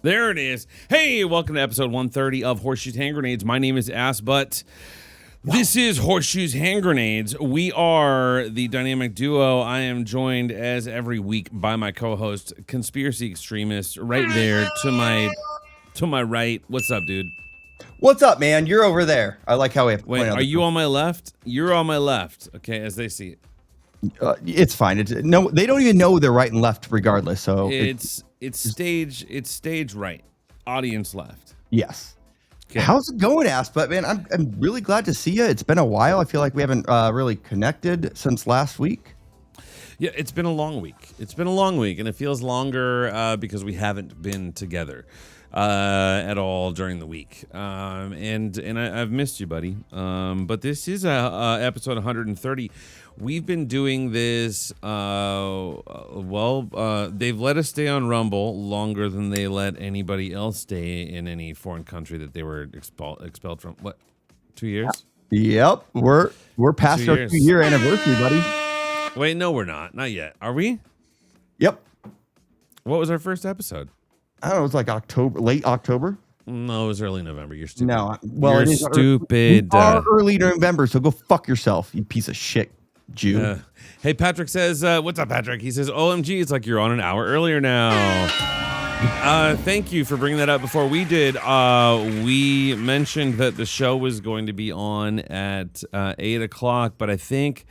There it is. Hey, welcome to episode 130 of Horseshoes and Handgrenades. My name is Ass Butt. This is Horseshoes and Handgrenades. We are the dynamic duo. I am joined as every week by my co-host, conspiracy extremist, right there to my right. What's up, dude? What's up, man? You're over there. I like how we have to Wait, point out are you on my left? You're on my left. Okay, as they see it. it's fine. No, they don't even know they're right and left, regardless. So It's stage right. Audience left. yes. Okay. How's it going, Ass? But man, I'm really glad to see you. It's been a while. I feel like we haven't really connected since last week. Yeah, it's been a long week. And it feels longer because we haven't been together at all during the week. And I've missed you, buddy. But this is episode 130. We've been doing this. They've let us stay on Rumble longer than they let anybody else stay in any foreign country that they were expelled from. What? 2 years? Yep, we're past 2 our years. 2-year anniversary, buddy. Wait, no, we're not. Not yet. Are we? Yep. What was our first episode? I don't know. It's like October, late October. No, it was early November. You're stupid. No, well, You're it is stupid. We are early November, so go fuck yourself, you piece of shit, Jew. Hey, Patrick says, what's up, Patrick? He says, OMG, it's like you're on an hour earlier now. Thank you for bringing that up. Before we did, we mentioned that the show was going to be on at 8 o'clock, but I think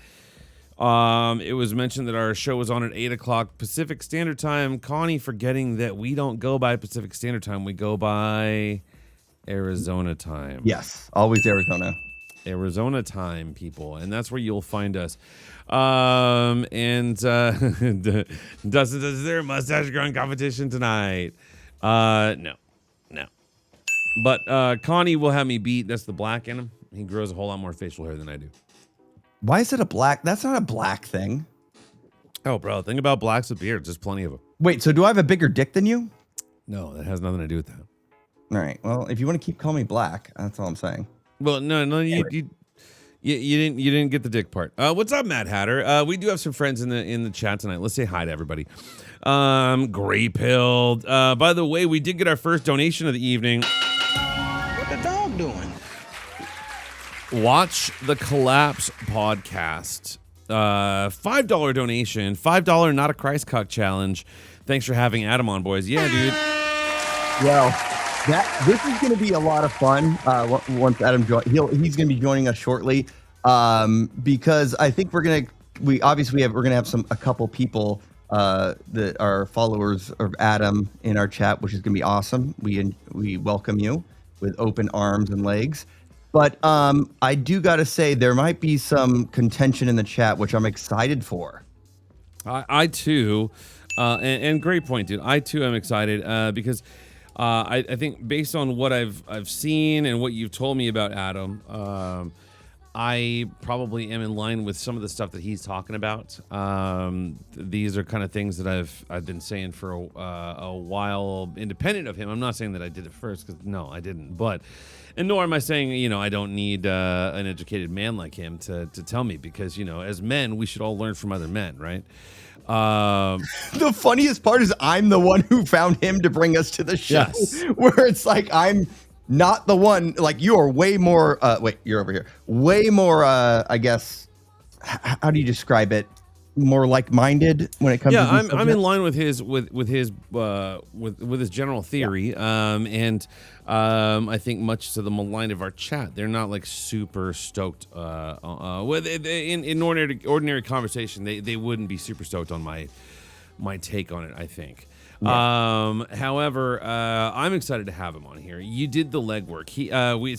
it was mentioned that our show was on at 8 o'clock Pacific Standard Time. Connie forgetting that we don't go by Pacific Standard Time. We go by Arizona time. Yes, always Arizona time, people, and that's where you'll find us. Does there a mustache growing competition tonight? No. But Connie will have me beat. That's the black in him. He grows a whole lot more facial hair than I do. Why is it a black? That's not a black thing. Oh, bro, think about blacks with beards. There's plenty of them. Wait, so do I have a bigger dick than you? No, that has nothing to do with that. All right. Well, if you want to keep calling me black, that's all I'm saying. Well, no, you didn't get the dick part. What's up, Matt Hatter? We do have some friends in the chat tonight. Let's say hi to everybody. Gray Pilled. By the way, we did get our first donation of the evening. What the dog doing? Watch the Collapse podcast. $5 donation. $5 not a Christ cuck challenge. Thanks for having Adam on, boys. Yeah, dude. Well, this is going to be a lot of fun. Once Adam joins, he's going to be joining us shortly. Because I think we're going to have a couple people that are followers of Adam in our chat, which is going to be awesome. We welcome you with open arms and legs. But I do got to say there might be some contention in the chat, which I'm excited for. I too, and great point, dude. I too am excited because I think based on what I've seen and what you've told me about Adam, I probably am in line with some of the stuff that he's talking about. These are kind of things that I've been saying for a while, independent of him. I'm not saying that I did it first, because no, I didn't. And nor am I saying, I don't need an educated man like him to tell me, because, as men, we should all learn from other men, right? The funniest part is I'm the one who found him to bring us to the show, yes. Where it's like I'm not the one. Like, you are way more. Wait, you're over here. Way more. I guess. How do you describe it? More like-minded when it comes. Yeah, to I'm in line with his general theory, and I think much to the malign of our chat, they're not like super stoked. In ordinary conversation, they wouldn't be super stoked on my take on it, I think. Yeah. However, I'm excited to have him on here. You did the legwork.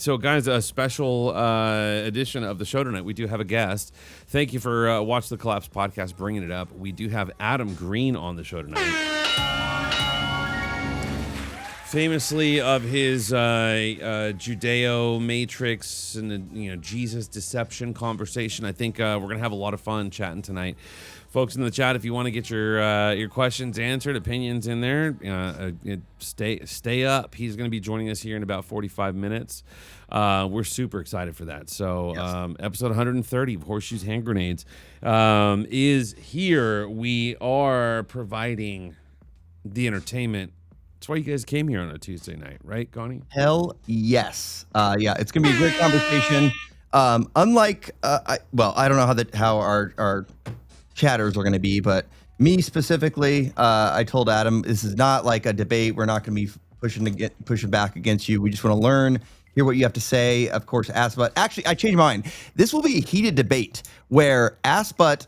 So guys, a special edition of the show tonight. We do have a guest. Thank you for Watch the Collapse podcast bringing it up. We do have Adam Green on the show tonight. Famously of his Judeo Matrix and the Jesus deception conversation. I think we're gonna have a lot of fun chatting tonight. Folks in the chat, if you want to get your questions answered, opinions in there, stay up. He's going to be joining us here in about 45 minutes. We're super excited for that. So yes. Episode 130 of Horseshoes and Handgrenades is here. We are providing the entertainment That's why you guys came here on a Tuesday night, right, Connie? Hell yes. Yeah, it's gonna be a great conversation. Unlike, I don't know how our chatters are gonna be, but me specifically, I told Adam this is not like a debate. We're not gonna be pushing back against you. We just want to learn, hear what you have to say. Of course, Assbutt. Actually, I changed mine. This will be a heated debate where Assbutt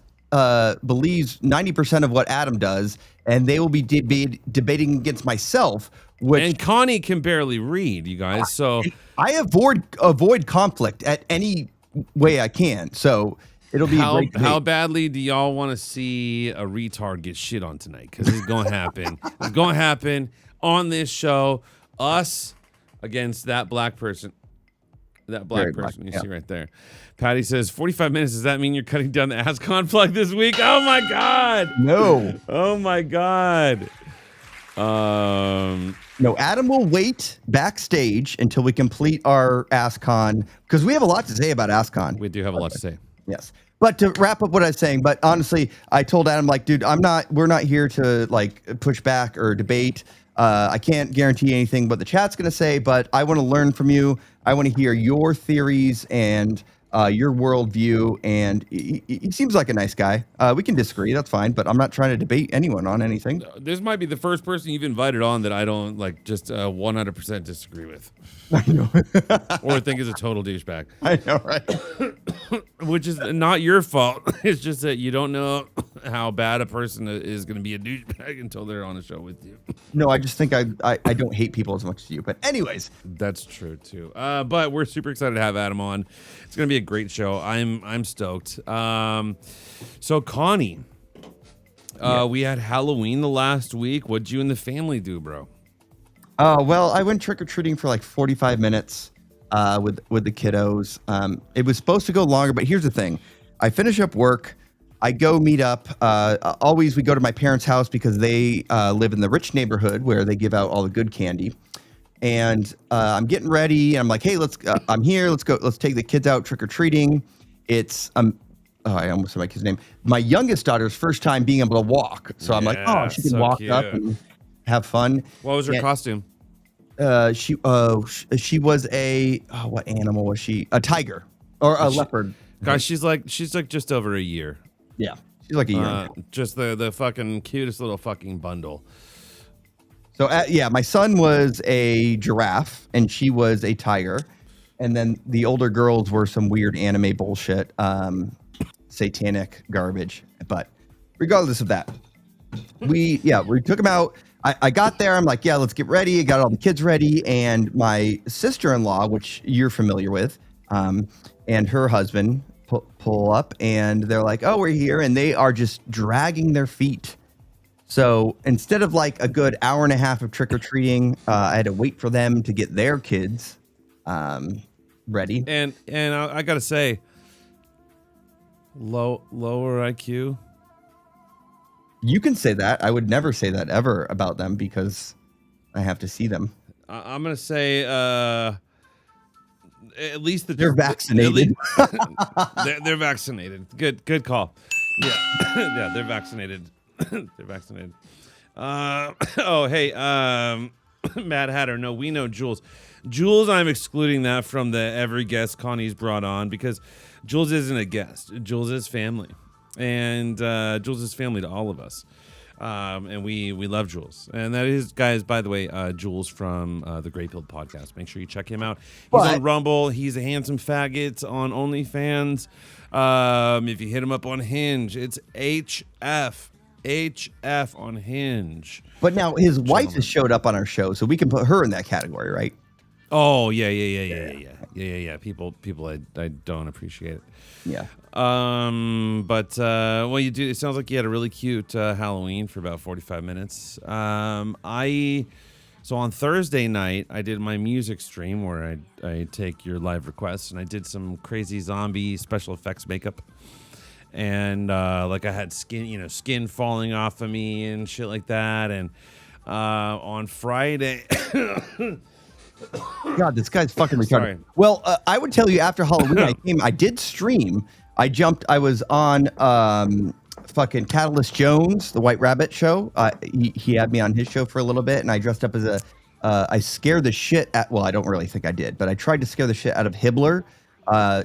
believes 90% of what Adam does, and they will be debating against myself. And Connie can barely read, you guys. So I avoid conflict at any way I can. So it'll be a great debate. How badly do y'all want to see a retard get shit on tonight? Because it's going to happen. It's going to happen on this show. Us against that black person. That black person you see right there. Patty says, 45 minutes. Does that mean you're cutting down the ASCON plug this week? Oh, my God. No. Oh, my God. No, Adam will wait backstage until we complete our ASCON, because we have a lot to say about ASCON. We do have a lot to say. Yes. But to wrap up what I was saying, but honestly, I told Adam, like, dude, we're not here to like push back or debate. I can't guarantee anything what the chat's going to say, but I want to learn from you. I want to hear your theories and your worldview. And he seems like a nice guy. We can disagree. That's fine. But I'm not trying to debate anyone on anything. This might be the first person you've invited on that I don't like just 100% disagree with. I know. Or think is a total douchebag. I know, right? Which is not your fault. It's just that you don't know how bad a person is going to be a douchebag until they're on a show with you. No, I just think I don't hate people as much as you. But anyways. That's true, too. But we're super excited to have Adam on. It's going to be a great show. I'm stoked. So, Connie, we had Halloween the last week. What'd you and the family do, bro? Well, I went trick-or-treating for like 45 minutes with the kiddos. It was supposed to go longer, but here's the thing. I finish up work. I go meet up. Always we go to my parents' house because they live in the rich neighborhood where they give out all the good candy. And I'm getting ready, and I'm like, hey, I'm here. Let's go. Let's take the kids out trick-or-treating. It's I almost said my kid's name. My youngest daughter's first time being able to walk. So I'm like, oh, she can so walk cute. up and have fun. What was her costume? She was what animal was she? A tiger or a leopard. Guys, she's like just over a year. Yeah, she's like a year. Just the fucking cutest little fucking bundle. So my son was a giraffe and she was a tiger, and then the older girls were some weird anime bullshit, satanic garbage. But regardless of that, we took them out. I got there. I'm like, yeah, let's get ready. I got all the kids ready. And my sister-in-law, which you're familiar with, and her husband pull up, and they're like, oh, we're here. And they are just dragging their feet. So instead of like a good hour and a half of trick-or-treating, I had to wait for them to get their kids ready. And I got to say, lower IQ. You can say that. I would never say that ever about them because I have to see them. I'm going to say at least they're vaccinated. They're vaccinated. Good call. Yeah. Yeah, they're vaccinated. They're vaccinated. Mad Hatter. No, we know Jules. Jules, I'm excluding that from the every guest Connie's brought on because Jules isn't a guest. Jules is family. And Jules is family to all of us. And we love Jules. And that is, guys, by the way, Jules from the Grey Pill podcast. Make sure you check him out. He's on Rumble. He's a handsome faggot on OnlyFans. If you hit him up on Hinge, it's HF on Hinge. But now his wife has showed up on our show, so we can put her in that category, right? Oh, yeah. People I don't appreciate it. Yeah. You do. It sounds like you had a really cute Halloween for about 45 minutes. So on Thursday night, I did my music stream where I take your live requests, and I did some crazy zombie special effects makeup. And I had skin falling off of me and shit like that. And on Friday. God, this guy's fucking retarded. Sorry. Well, I would tell you after Halloween, I did stream. I was on fucking Catalyst Jones, the White Rabbit show. He had me on his show for a little bit, and I dressed up as a. I scared the shit at. Well, I don't really think I did, but I tried to scare the shit out of Hibbler.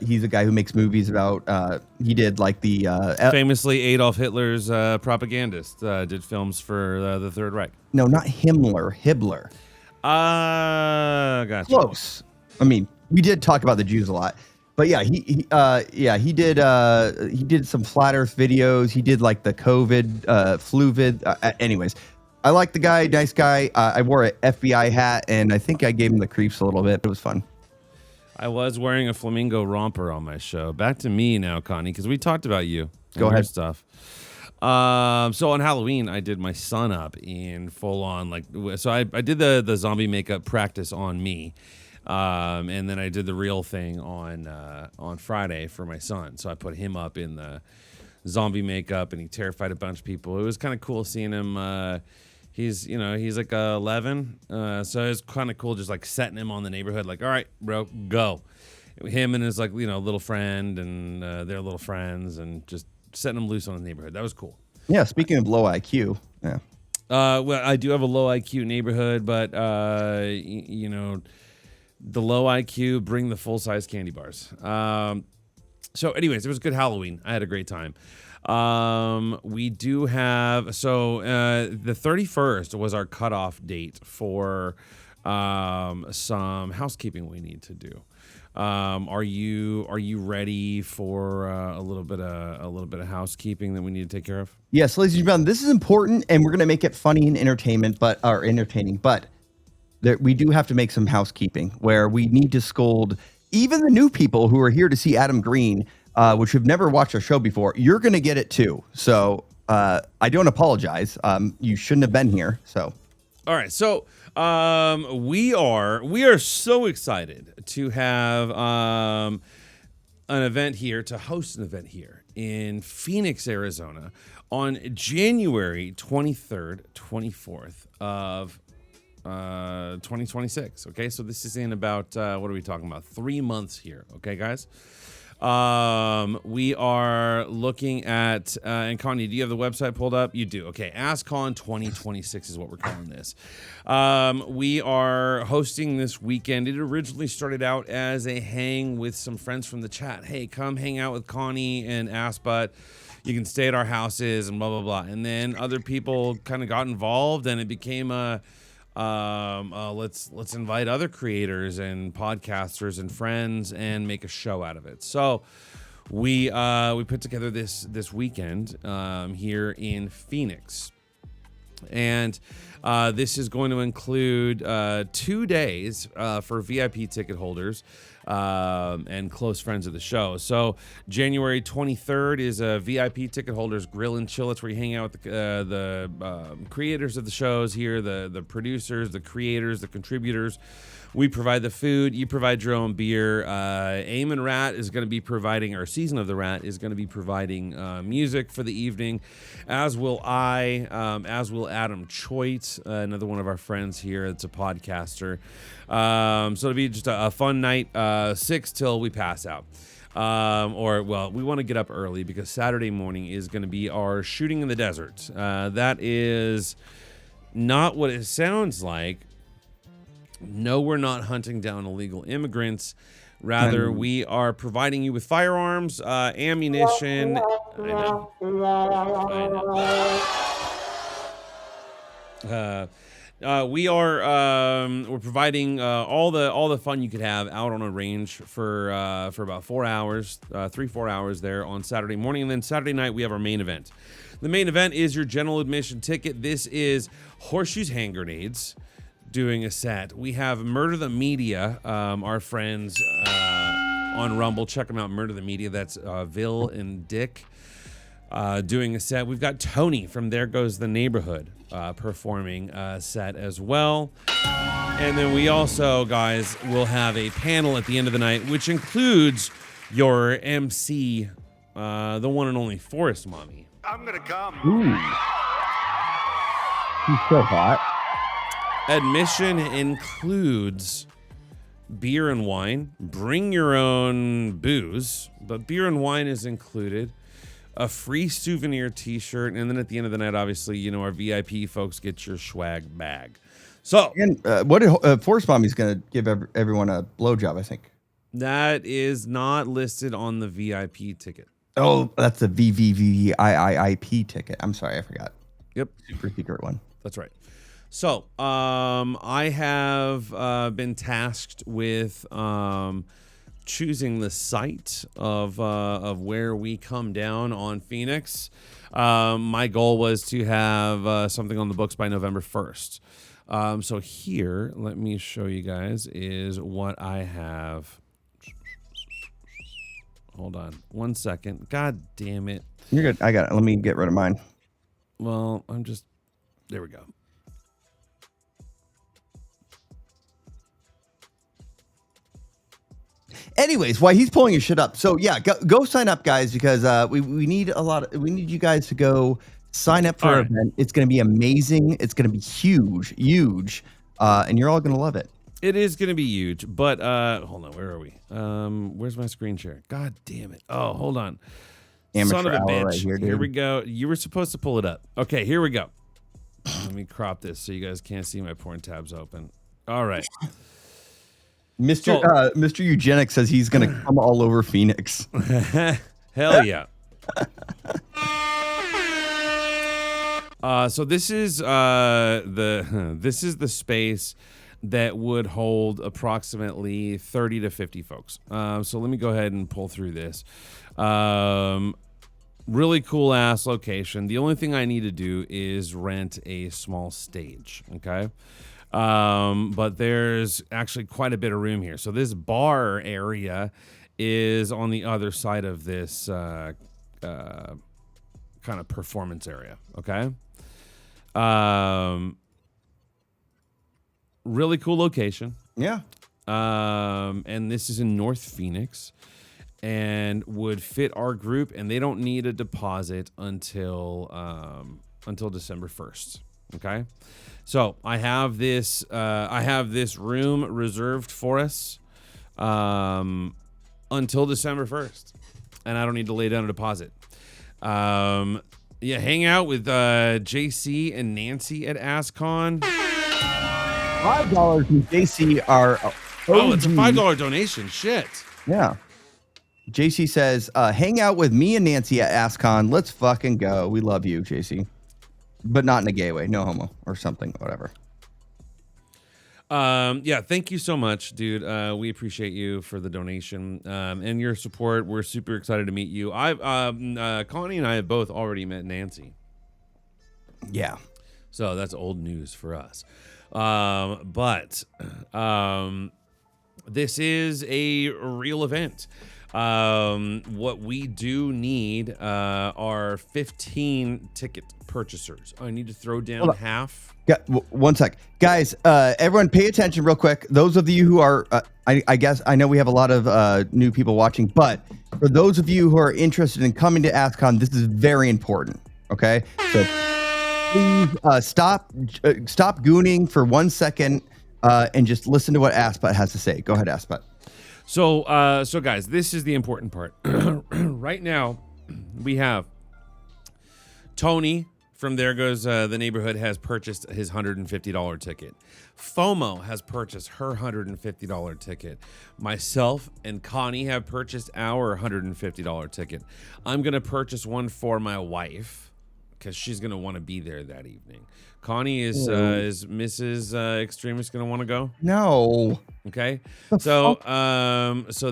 He's a guy who makes movies about. He did like the famously Adolf Hitler's propagandist. Did films for the Third Reich. No, not Himmler. Hibbler. Gotcha. Close. I mean, we did talk about the Jews a lot, but yeah, he did some flat Earth videos. He did like the COVID flu vid. Anyways, I like the guy, nice guy. I wore an FBI hat, and I think I gave him the creeps a little bit. It was fun. I was wearing a flamingo romper on my show. Back to me now, Connie, because we talked about you. Go ahead. Stuff. So on Halloween, I did my son up in full on so I did the zombie makeup practice on me, and then I did the real thing on Friday for my son. So I put him up in the zombie makeup, and he terrified a bunch of people. It was kind of cool seeing him. He's like 11, so it's kind of cool just like setting him on the neighborhood. Like, all right, bro, go. Him and his little friend and their little friends, and just setting them loose on the neighborhood. That was cool. Yeah, speaking of low IQ, yeah. Well, I do have a low IQ neighborhood, but the low IQ bring the full size candy bars. So, anyways, it was a good Halloween. I had a great time. We do have the 31st was our cutoff date for some housekeeping we need to do. Are you ready for a little bit of housekeeping that we need to take care of? Yes, ladies and gentlemen, this is important, and we're going to make it funny and entertaining. But we do have to make some housekeeping where we need to scold even the new people who are here to see Adam Green, which have never watched our show before. You're going to get it too. So I don't apologize. You shouldn't have been here. So, all right. So we are so excited to have an event here, to host an event here in Phoenix, Arizona, on January 23rd, 24th of 2026. Okay, so this is in about what are we talking about? 3 months here. Okay, guys. We are looking at and Connie, do you have the website pulled up? You do. Okay, AskCon 2026 is what we're calling this. We are hosting this weekend. It originally started out as a hang with some friends from the chat. Hey, come hang out with Connie and Askbutt. You can stay at our houses and blah blah blah. And then other people kind of got involved, and it became a let's invite other creators and podcasters and friends and make a show out of it. So we put together this weekend here in Phoenix, and this is going to include 2 days for VIP ticket holders and close friends of the show. So January 23rd is a VIP ticket holders grill and chill. It's where you hang out with the creators of the shows here, the producers, the creators, the contributors. We provide the food. You provide your own beer. Eamon Rat is going to be providing, our Season of the Rat is going to be providing music for the evening, as will I, as will Adam Choit, another one of our friends here. It's a podcaster. So it'll be just a fun night, 6 till we pass out. We want to get up early because Saturday morning is going to be our shooting in the desert. That is not what it sounds like. No, we're not hunting down illegal immigrants. Rather, we are providing you with firearms, ammunition. I know. We're providing all the fun you could have out on a range for about 4 hours, 3-4 hours there on Saturday morning, and then Saturday night we have our main event. The main event is your general admission ticket. This is Horseshoes and Handgrenades doing a set. We have Murder the Media, our friends on Rumble. Check them out, Murder the Media. That's Vil and Dick doing a set. We've got Tony from There Goes the Neighborhood performing a set as well. And then we also, guys, will have a panel at the end of the night, which includes your MC, the one and only Forest Mommy. I'm gonna come. Ooh. He's so hot. Admission includes beer and wine. Bring your own booze, but beer and wine is included. a free souvenir T-shirt, and then at the end of the night, obviously, you know, our VIP folks get your swag bag. So, And what did Force Mommy's going to give everyone a blowjob, I think. that is not listed on the VIP ticket. Oh, that's the VVVIIP ticket. I'm sorry, I forgot. Yep. Super secret one. That's right. So, I have been tasked with choosing the site of where we come down on Phoenix. My goal was to have something on the books by November 1st. So here, let me show you guys is what I have. Hold on 1 second. God damn it. You're good. I got it. Let me get rid of mine. Well, there we go. Anyways, while he's pulling his shit up, so yeah, go sign up, guys, because we need we need you guys to go sign up for our event. It's going to be amazing. It's going to be huge, and you're all going to love it. It is going to be huge, but hold on, where are we? Where's my screen share? God damn it! Oh, hold on, son of a bitch. Right here we go. You were supposed to pull it up. Okay, here we go. Let me crop this so you guys can't see my porn tabs open. All right. Mr. Eugenics says he's going to come all over Phoenix. Hell yeah. So this is this is the space that would hold approximately 30 to 50 folks. So let me go ahead and pull through this. Really cool ass location. The only thing I need to do is rent a small stage. Okay. But there's actually quite a bit of room here. So this bar area is on the other side of this kind of performance area. Okay. Really cool location. Yeah. And this is in North Phoenix and would fit our group, and they don't need a deposit until December 1st. Okay. So I have this room reserved for us until December 1st, and I don't need to lay down a deposit. Yeah, hang out with JC and Nancy at AskCon. $5 from JC are Oh, it's a $5 donation. Shit. Yeah. JC says, hang out with me and Nancy at AskCon. Let's fucking go. We love you, JC. But not in a gay way. No homo or something, whatever. Yeah, thank you so much, dude. We appreciate you for the donation and your support. We're super excited to meet you. Connie and I have both already met Nancy. Yeah. So that's old news for us. But this is a real event. What we do need are 15 ticket purchasers. I need to throw down half. Yeah, 1 sec. Guys, everyone pay attention real quick. Those of you who are, I guess, I know we have a lot of new people watching, but for those of you who are interested in coming to AskCon, this is very important, okay? So please stop gooning for 1 second and just listen to what Asput has to say. Go ahead, Asput. So guys, this is the important part. Right now, we have Tony from There Goes the Neighborhood has purchased his $150 ticket. FOMO has purchased her $150 ticket. Myself and Connie have purchased our $150 ticket. I'm going to purchase one for my wife because she's going to want to be there that evening. Connie is Mrs. Extremist going to want to go? No. Okay. So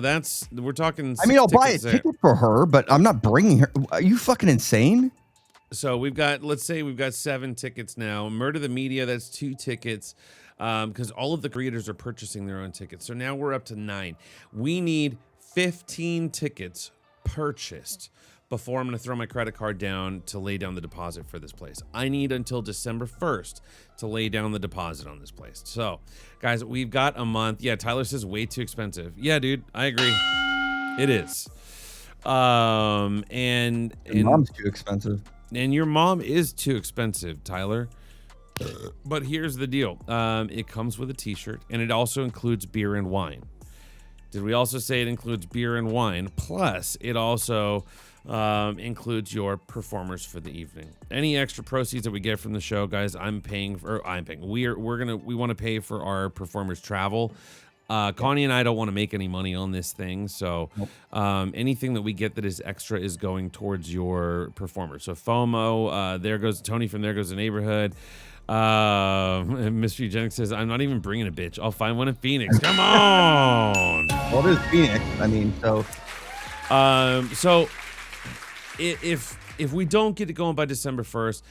that's, we're talking. I mean, I'll buy a ticket for her, but I'm not bringing her. Are you fucking insane? So let's say we've got 7 tickets now. Murder the Media, that's 2 tickets because all of the creators are purchasing their own tickets. So now we're up to 9. We need 15 tickets purchased before I'm going to throw my credit card down to lay down the deposit for this place. I need until December 1st to lay down the deposit on this place. So, guys, we've got a month. Yeah, Tyler says way too expensive. Yeah, dude, I agree. It is. And mom's too expensive. And your mom is too expensive, Tyler. But here's the deal. It comes with a t-shirt, and it also includes beer and wine. Did we also say it includes beer and wine? Plus, it also includes your performers for the evening. Any extra proceeds that we get from the show, guys, we want to pay for our performers' travel. Connie and I don't want to make any money on this thing, so anything that we get that is extra is going towards your performers. So FOMO, there goes Tony from There Goes the Neighborhood. Mystery Eugenics says, I'm not even bringing a bitch. I'll find one in Phoenix. Come on. Well, it is Phoenix. I mean, so if we don't get it going by December 1st,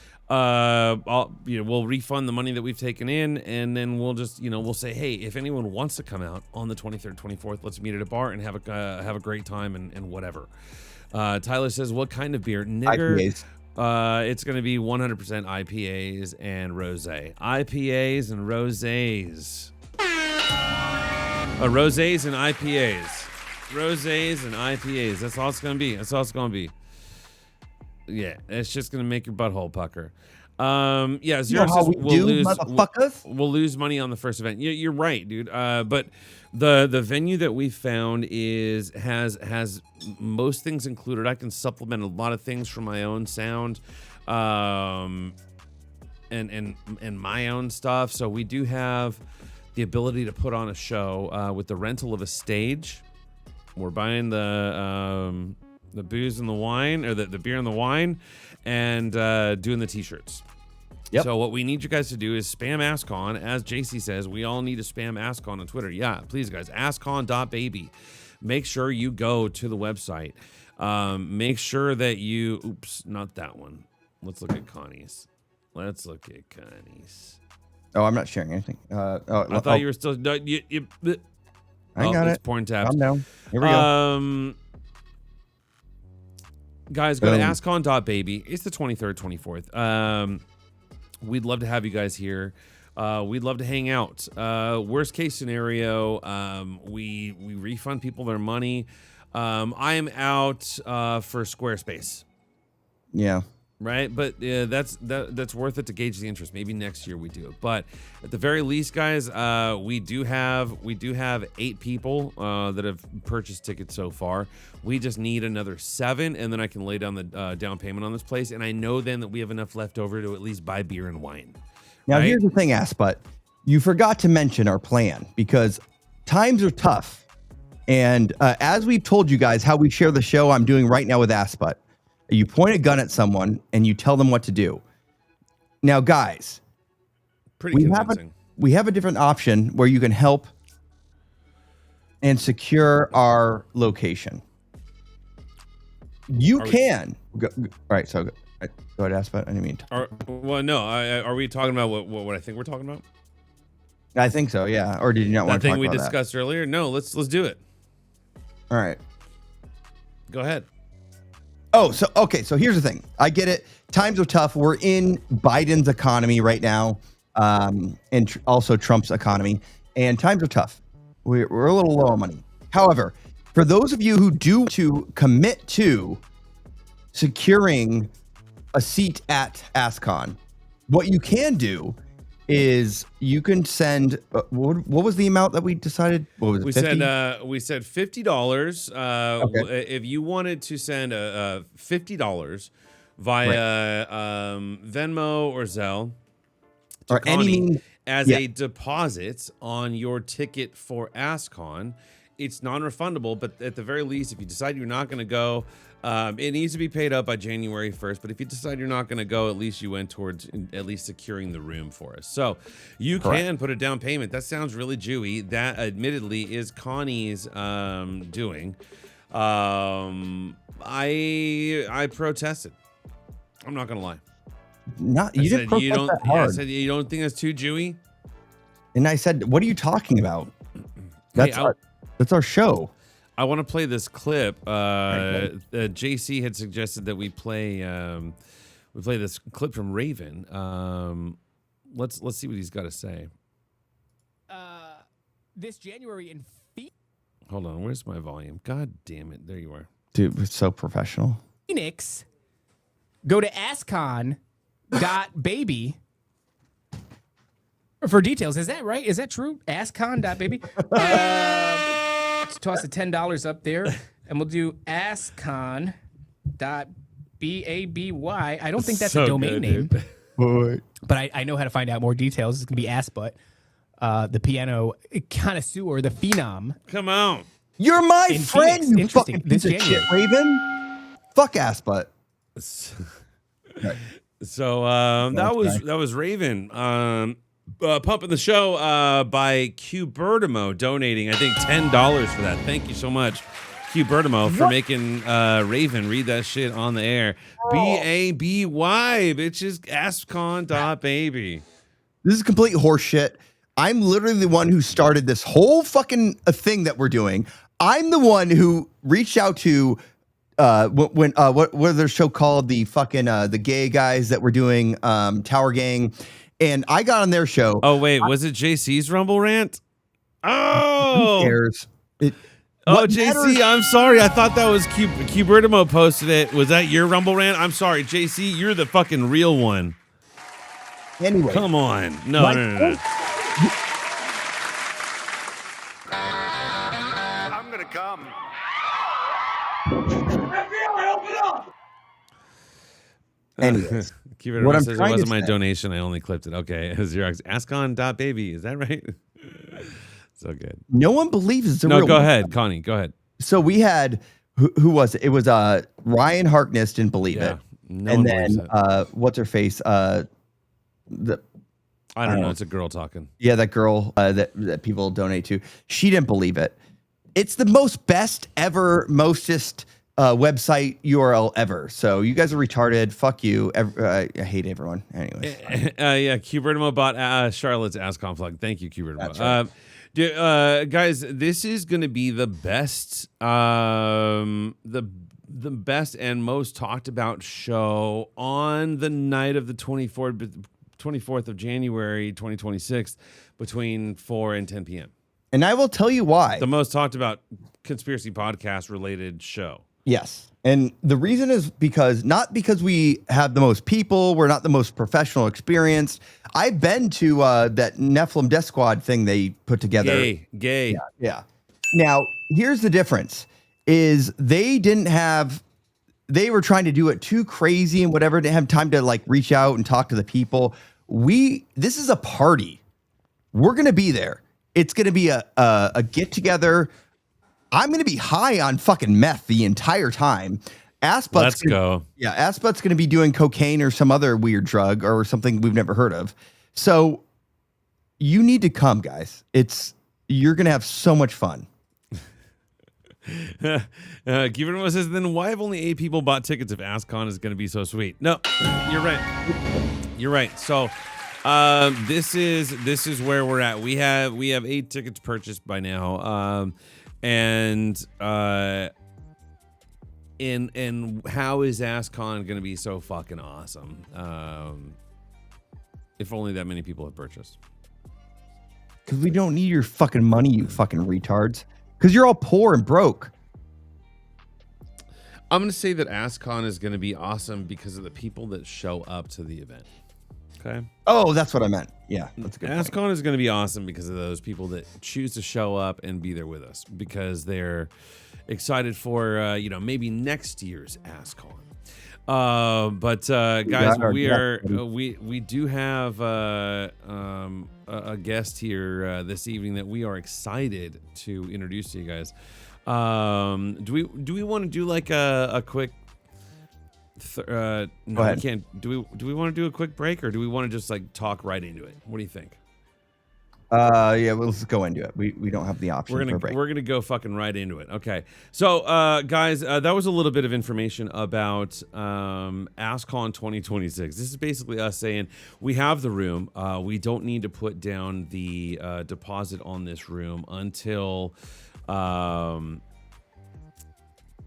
we'll refund the money that we've taken in, and then we'll just, we'll say, hey, if anyone wants to come out on the 23rd, 24th, let's meet at a bar and have a great time and whatever. Tyler says, what kind of beer? Nigger. IPAs. It's going to be 100% IPAs and rosé. IPAs and rosés. Rosés and IPAs. Rosés and IPAs. That's all it's going to be. Yeah, it's just going to make your butthole pucker. Zero says we'll lose money on the first event. You're right, dude. But the venue that we found has most things included. I can supplement a lot of things from my own sound, and my own stuff. So we do have the ability to put on a show with the rental of a stage. We're buying the booze and the wine, or the beer and the wine, and doing the t-shirts. Yep. So what we need you guys to do is spam AskCon. As JC says, we all need to spam AskCon on Twitter. Yeah, please, guys. AskCon.baby. Make sure you go to the website. Make sure that you... Oops, not that one. Let's look at Connie's. Oh, I'm not sharing anything. I thought you were still... I got it. Porn tabs. Calm down. Here we go. Guys, go to AskCon.baby. It's the 23rd, 24th. We'd love to have you guys here. We'd love to hang out. Worst case scenario, we refund people their money. I am out for Squarespace. Yeah. Right, but that's worth it to gauge the interest. Maybe next year we do it, but at the very least, guys, we do have 8 people that have purchased tickets so far. We just need another 7, and then I can lay down the down payment on this place. And I know then that we have enough left over to at least buy beer and wine. Now, right? Here's the thing, Asput. You forgot to mention our plan because times are tough, and as we've told you guys how we share the show, I'm doing right now with Asput. You point a gun at someone and you tell them what to do. Now, guys, we have a different option where you can help and secure our location. You can. All right, so go ahead, ask about. I didn't mean. Are we talking about what I think we're talking about? I think so, yeah. Or did you not want to talk about that? That thing we discussed earlier? No, let's do it. All right. Go ahead. Oh, so here's the thing. I get it. Times are tough. We're in Biden's economy right now, and also Trump's economy, and times are tough. We're a little low on money. However, for those of you who do to commit to securing a seat at AskCon, what you can do is you can send what was the amount that we decided? What was it? We said $50. Okay. If you wanted to send $50 via Venmo or Zelle to or Connie any means, as a deposit on your ticket for AskCon, it's non-refundable. But at the very least, if you decide you're not going to go, it needs to be paid up by January 1st. But if you decide you're not going to go, at least you went towards at least securing the room for us. So you can put a down payment. That sounds really Jewy. That admittedly is Connie's doing. I protested. I'm not going to lie. You didn't protest that hard. I said you don't think that's too Jewy? And I said, what are you talking about? That's our show. I want to play this clip. JC had suggested that we play this clip from Raven. Let's see what he's got to say. This January in Hold on, where's my volume? God damn it. There you are. Dude, it's so professional. Phoenix, go to askcon.baby for details. Is that right? Is that true? Askcon.baby. Let's toss the $10 up there, and we'll do AskCon. AskCon.baby. I don't think that's So a domain good, name, dude. but I know how to find out more details. It's gonna be Asput, the piano connoisseur, the phenom. Come on. You're my In friend, Phoenix. you Interesting. fucking This piece of shit, January. Raven. Fuck ass butt. So that was Raven pumping the show by Q Bertimo donating I think $10 for that. Thank you so much, Q Bertimo, for making Raven read that shit on the air. BABY, bitches, AskCon.baby. This is complete horse shit. I'm literally the one who started this whole fucking thing that we're doing. I'm the one who reached out to what was their show called, the fucking the gay guys that were doing Tower Gang, and I got on their show. Oh wait, was it JC's Rumble rant? Who Oh, cares? JC, matters- I'm sorry. I thought that was Q Bertimo posted it. Was that your Rumble rant? I'm sorry, JC. You're the fucking real one. Anyway, Come on. No. I'm gonna come. anyways, Q What Bertimo I'm says it trying to wasn't my say- donation. I only clipped it. Okay. Xerox. AskCon.baby. Is that right? So good. no one believes it's a No, real go one. ahead, Connie. Go ahead. So we had who was it? It was Ryan Harkness didn't believe Yeah. it, No and one believes then it. what's her face? The I don't know. It's a girl talking. Yeah, that girl that people donate to. She didn't believe it. It's the most best ever, mostest website URL ever. So you guys are retarded. Fuck you. I hate everyone. Anyways. Yeah, Q Bertimo bought Charlotte's AskCon plug. Thank you, Q Bertimo. That's right. Guys, this is going to be the best, the best and most talked about show on the night of the 24th of January, 2026, between 4 and 10 p.m. And I will tell you why. The most talked about conspiracy podcast related show. Yes. And the reason is not because we have the most people, we're not the most professional experienced. I've been to that Nephilim Death Squad thing they put together. Gay. Yeah. Now, here's the difference is they were trying to do it too crazy and whatever, didn't have time to like reach out and talk to the people. This is a party. We're going to be there. It's going to be a get together. I'm going to be high on fucking meth the entire time. Let's go. Yeah, Asput's going to be doing cocaine or some other weird drug or something we've never heard of. So you need to come, guys. You're going to have so much fun. Given says, then why have only 8 people bought tickets if AskCon is going to be so sweet? No, you're right. You're right. So this is where we're at. We have 8 tickets purchased by now. And how is AskCon going to be so fucking awesome? If only that many people have purchased. Because we don't need your fucking money, you fucking retards. Because you're all poor and broke. I'm going to say that AskCon is going to be awesome because of the people that show up to the event. Okay. Oh, that's what I meant. Yeah, that's a good point. AskCon is going to be awesome because of those people that choose to show up and be there with us because they're excited for maybe next year's AskCon. But guys, we do have a guest here this evening that we are excited to introduce to you guys. Do we want to do like a quick? No, we can't. Do we want to do a quick break or do we want to just like talk right into it? What do you think? Yeah, let's go into it. We don't have the option for a break. We're gonna go fucking right into it. Okay. So guys, that was a little bit of information about AskCon 2026. This is basically us saying we have the room. We don't need to put down the deposit on this room until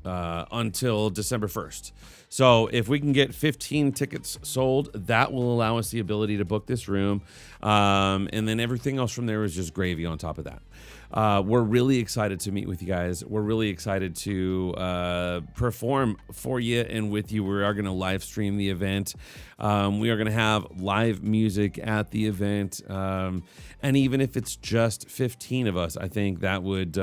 December 1st. So if we can get 15 tickets sold, that will allow us the ability to book this room. And then everything else from there is just gravy on top of that. We're really excited to meet with you guys. We're really excited to perform for you and with you. We are going to live stream the event. We are going to have live music at the event. And even if it's just 15 of us, I think that would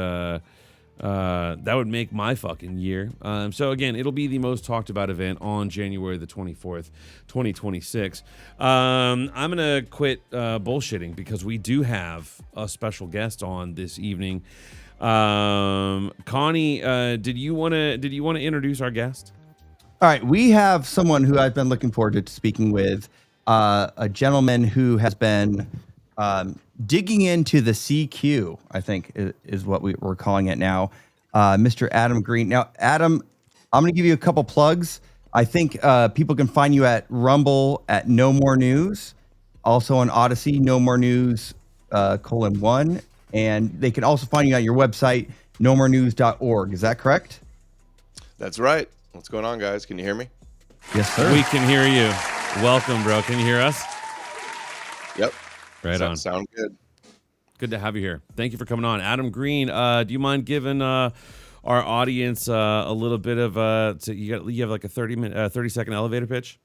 That would make my fucking year. So again, it'll be the most talked about event on January the 24th, 2026. I'm gonna quit bullshitting because we do have a special guest on this evening. Connie, did you want to introduce our guest? All right, we have someone who I've been looking forward to speaking with, a gentleman who has been digging into the CQ, I think is what we're calling it now, Mr. Adam Green. Now, Adam, I'm going to give you a couple plugs. I think people can find you at Rumble at No More News, also on Odyssey, No More News, :1, and they can also find you on your website, nomorenews.org. Is that correct? That's right. What's going on, guys? Can you hear me? Yes, sir. We can hear you. Welcome, bro. Can you hear us? Yep. Right on. Sound good. Good to have you here. Thank you for coming on. Adam Green, do you mind giving our audience a little bit of so you have like a 30-second elevator pitch?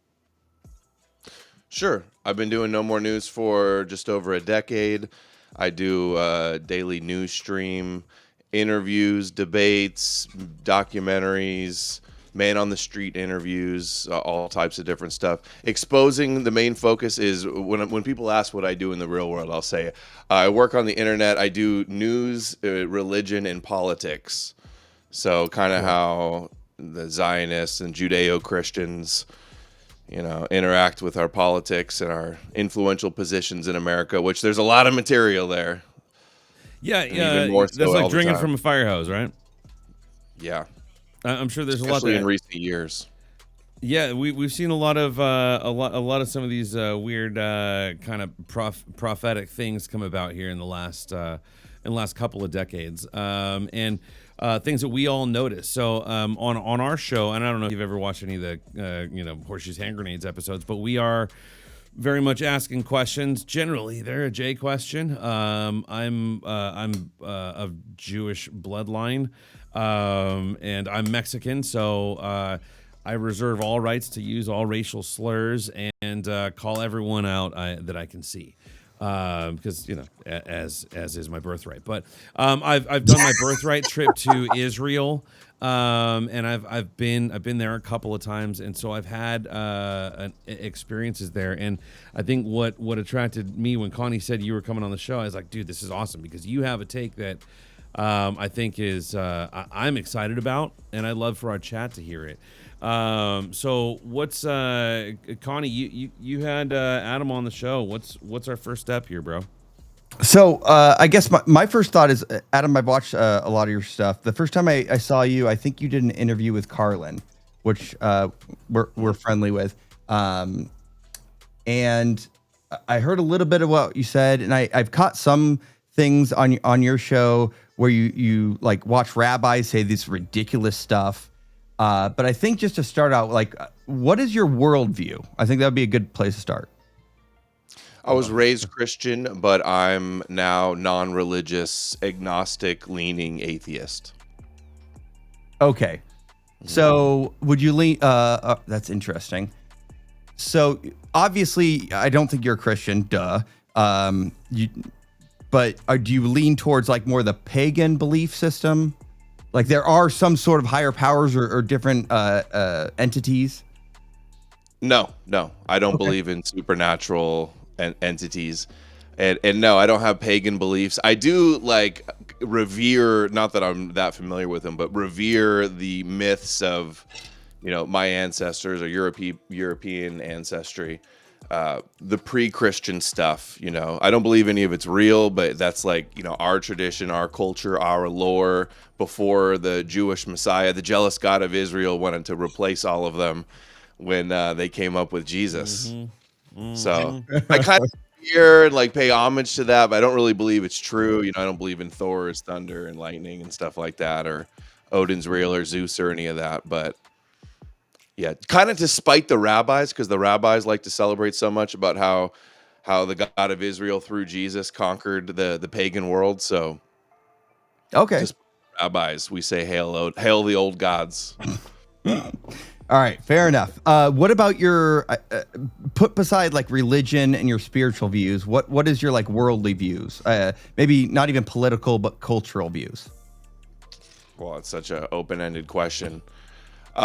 Sure. I've been doing No More News for just over a decade. I do a daily news stream, interviews, debates, documentaries, man on the street interviews, all types of different stuff. Exposing, the main focus is when people ask what I do in the real world, I'll say I work on the internet. I do news, religion, and politics. So kind of how the Zionists and Judeo-Christians, interact with our politics and our influential positions in America, which there's a lot of material there. Yeah, And yeah. even more so That's like all the drinking time. from a fire hose, right? Yeah. I'm sure there's Especially a lot in recent years. Yeah, we've seen a lot of some of these weird kind of prophetic things come about here in the last couple of decades, and things that we all notice. So on our show, and I don't know if you've ever watched any of the Horseshoes Handgrenades episodes, but we are very much asking questions. Generally, they're a J question. I'm of Jewish bloodline, and I'm Mexican, so I reserve all rights to use all racial slurs and call everyone out that I can see, because as is my birthright. But I've done my birthright trip to Israel, and I've been there a couple of times, and so I've had experiences there. And I think what attracted me when Connie said you were coming on the show, I was like, dude, this is awesome because you have a take that I think is I'm excited about, and I'd love for our chat to hear it. So what's Connie? You had Adam on the show. What's our first step here, bro? So I guess my first thought is, Adam, I've watched a lot of your stuff. The first time I saw you, I think you did an interview with Carlin, which we're friendly with, and I heard a little bit of what you said, and I've caught some things on your show where you like watch rabbis say this ridiculous stuff. But I think just to start out, like, what is your worldview? I think that would be a good place to start. I was raised Christian, but I'm now non-religious, agnostic-leaning atheist. Okay. So would you lean? That's interesting. So obviously, I don't think you're a Christian, duh. Do you lean towards like more the pagan belief system? Like there are some sort of higher powers or different entities? No, I don't believe in supernatural entities. And no, I don't have pagan beliefs. I do like revere, not that I'm that familiar with them, but revere the myths of, my ancestors or European ancestry. The pre-Christian stuff, I don't believe any of it's real, but that's like, our tradition, our culture, our lore before the Jewish Messiah, the jealous God of Israel wanted to replace all of them when they came up with Jesus. So I kind of hear and like pay homage to that, but I don't really believe it's true. I don't believe in Thor's thunder and lightning and stuff like that, or Odin's real or Zeus or any of that. But yeah, kind of to spite the rabbis, because the rabbis like to celebrate so much about how the God of Israel through Jesus conquered the pagan world. So Okay. just rabbis, we say hail the old gods. All right, fair enough. What about your put beside like religion and your spiritual views? What is your like worldly views? Maybe not even political, but cultural views. Well, it's such an open-ended question. Like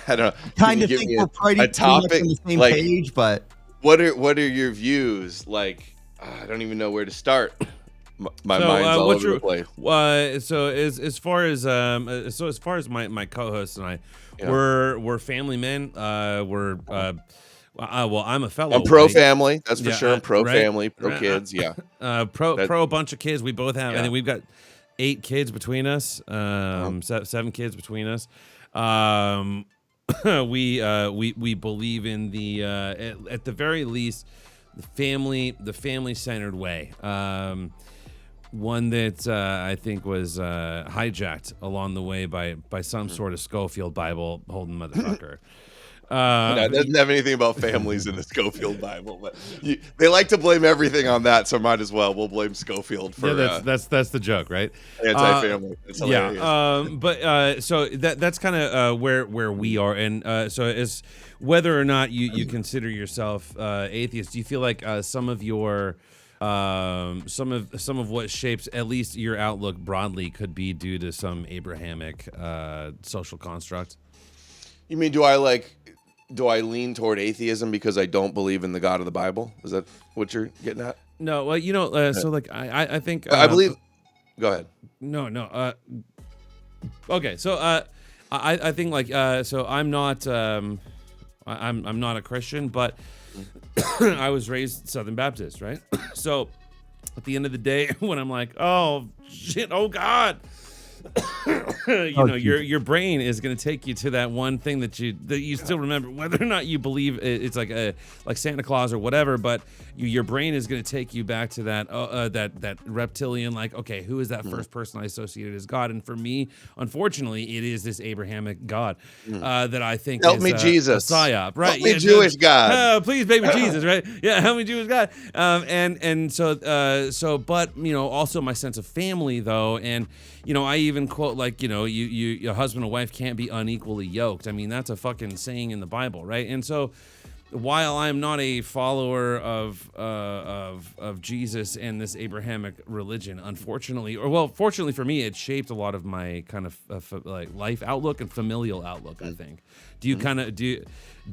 I don't know. Can Kind you of give think me we're pretty a much topic? on the same Like, page, but what are your views? Like, I don't even know where to start. My So, mind's all what's over your the place. so as far as my co-host and I, Yeah. we're family men. Well, I'm a fellow I'm pro white. family, that's for Yeah, sure. I'm pro right, family, pro right, kids. Yeah, that, pro a bunch of kids. We both have. I yeah. think we've got 8 kids between us. Uh-huh. 7 kids between us. Um, we believe in the at the very least the family centered way. One that I think was hijacked along the way by some sort of Schofield Bible holding motherfucker. No, it doesn't have anything about families in the Schofield Bible, but they like to blame everything on that, so might as well. We'll blame Schofield for yeah, that's the joke, right? anti-family. It's hilarious. Yeah, but so that's kind of where we are, and so as whether or not you consider yourself atheist, do you feel like some of your some of what shapes at least your outlook broadly could be due to some Abrahamic social construct? You mean, do I lean toward atheism because I don't believe in the God of the Bible? Is that what you're getting at? No, well, so like I think I believe. Go ahead. no. Okay, so I think like so I'm not I'm not a Christian, but I was raised Southern Baptist, right? So at the end of the day, when I'm like, oh shit, oh God, your brain is going to take you to that one thing that you still remember, whether or not you believe it's like Santa Claus or whatever, but your brain is going to take you back to that that reptilian, like, okay, who is that first person I associated as God? And for me, unfortunately, it is this Abrahamic God that I think Help is me, Jesus. a psyop, right? Help me, Jewish God. Please, baby Jesus, right? Yeah, help me, Jewish God. And so, but also my sense of family though, and I even quote like, your husband and wife can't be unequally yoked. I mean, that's a fucking saying in the Bible, right? And so, while I'm not a follower of Jesus and this Abrahamic religion, unfortunately, fortunately for me, it shaped a lot of my kind of like life outlook and familial outlook. I think. Do you kind of do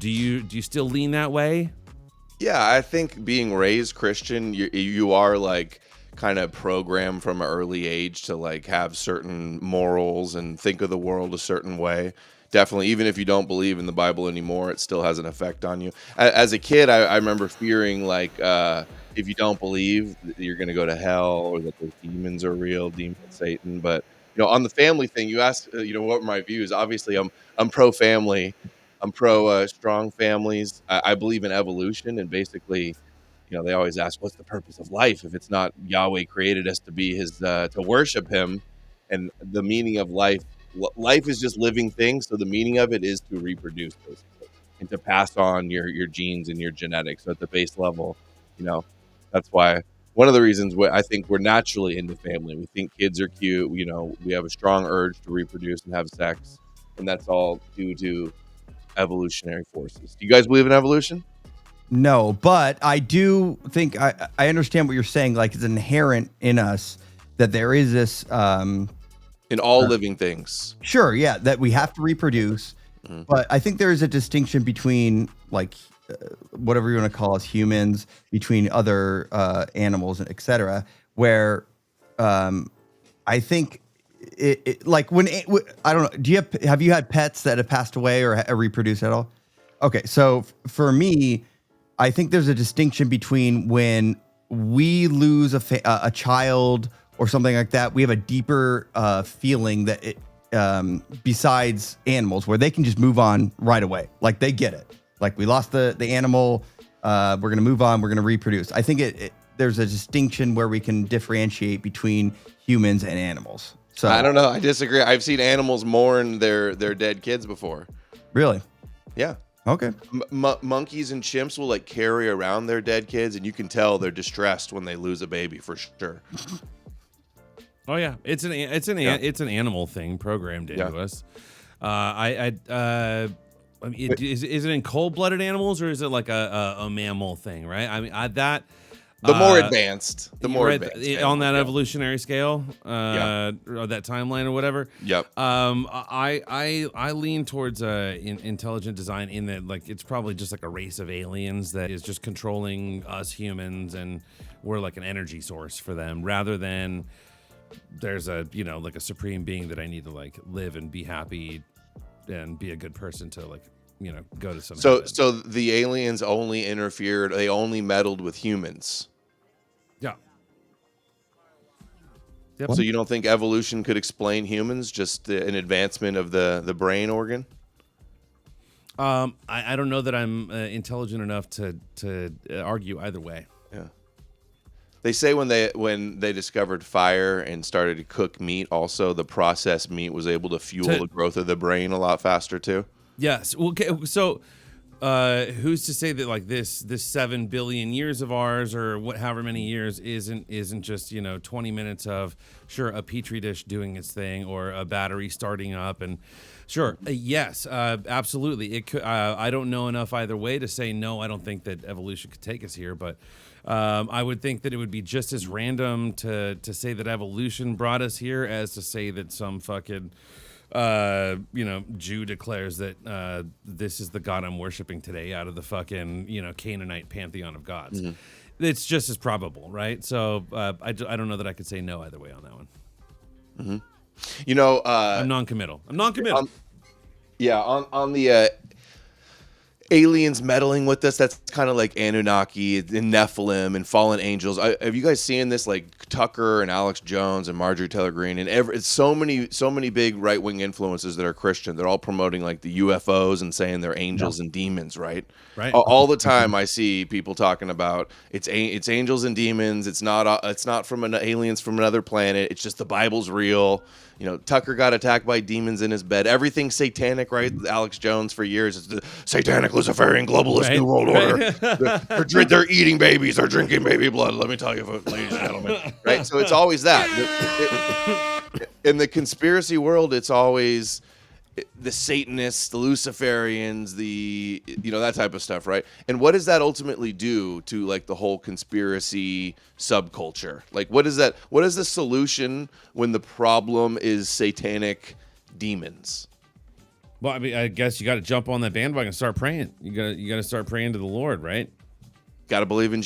you still lean that way? Yeah, I think being raised Christian, you are like kind of programmed from an early age to like have certain morals and think of the world a certain way. Definitely, even if you don't believe in the Bible anymore, it still has an effect on you. As a kid, I remember fearing like if you don't believe, you're going to go to hell, or that those demons are real, demon Satan. But on the family thing, you asked, what were my views? Obviously, I'm pro family. I'm pro strong families. I believe in evolution, and basically, they always ask, what's the purpose of life if it's not Yahweh created us to be his, to worship him? And the meaning of life is just living things. So the meaning of it is to reproduce, basically, and to pass on your genes and your genetics. So at the base level, that's why one of the reasons I think we're naturally into family. We think kids are cute. We have a strong urge to reproduce and have sex. And that's all due to evolutionary forces. Do you guys believe in evolution? no, but I do think I understand what you're saying. Like, it's inherent in us that there is this In all living things. sure, yeah, that we have to reproduce. But I think there is a distinction between like whatever you want to call us, humans, between other animals, and etc. Where I think it like I don't know. Have you had pets that have passed away or reproduced at all? Okay, so for me, I think there's a distinction between when we lose a child or something like that. We have a deeper feeling that it, besides animals, where they can just move on right away. Like, they get it. Like, we lost the animal. We're going to move on. We're going to reproduce. I think there's a distinction where we can differentiate between humans and animals. So I don't know. I disagree. I've seen animals mourn their dead kids before. Really? Yeah. Okay. Monkeys and chimps will like carry around their dead kids, and you can tell they're distressed when they lose a baby for sure. Oh yeah, it's an animal thing programmed into us. I mean, is it in cold-blooded animals, or is it like a mammal thing? Right. I mean, The more advanced, right, advanced on that yeah. evolutionary scale, or that timeline or whatever. Yep. I lean towards intelligent design in that, like, it's probably just like a race of aliens that is just controlling us humans, and we're like an energy source for them, rather than there's a like a supreme being that I need to like live and be happy and be a good person to like go to some heaven. So the aliens only interfered, they only meddled with humans. Yeah. Yep. So you don't think evolution could explain humans, just an advancement of the brain organ? I don't know that I'm intelligent enough to argue either way. Yeah. They say when they discovered fire and started to cook meat, also the processed meat was able to fuel the growth of the brain a lot faster too. Yes. Well, okay, so who's to say that like this 7 billion years of ours, or however many years, isn't just 20 minutes of a petri dish doing its thing, or a battery starting up, and yes, absolutely it could. I don't know enough either way to say no. I don't think that evolution could take us here, but I would think that it would be just as random to say that evolution brought us here as to say that some fucking Jew declares that this is the God I'm worshiping today out of the fucking Canaanite pantheon of gods. Mm-hmm. It's just as probable, right? So I don't know that I could say no either way on that one. Mm-hmm. I'm non-committal. Yeah, on the aliens meddling with us, that's kind of like Anunnaki and Nephilim and fallen angels. Have you guys seen this, like Tucker and Alex Jones and Marjorie Taylor Greene and it's so many big right-wing influences that are Christian. They're all promoting like the UFOs and saying they're angels and demons, right? All the time I see people talking about it's angels and demons. It's not from aliens from another planet. It's just the Bible's real. Tucker got attacked by demons in his bed. Everything's satanic, right? Alex Jones for years. It's the satanic Luciferian globalist New World Order. They're eating babies. They're drinking baby blood. Let me tell you, ladies and gentlemen. Right? So it's always that. In the conspiracy world, it's always the Satanists, the Luciferians, that type of stuff, right? And what does that ultimately do to like the whole conspiracy subculture? Like, what is the solution when the problem is satanic demons? Well, I mean, I guess you got to jump on that bandwagon and start praying. You got to start praying to the Lord, right? Got to believe in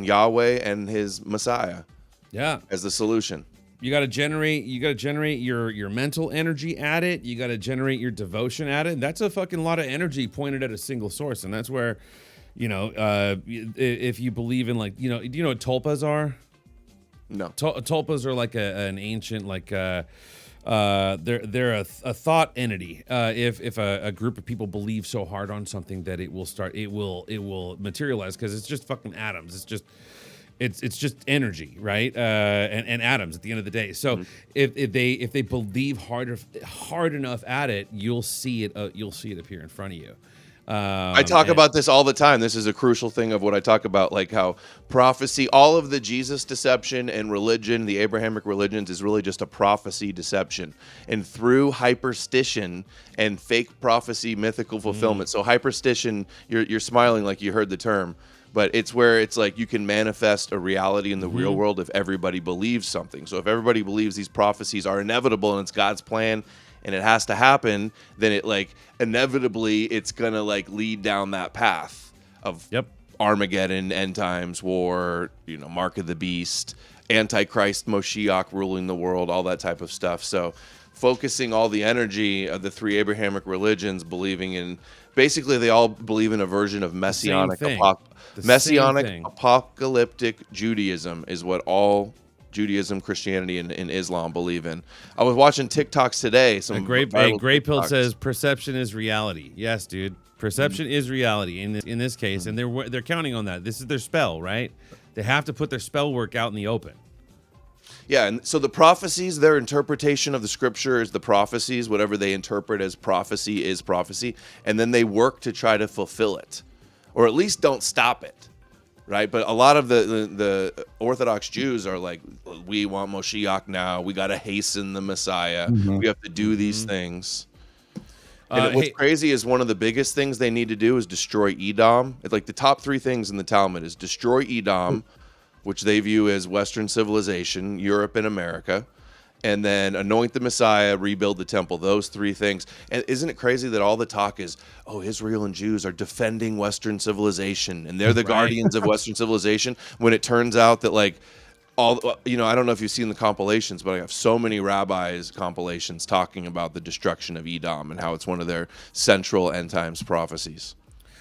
Yahweh and His Messiah. Yeah, as the solution. You got to generate your mental energy at it. You got to generate your devotion at it. That's a fucking lot of energy pointed at a single source, and that's where, if you believe in like, do you know what tulpas are? No. Tulpas are like an ancient they're a thought entity. If a group of people believe so hard on something that it will materialize, because it's just fucking atoms. It's just energy, right? And atoms at the end of the day. So if they believe hard enough at it, you'll see it appear in front of you. I talk about this all the time. This is a crucial thing of what I talk about, like how prophecy, all of the Jesus deception and religion, the Abrahamic religions, is really just a prophecy deception. And through hyperstition and fake prophecy, mythical fulfillment. So hyperstition, you're smiling like you heard the term. But it's where it's like you can manifest a reality in the real world if everybody believes something. So if everybody believes these prophecies are inevitable and it's God's plan and it has to happen, then it like inevitably it's gonna like lead down that path of Armageddon, end times, war, Mark of the Beast, Antichrist, Moshiach ruling the world, all that type of stuff. So focusing all the energy of the three Abrahamic religions, believing in, basically they all believe in a version of messianic apocalyptic Judaism is what all Judaism, Christianity, and Islam believe in. I was watching TikToks today. Gray Pill says perception is reality. Yes, dude. Perception is reality in this case, and they're counting on that. This is their spell, right? They have to put their spell work out in the open. Yeah, and so the prophecies, their interpretation of the scripture is the prophecies, whatever they interpret as prophecy is prophecy, and then they work to try to fulfill it, or at least don't stop it, right? But a lot of the Orthodox Jews are like, we want Moshiach now, we got to hasten the Messiah, we have to do these things. And what's crazy is one of the biggest things they need to do is destroy Edom. It's like the top 3 things in the Talmud is destroy Edom, which they view as Western civilization, Europe and America, and then anoint the Messiah, rebuild the temple. Those three things. And isn't it crazy that all the talk is, oh, Israel and Jews are defending Western civilization and they're the guardians of Western civilization, when it turns out that like all, you know, I don't know if you've seen the compilations, but I have so many rabbis compilations talking about the destruction of Edom and how it's one of their central end times prophecies.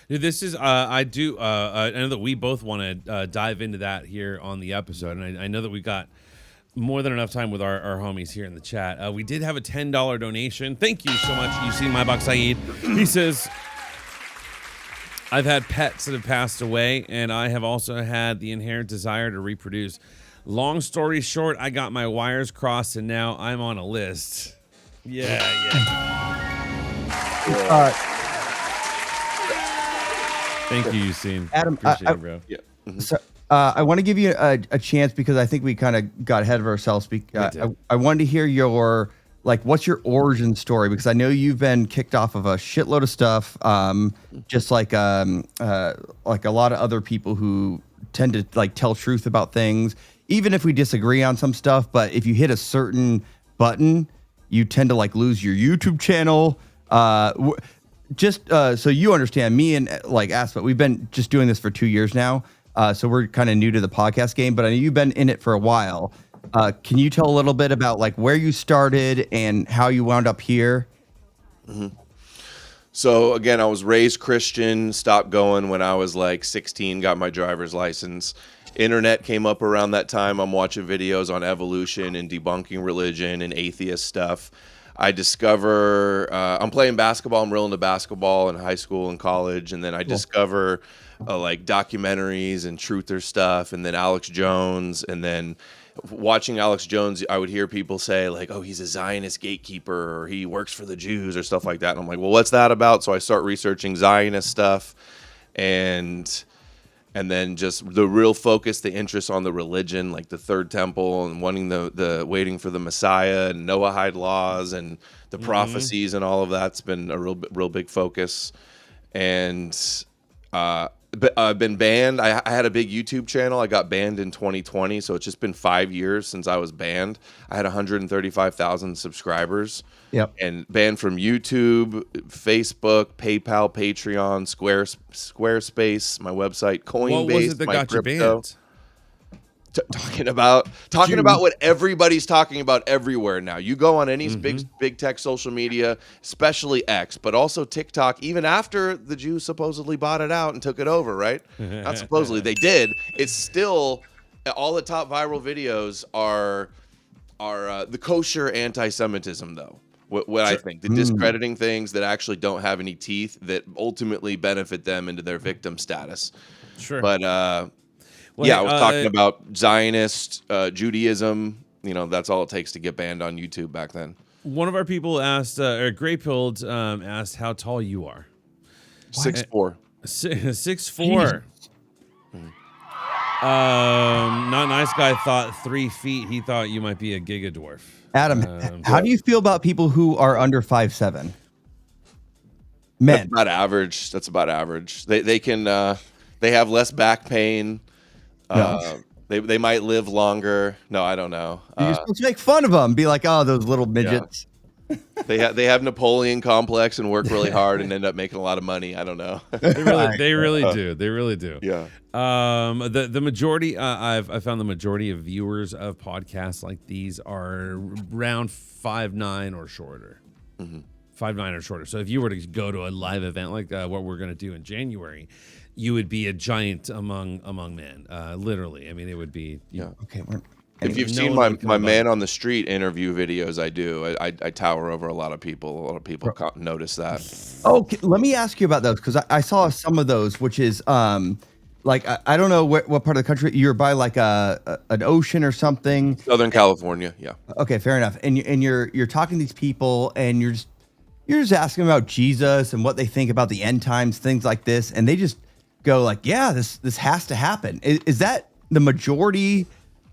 Dude, this is I know that we both want to dive into that here on the episode, and I know that we got more than enough time with our homies here in the chat. We did have a $10 donation. Thank you so much. You see my box Saeed. He says, I've had pets that have passed away, and I have also had the inherent desire to reproduce. Long story short, I got my wires crossed, and now I'm on a list. Yeah. Thank you, Yassine. Adam, Appreciate it, bro. Yeah. Mm-hmm. So, I want to give you a chance because I think we kind of got ahead of ourselves. I wanted to hear your, like, what's your origin story? Because I know you've been kicked off of a shitload of stuff, just like a lot of other people who tend to like tell truth about things, even if we disagree on some stuff. But if you hit a certain button, you tend to like lose your YouTube channel. Just so you understand, me and like Aspet, we've been just doing this for 2 years now. So we're kind of new to the podcast game, but I know you've been in it for a while. Can you tell a little bit about like where you started and how you wound up here? Mm-hmm. So again, I was raised Christian, stopped going when I was like 16, got my driver's license. Internet came up around that time. I'm watching videos on evolution and debunking religion and atheist stuff. I discover I'm playing basketball. I'm real into basketball in high school and college, and then I discover like documentaries and truther stuff, and then Alex Jones, and then watching Alex Jones, I would hear people say like, "Oh, he's a Zionist gatekeeper," or "He works for the Jews," or stuff like that. And I'm like, "Well, what's that about?" So I start researching Zionist stuff, and then just the real focus, the interest on the religion, like the Third Temple and wanting the waiting for the Messiah and Noahide laws and the prophecies and all of that's been a real big focus. And I've been banned. I had a big YouTube channel. I got banned in 2020, so it's just been 5 years since I was banned. I had 135,000 subscribers. Yep. And banned from YouTube, Facebook, PayPal, Patreon, Squarespace, my website, Coinbase. What was it that got you banned? Talking about what everybody's talking about everywhere now. You go on any big tech social media, especially X, but also TikTok, even after the Jews supposedly bought it out and took it over, right? Not supposedly, they did. It's still all the top viral videos are the kosher anti-Semitism, though. What I think, the discrediting things that actually don't have any teeth that ultimately benefit them into their victim status. Sure. But I was talking about Zionist Judaism. You know, that's all it takes to get banned on YouTube back then. One of our people asked, or Graypilled asked how tall you are. 6'4". 6'4". Not nice guy thought 3 feet. He thought you might be a giga dwarf. Adam, how do you feel about people who are under 5'7"? Men. That's about average. They can they have less back pain. No. They might live longer. No, I don't know. You're supposed to make fun of them. Be like, oh, those little midgets. They have Napoleon complex and work really hard and end up making a lot of money. I don't know. They really do. They really do. Yeah. The majority I've found the majority of viewers of podcasts like these are around 5'9" or shorter. 5'9" or shorter. So if you were to go to a live event like what we're going to do in January, you would be a giant among men. Literally. I mean, it would be. Okay. If you've seen my man on the street interview videos, I tower over a lot of people. A lot of people notice that. Okay, let me ask you about those because I saw some of those, which is like I don't know what part of the country you're by, like an ocean or something. Southern California, yeah. Okay, fair enough. And you're talking to these people, and you're just asking about Jesus and what they think about the end times, things like this, and they just go like, "Yeah, this has to happen." Is that the majority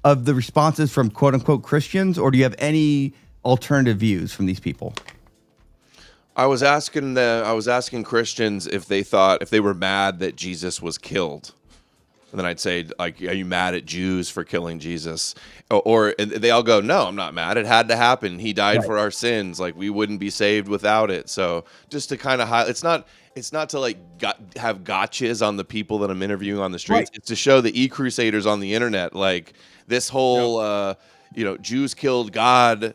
of the responses from quote unquote Christians, or do you have any alternative views from these people? I was asking Christians if they were mad that Jesus was killed. And then I'd say, like, are you mad at Jews for killing Jesus? And they all go, no, I'm not mad. It had to happen. He died for our sins. Like, we wouldn't be saved without it. So just to kind of it's not to like have gotchas on the people that I'm interviewing on the streets. Right. It's to show the e-crusaders on the internet, like this whole, Jews killed God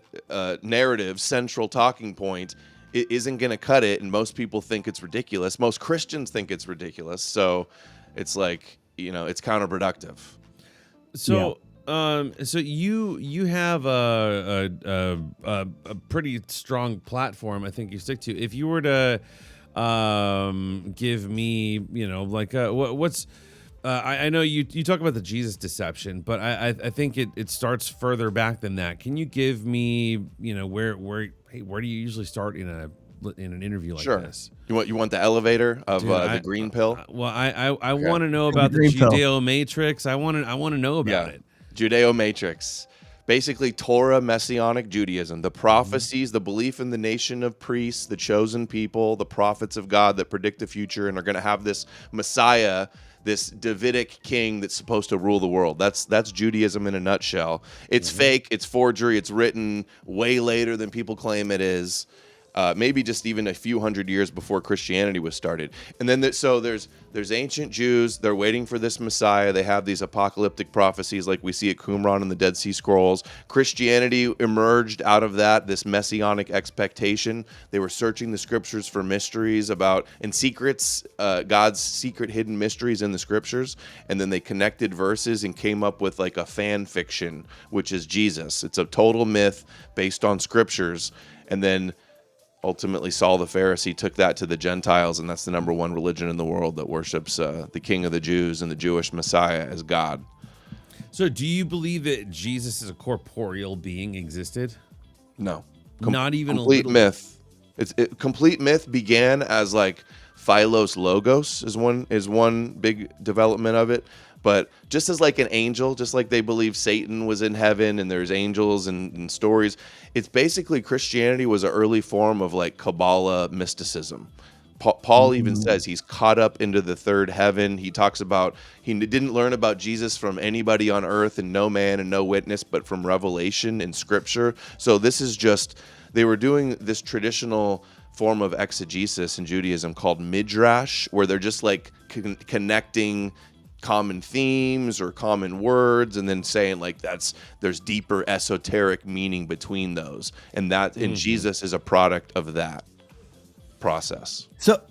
narrative, central talking point, it isn't going to cut it. And most people think it's ridiculous. Most Christians think it's ridiculous. So it's like, it's counterproductive. So, so you have a pretty strong platform. I think you stick to. If you were to give me, what's I know you talk about the Jesus deception, but I think it starts further back than that. Can you give me, where do you usually start in an interview like this? You want the elevator of the green pill? Well, I want to know about the Judeo Matrix. I want to know about it. Judeo Matrix. Basically, Torah, Messianic Judaism, the prophecies, the belief in the nation of priests, the chosen people, the prophets of God that predict the future and are going to have this Messiah, this Davidic king that's supposed to rule the world. That's Judaism in a nutshell. It's fake. It's forgery. It's written way later than people claim it is. Maybe just even a few hundred years before Christianity was started. And then there's ancient Jews. They're waiting for this Messiah. They have these apocalyptic prophecies like we see at Qumran in the Dead Sea Scrolls. Christianity emerged out of that, this messianic expectation. They were searching the scriptures for mysteries and secrets, God's secret hidden mysteries in the scriptures. And then they connected verses and came up with like a fan fiction, which is Jesus. It's a total myth based on scriptures. And then ultimately, Saul the Pharisee took that to the Gentiles, and that's the number one religion in the world that worships the King of the Jews and the Jewish Messiah as God. So do you believe that Jesus as a corporeal being existed? No. Not even complete a little myth. Complete myth began as like Philos Logos is one big development of it. But just as like an angel, just like they believe Satan was in heaven and there's angels and stories, it's basically Christianity was an early form of like Kabbalah mysticism. Paul even says he's caught up into the third heaven. He talks about he didn't learn about Jesus from anybody on earth and no man and no witness, but from revelation in scripture. So this is just, they were doing this traditional form of exegesis in Judaism called midrash, where they're just like connecting common themes or common words and then saying like there's deeper esoteric meaning between those, and Jesus is a product of that process. So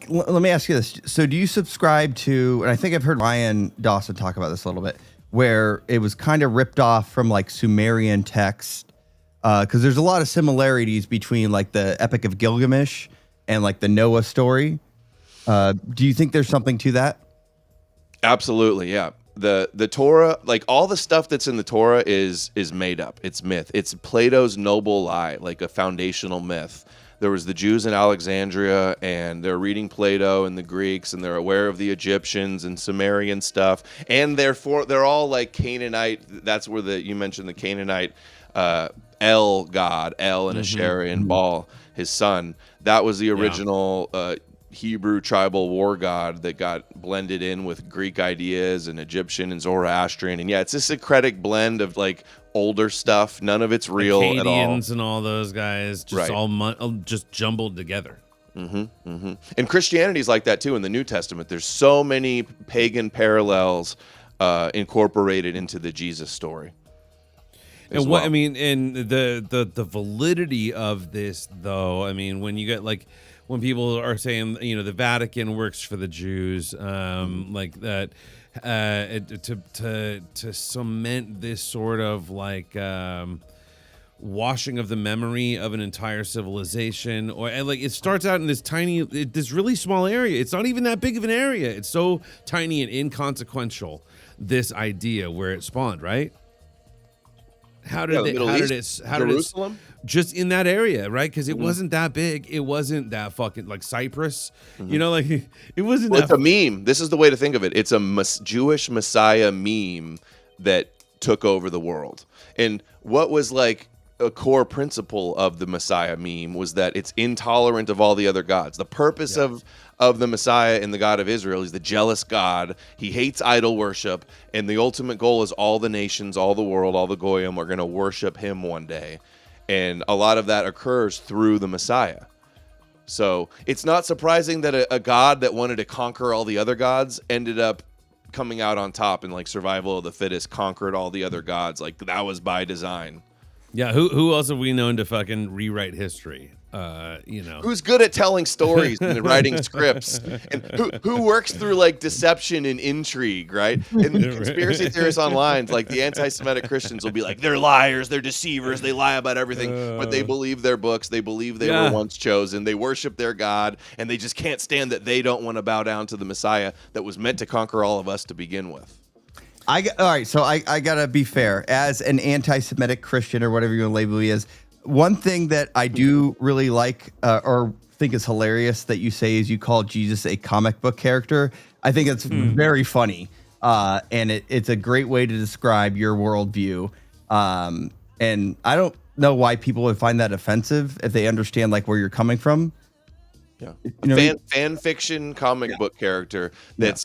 let me ask you this. So do you subscribe to, and I think I've heard Ryan Dawson talk about this a little bit, where it was kind of ripped off from like Sumerian text, because there's a lot of similarities between like the Epic of Gilgamesh and like the Noah story. Do you think there's something to that? Absolutely, yeah. The Torah, like all the stuff that's in the Torah is made up. It's myth. It's Plato's noble lie, like a foundational myth. There was the Jews in Alexandria, and they're reading Plato and the Greeks, and they're aware of the Egyptians and Sumerian stuff, and therefore they're all like Canaanite. That's where you mentioned the Canaanite El god, El and Asherah and Baal, his son. That was the original Hebrew tribal war god that got blended in with Greek ideas and Egyptian and Zoroastrian. And it's a syncretic blend of like older stuff. None of it's real at all. Acadians and all those guys just all just jumbled together. And Christianity is like that too in the New Testament. There's so many pagan parallels incorporated into the Jesus story. And the validity of this, though, I mean, when you get like, when people are saying, the Vatican works for the Jews, like that, to cement this sort of like washing of the memory of an entire civilization, and like it starts out in this really small area. It's not even that big of an area. It's so tiny and inconsequential. This idea where it spawned, right? How did Jerusalem? Just in that area, right? Because it wasn't that big. It wasn't that fucking like Cyprus. Like it wasn't. It's a meme. This is the way to think of it. It's a Jewish Messiah meme that took over the world. And what was like a core principle of the Messiah meme was that it's intolerant of all the other gods. The purpose of the Messiah and the God of Israel, he's the jealous God. He hates idol worship, and the ultimate goal is all the nations, all the world, all the goyim are going to worship him one day. And a lot of that occurs through the Messiah. So it's not surprising that a god that wanted to conquer all the other gods ended up coming out on top, and like survival of the fittest conquered all the other gods. Like that was by design. Yeah, who else have we known to fucking rewrite history? Who's good at telling stories and writing scripts, and who works through like deception and intrigue, right? And conspiracy theorists online, like the anti-Semitic Christians, will be like, they're liars, they're deceivers, they lie about everything, but they believe their books, they believe they were once chosen, they worship their God, and they just can't stand that they don't want to bow down to the Messiah that was meant to conquer all of us to begin with. All right, so I gotta be fair. As an anti-Semitic Christian or whatever you want to label me as, one thing that I do really like or think is hilarious that you say is you call Jesus a comic book character. I think it's very funny, and it's a great way to describe your worldview. And I don't know why people would find that offensive if they understand like where you're coming from. Yeah, You fan fiction comic book character that's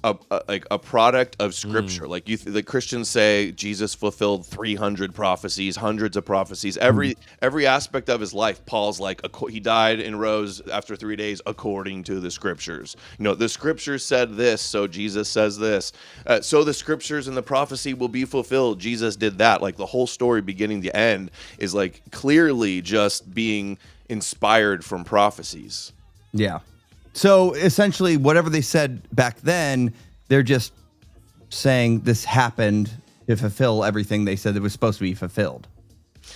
a product of scripture. Like the Christians say Jesus fulfilled 300 prophecies, hundreds of prophecies. Every aspect of his life, Paul's like, he died and rose after 3 days according to the scriptures. The scriptures said this, so Jesus says this. So the scriptures and the prophecy will be fulfilled. Jesus did that. Like the whole story beginning to end is like clearly just being inspired from prophecies. Yeah. So essentially, whatever they said back then, they're just saying this happened to fulfill everything they said that was supposed to be fulfilled.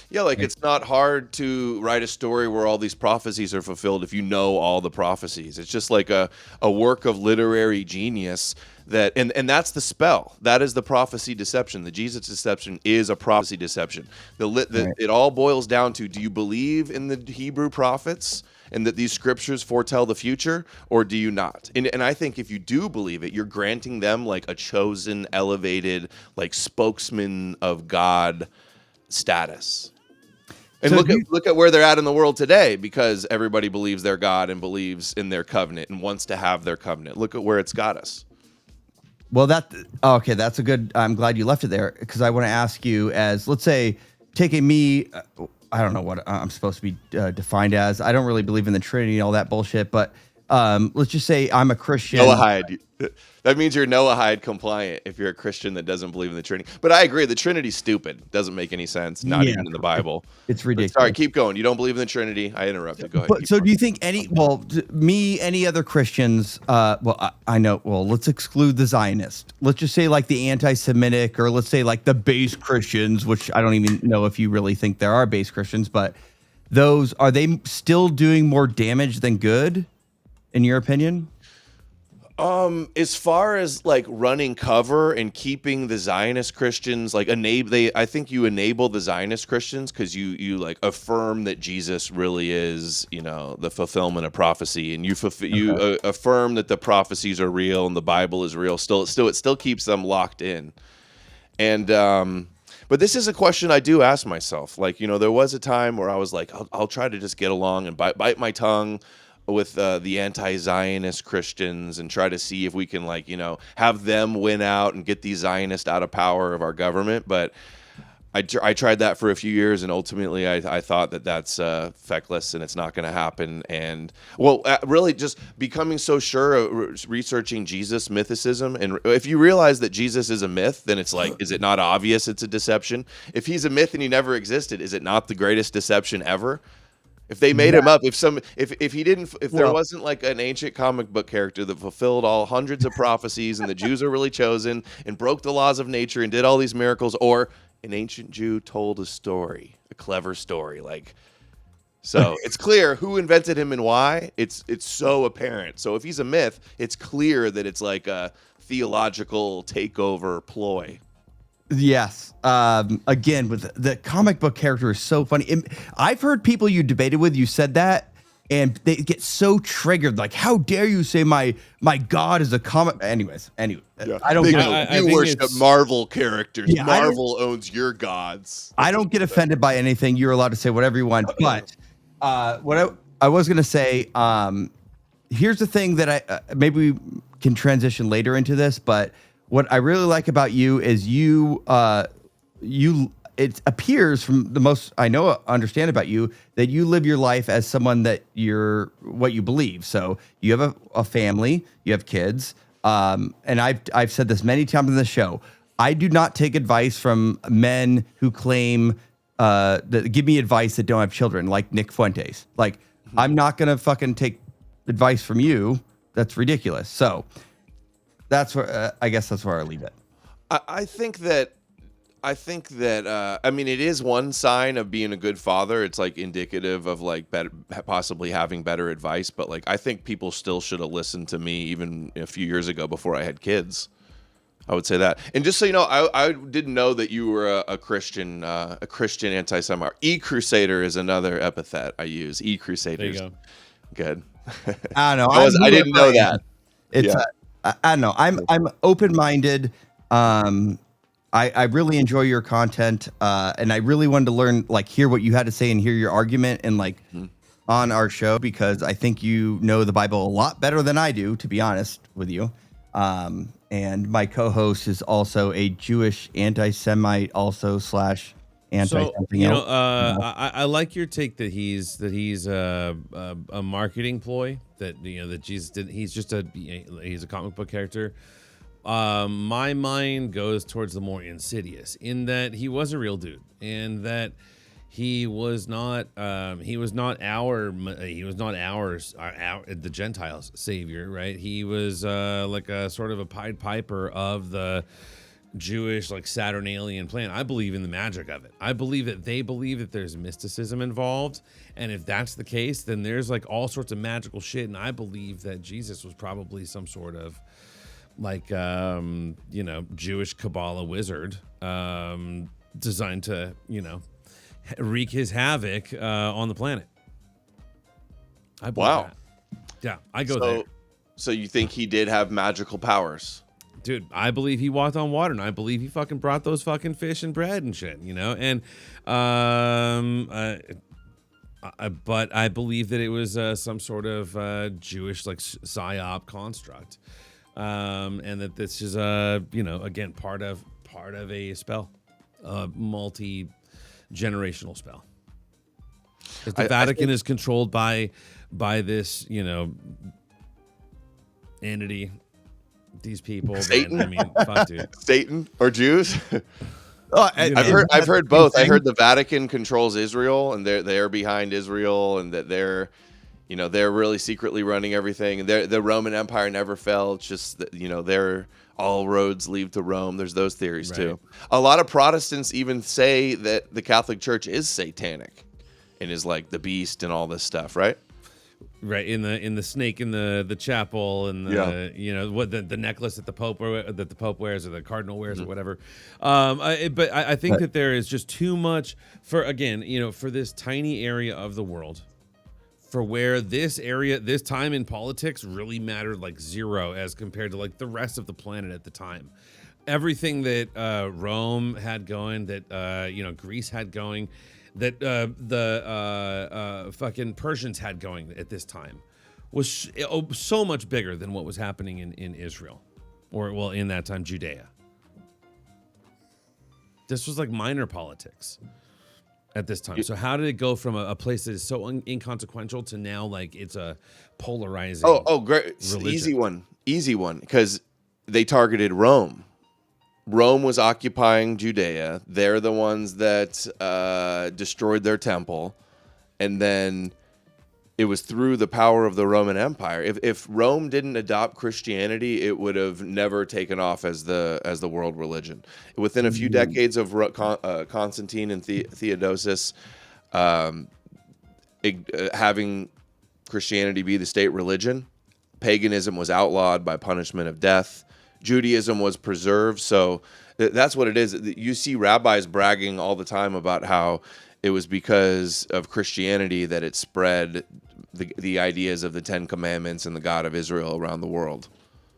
Yeah, like it's not hard to write a story where all these prophecies are fulfilled if you know all the prophecies. It's just like a work of literary genius that, and that's the spell. That is the prophecy deception. The Jesus deception is a prophecy deception. It all boils down to, do you believe in the Hebrew prophets and that these scriptures foretell the future, or do you not? And I think if you do believe it, you're granting them like a chosen, elevated, like spokesman of God status. And So look at where they're at in the world today, because everybody believes their God and believes in their covenant and wants to have their covenant. Look at where it's got us. Well, okay, that's a good. I'm glad you left it there, because I want to ask you, as let's say, taking me. I don't know what I'm supposed to be defined as. I don't really believe in the Trinity and all that bullshit, but let's just say I'm a Christian. Noahide. That means you're Noahide compliant if you're a Christian that doesn't believe in the Trinity. But I agree, the Trinity's stupid. Doesn't make any sense. Not even in the Bible. It's ridiculous. Sorry, keep going. You don't believe in the Trinity. I interrupted. Go ahead. But so do you think any other Christians, I know, let's exclude the Zionist. Let's just say like the anti-Semitic, or let's say like the base Christians, which I don't even know if you really think there are base Christians, but are they still doing more damage than good, in your opinion? As far as like running cover and keeping the Zionist Christians, like I think you enable the Zionist Christians because you like affirm that Jesus really is, the fulfillment of prophecy, and you affirm that the prophecies are real and the Bible is real. It still keeps them locked in. And but this is a question I do ask myself. Like, there was a time where I was like, I'll try to just get along and bite my tongue with the anti-Zionist Christians and try to see if we can have them win out and get these Zionists out of power of our government. But I tried that for a few years, and ultimately I thought that that's feckless and it's not going to happen. And really just becoming so sure of researching Jesus mythicism. And if you realize that Jesus is a myth, then it's like, is it not obvious it's a deception? If he's a myth and he never existed, is it not the greatest deception ever? If they made him up, if there wasn't like an ancient comic book character that fulfilled all hundreds of prophecies and the Jews are really chosen and broke the laws of nature and did all these miracles, or an ancient Jew told a story, a clever story, so it's clear who invented him and why. It's so apparent. So if he's a myth, it's clear that it's like a theological takeover ploy. Yes. Again, with the comic book character is so funny. I've heard people you debated with, you said that, and they get so triggered. Like, how dare you say my God is a comic? Anyway, I don't They get go, I you think worship it's- Marvel characters. Yeah, Marvel owns your gods. I don't get offended by anything. You're allowed to say whatever you want. But what I was gonna say, here's the thing that I maybe we can transition later into this, but what I really like about you is you it appears from the most I understand about you that you live your life as someone that you're what you believe. So you have a family, you have kids, and I've said this many times in the show. I do not take advice from men who claim that give me advice that don't have children, like Nick Fuentes. Like, I'm not gonna fucking take advice from you. That's ridiculous. So that's where I guess that's where I leave it. I think that I mean, it is one sign of being a good father. It's like indicative of like better, possibly having better advice. But like, I think people still should have listened to me even a few years ago before I had kids. I would say that. And just so you know, I didn't know that you were a Christian anti-Semite. E-Crusader is another epithet I use. E-Crusaders. There you go. Good. I don't know. I didn't know that. It's Yeah. I don't know. I'm open-minded. I really enjoy your content, and I really wanted to learn, like, hear what you had to say and hear your argument and like on our show, because I think you know the Bible a lot better than I do, to be honest with you. And my co-host is also a Jewish anti-Semite, also / anti So something you else. know, I like your take that he's a marketing ploy, that you know that he's just he's a comic book character. My mind goes towards the more insidious, in that he was a real dude, and that he was not the Gentiles savior, right? He was like a sort of a Pied Piper of the Jewish, like, Saturnalian plan. I believe in the magic of it. I believe that they believe that there's mysticism involved, and if that's the case, then there's like all sorts of magical shit. And I believe that Jesus was probably some sort of like Jewish Kabbalah wizard, designed to wreak his havoc on the planet. I believe Wow. that. Yeah, I go there. So you think he did have magical powers? Dude, I believe he walked on water, and I believe he fucking brought those fucking fish and bread and shit, and but I believe that it was some sort of Jewish, like, psyop construct, and that this is again part of a spell, a multi-generational spell. 'Cause the Vatican is controlled by this entity. These people, Satan? I mean, fuck, dude. Satan or Jews? I've Heard both. I heard the Vatican controls Israel, and they're behind Israel, and that they're really secretly running everything. And the Roman Empire never fell. It's just that, they're all roads lead to Rome. There's those theories too. A lot of Protestants even say that the Catholic Church is satanic and is like the beast and all this stuff, right? Right, in the snake in the chapel, and the necklace that the Pope wears, or the Cardinal wears, or whatever. But I think that there is just too much for this tiny area of the world, for where this time in politics really mattered like zero as compared to like the rest of the planet at the time. Everything that Rome had going, that Greece had going, that the fucking Persians had going at this time, was so much bigger than what was happening in Israel, or, well, in that time, Judea. This was like minor politics at this time. So how did it go from a place that is so inconsequential to now like it's a polarizing? Oh, great. Religion? Easy one, because they targeted Rome. Rome was occupying Judea. They're the ones that destroyed their temple, and then it was through the power of the Roman Empire. If Rome didn't adopt Christianity, it would have never taken off as the world religion. Within a few decades of Constantine and Theodosius having Christianity be the state religion, paganism was outlawed by punishment of death. Judaism was preserved. So that's what it is. You see rabbis bragging all the time about how it was because of Christianity that it spread the ideas of the Ten Commandments and the God of Israel around the world.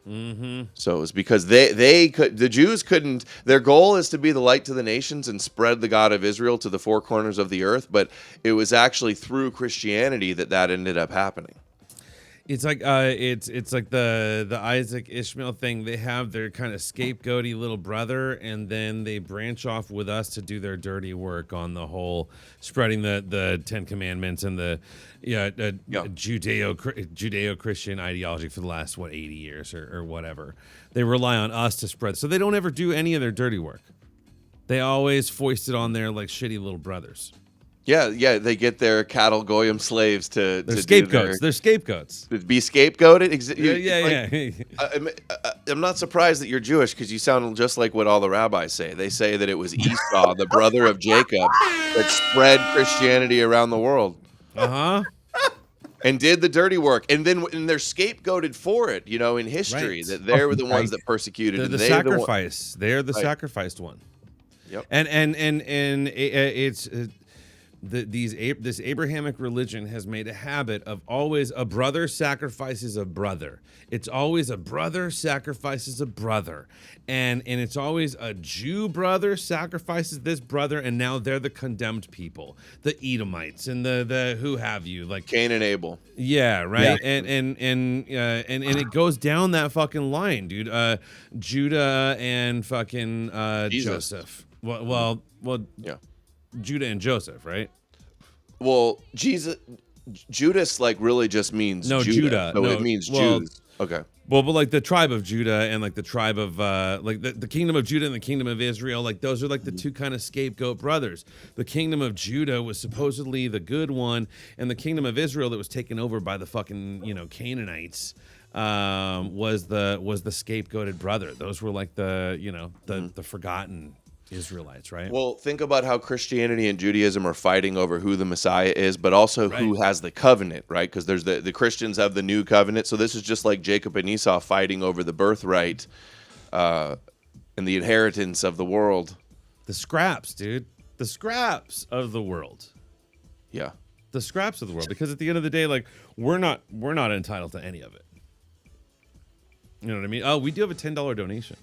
So it was because the Jews couldn't. Their goal is to be the light to the nations and spread the God of Israel to the four corners of the earth. But it was actually through Christianity that ended up happening. It's like it's like the Isaac Ishmael thing. They have their kind of scapegoaty little brother, and then they branch off with us to do their dirty work on the whole spreading the Ten Commandments and the Judeo-Christian ideology for the last 80 years or whatever. They rely on us to spread, so they don't ever do any of their dirty work. They always foist it on their like shitty little brothers. Yeah, they get their cattle goyim slaves to scapegoats. They're scapegoats. To be scapegoated. Yeah. I'm not surprised that you're Jewish because you sound just like what all the rabbis say. They say that it was Esau, the brother of Jacob, that spread Christianity around the world. And did the dirty work, and they're scapegoated for it. In history, that they were the ones that persecuted. They're the sacrifice. They're the sacrificed one. Yep. And it's. This Abrahamic religion has made a habit of always a brother sacrifices a brother. It's always a brother sacrifices a brother. And it's always a Jew brother sacrifices this brother, and now they're the condemned people, the Edomites and the who have you, like Cain and Abel. Yeah, right. Yeah. And it goes down that fucking line, dude. Judah and fucking Joseph. Well, yeah. Judah and Joseph, right? Well, Judas like really just means Judah. No, it means Jews. Okay. Well, but like the tribe of Judah and like the tribe of like the kingdom of Judah and the kingdom of Israel, like those are like the two kind of scapegoat brothers. The kingdom of Judah was supposedly the good one, and the kingdom of Israel that was taken over by the fucking Canaanites was the scapegoated brother. Those were like the forgotten Israelites, right? Well, think about how Christianity and Judaism are fighting over who the Messiah is, but also who has the covenant, right? Because there's the Christians have the new covenant. So this is just like Jacob and Esau fighting over the birthright and the inheritance of the world. The scraps, dude. The scraps of the world. Yeah. The scraps of the world. Because at the end of the day, like we're not entitled to any of it. You know what I mean? Oh, we do have a $10 donation.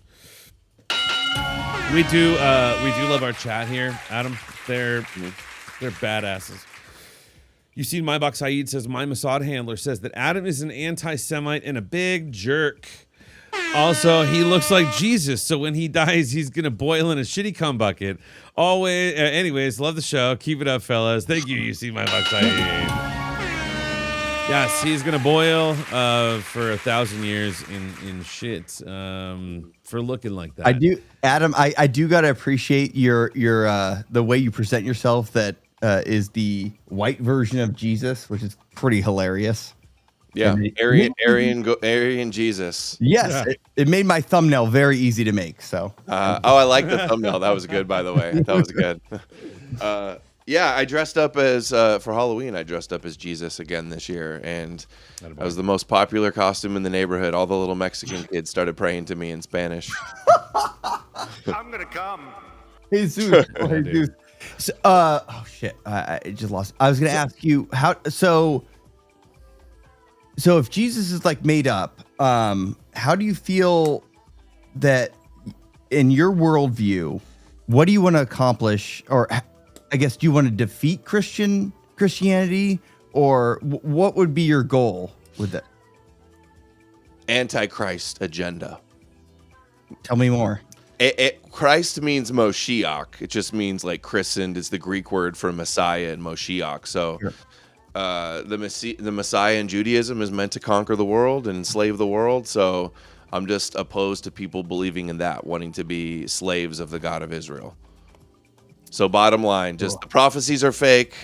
We do love our chat here, Adam. They're badasses. You see, my box Saeed says my Mossad handler says that Adam is an anti-Semite and a big jerk. Also, he looks like Jesus, so when he dies, he's gonna boil in a shitty cum bucket. Always. Anyways, love the show. Keep it up, fellas. Thank you. You see, my box Saeed. Yes, he's gonna boil for 1,000 years in shit for looking like that. I do, Adam. I do gotta appreciate your the way you present yourself. That is the white version of Jesus, which is pretty hilarious. Yeah, Aryan Jesus. Yes, yeah. It made my thumbnail very easy to make. So, I like the thumbnail. That was good, by the way. That was good. Yeah, I dressed up as for Halloween. I dressed up as Jesus again this year, and I was the most popular costume in the neighborhood. All the little Mexican kids started praying to me in Spanish. I'm gonna come. Jesus. Jesus. So, oh shit! I just lost. I was gonna ask you how. So if Jesus is like made up, how do you feel that in your worldview? What do you want to accomplish, or I guess, do you want to defeat Christianity, or what would be your goal with it? Antichrist agenda. Tell me more. Christ means Moshiach. It just means like christened is the Greek word for Messiah and Moshiach. So sure. The Messiah in Judaism is meant to conquer the world and enslave the world. So I'm just opposed to people believing in that, wanting to be slaves of the God of Israel. So bottom line, just the prophecies are fake.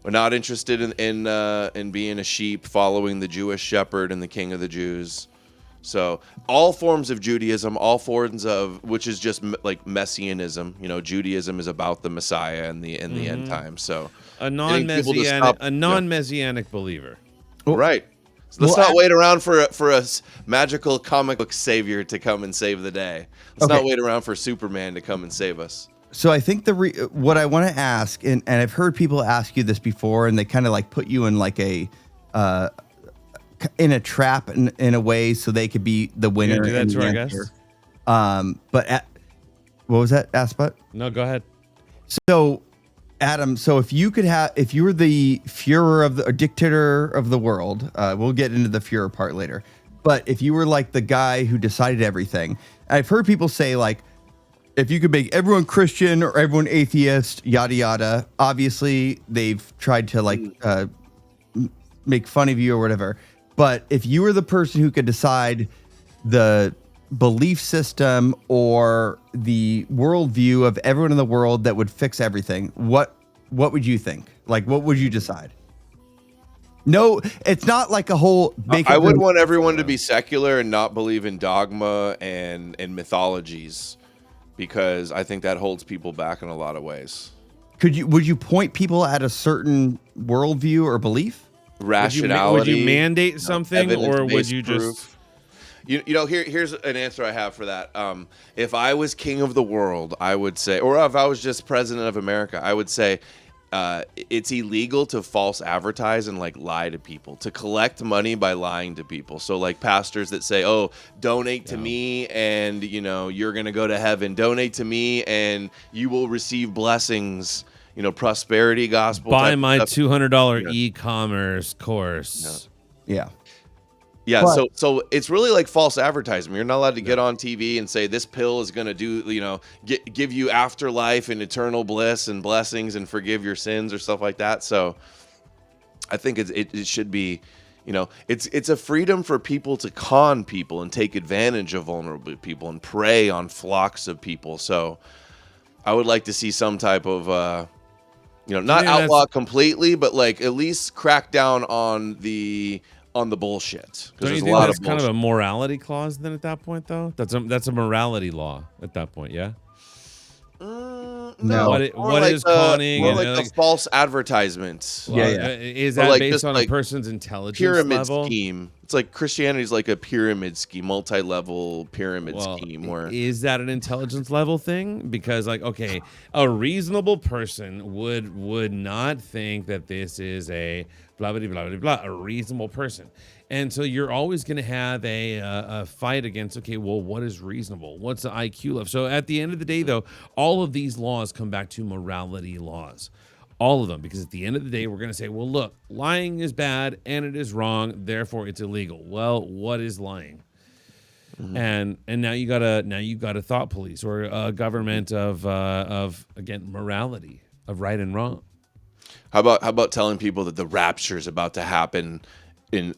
We're not interested in being a sheep following the Jewish shepherd and the king of the Jews. So all forms of Judaism, all forms of, which is just like messianism. Judaism is about the Messiah and the end time. So a non-messianic believer. Right. So let's not wait around for a magical comic book savior to come and save the day. Let's not wait around for Superman to come and save us. So I think what I want to ask, and I've heard people ask you this before, and they kind of like put you in like a in a trap in a way so they could be the winner. Do that and to the our answer. guests. What was that, Asput? No, go ahead. So, Adam, so if you were the Führer of the or dictator of the world, we'll get into the Führer part later. But if you were like the guy who decided everything, I've heard people say like, if you could make everyone Christian or everyone atheist, yada yada. Obviously, they've tried to like make fun of you or whatever. But if you were the person who could decide the belief system or the worldview of everyone in the world that would fix everything, what would you think? Like, what would you decide? No, it's not like a whole. I would want everyone to be secular and not believe in dogma and mythologies, because I think that holds people back in a lot of ways. Would you point people at a certain worldview or belief? Rationality. Would you mandate something, or would you just? You know, here's an answer I have for that. If I was king of the world, I would say, or if I was just president of America, I would say it's illegal to false advertise and like lie to people, to collect money by lying to people. So like pastors that say, oh, donate to me and, you know, you're going to go to heaven. Donate to me and you will receive blessings, you know, prosperity gospel. Buy my $200 e-commerce course. Yeah. Yeah, so it's really like false advertisement. You're not allowed to get on TV and say this pill is going to do, you know, give you afterlife and eternal bliss and blessings and forgive your sins or stuff like that. So I think it should be, you know, it's a freedom for people to con people and take advantage of vulnerable people and prey on flocks of people. So I would like to see some type of, you know, not outlaw completely, but like at least crack down on the bullshit. Don't you think that's kind of a morality clause then at that point, though? That's a morality law at that point, yeah? No. What is conning? More like a false advertisement. Well, is that like based on like a person's intelligence pyramid level? scheme? It's like Christianity's like a pyramid scheme, multi-level pyramid scheme. Where is that an intelligence level thing? Because like, okay, a reasonable person would not think that this is a blah blah blah blah blah. A reasonable person. And so you're always going to have a fight against, okay, well, what is reasonable? What's the IQ level? So at the end of the day, though, all of these laws come back to morality laws. All of them. Because at the end of the day, we're going to say, well, look, lying is bad and it is wrong. Therefore, it's illegal. Well, what is lying? Mm-hmm. And now you got a thought police or a government of again, morality of right and wrong. How about telling people that the rapture is about to happen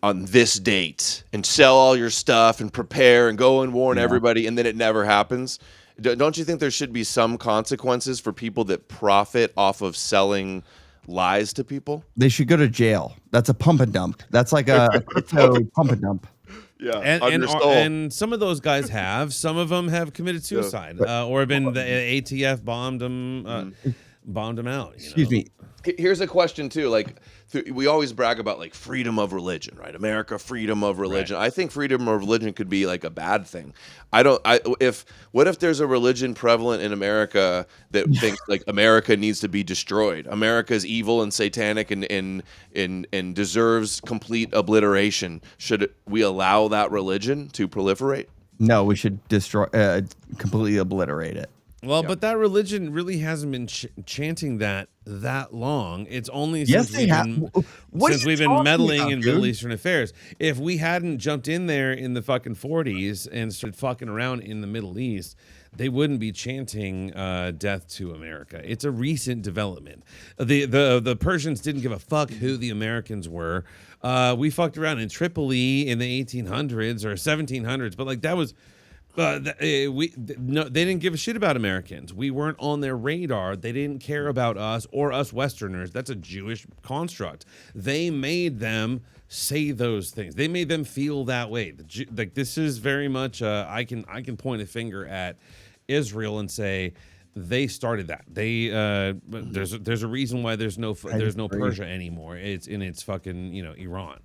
on this date and sell all your stuff and prepare and go and warn everybody, and then it never happens? Don't you think there should be some consequences for people that profit off of selling lies to people? They should go to jail. That's a pump and dump. That's like a crypto pump and dump. Yeah, and some of those guys have. Some of them have committed suicide or been the ATF bombed them out. Excuse me. Here's a question too. Like we always brag about like freedom of religion, right? America, freedom of religion. Right. I think freedom of religion could be like a bad thing. What if there's a religion prevalent in America that thinks like America needs to be destroyed? America is evil and satanic and deserves complete obliteration. Should we allow that religion to proliferate? No, we should destroy, completely obliterate it. Well, but that religion really hasn't been chanting that long. It's only since we've been meddling in Middle Eastern affairs. If we hadn't jumped in there in the fucking 40s and started fucking around in the Middle East, they wouldn't be chanting death to America. It's a recent development. The Persians didn't give a fuck who the Americans were. We fucked around in Tripoli in the 1800s or 1700s, but like that was... they didn't give a shit about Americans. We weren't on their radar. They didn't care about us or us Westerners. That's a Jewish construct. They made them say those things. They made them feel that way. Like this is very much. I can point a finger at Israel and say they started that. They there's a reason why there's no Persia anymore. It's fucking Iran.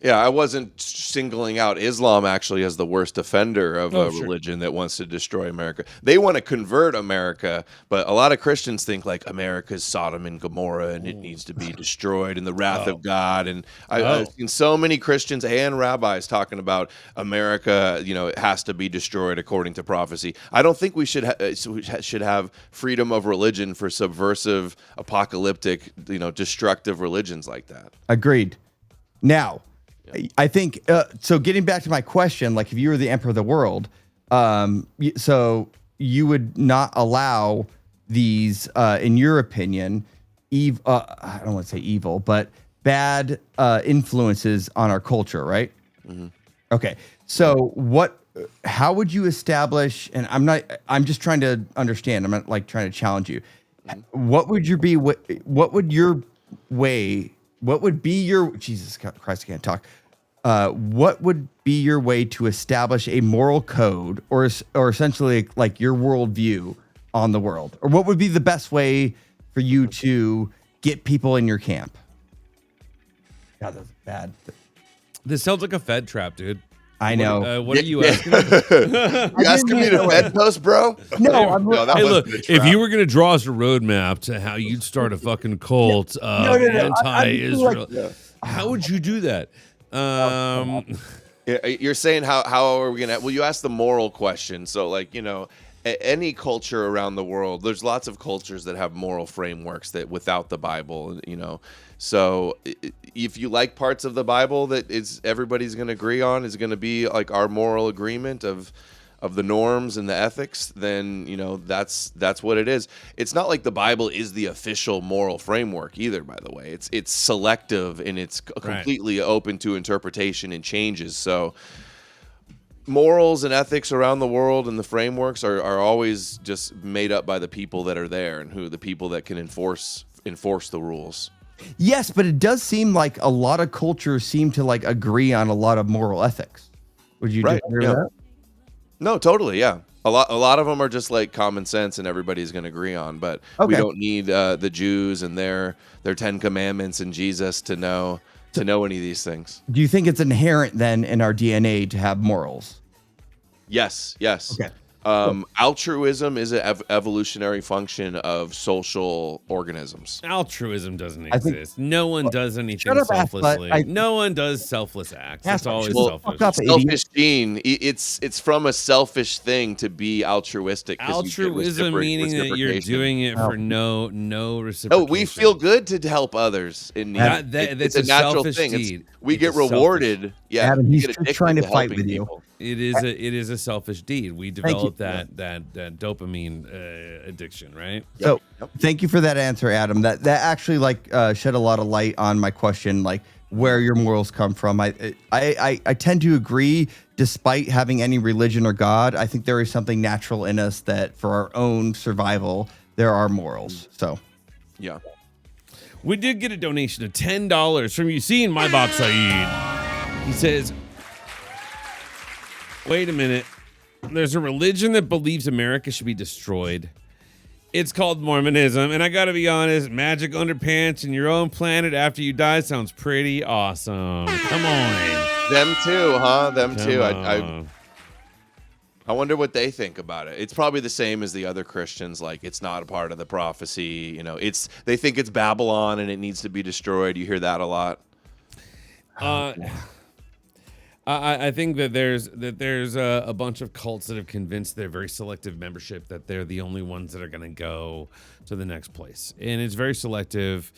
Yeah, I wasn't singling out Islam actually as the worst offender of a religion that wants to destroy America. They want to convert America, but a lot of Christians think like America's Sodom and Gomorrah and it needs to be destroyed in the wrath of God. And I've seen so many Christians and rabbis talking about America, it has to be destroyed according to prophecy. I don't think we should have freedom of religion for subversive, apocalyptic, destructive religions like that. Agreed. Now, I think so. Getting back to my question, like if you were the emperor of the world, so you would not allow these, in your opinion, I don't want to say evil, but bad influences on our culture, right? Mm-hmm. Okay. So how would you establish? And I'm just trying to understand. I'm not like trying to challenge you. Mm-hmm. What would be your Jesus Christ, I can't talk. What would be your way to establish a moral code or essentially like your worldview on the world? Or what would be the best way for you to get people in your camp? God, that's bad. This sounds like a Fed trap, dude. I know. What are you asking? You asking me to Fed post, bro? No, hey, look, if you were going to draw us a roadmap to how you'd start a fucking cult anti-Israel, how would you do that? You're saying how are we gonna? Well, you asked the moral question. So like any culture around the world, there's lots of cultures that have moral frameworks that without the Bible, So if you like parts of the Bible that everybody's going to agree on is going to be like our moral agreement of the norms and the ethics, then that's what it is. It's not like the Bible is the official moral framework either, by the way. It's selective and it's completely open to interpretation and changes. So morals and ethics around the world and the frameworks are always just made up by the people that are there and the people that can enforce the rules. Yes, but it does seem like a lot of cultures seem to like agree on a lot of moral ethics. Would you agree with that? No, totally. Yeah. A lot of them are just like common sense and everybody's going to agree on, but we don't need the Jews and their 10 commandments and Jesus to know any of these things. Do you think it's inherent then in our DNA to have morals? Yes. Okay. Altruism is an evolutionary function of social organisms. Altruism doesn't exist. No one does anything selflessly. No one does selfless acts. It's always selfish. Selfish gene. It's from a selfish thing to be altruistic. Altruism meaning that you're doing it for no reciprocation. Oh, we feel good to help others in need. It's a natural thing. Deed. We get rewarded. Selfish. Yeah, Adam, he's just trying to fight with you. It is a selfish deed. We developed that dopamine addiction, right? So thank you for that answer, Adam. That actually shed a lot of light on my question, like where your morals come from. I tend to agree, despite having any religion or God. I think there is something natural in us that for our own survival, there are morals. So yeah. We did get a donation of $10 from Yusin My Box Saeed. He says, wait a minute. There's a religion that believes America should be destroyed. It's called Mormonism. And I got to be honest, magic underpants and your own planet after you die sounds pretty awesome. Come on. Them too, huh? Them too. I wonder what they think about it. It's probably the same as the other Christians. Like, it's not a part of the prophecy. They think it's Babylon and it needs to be destroyed. You hear that a lot. I think that there's a bunch of cults that have convinced their very selective membership that they're the only ones that are going to go to the next place, and it's very selective,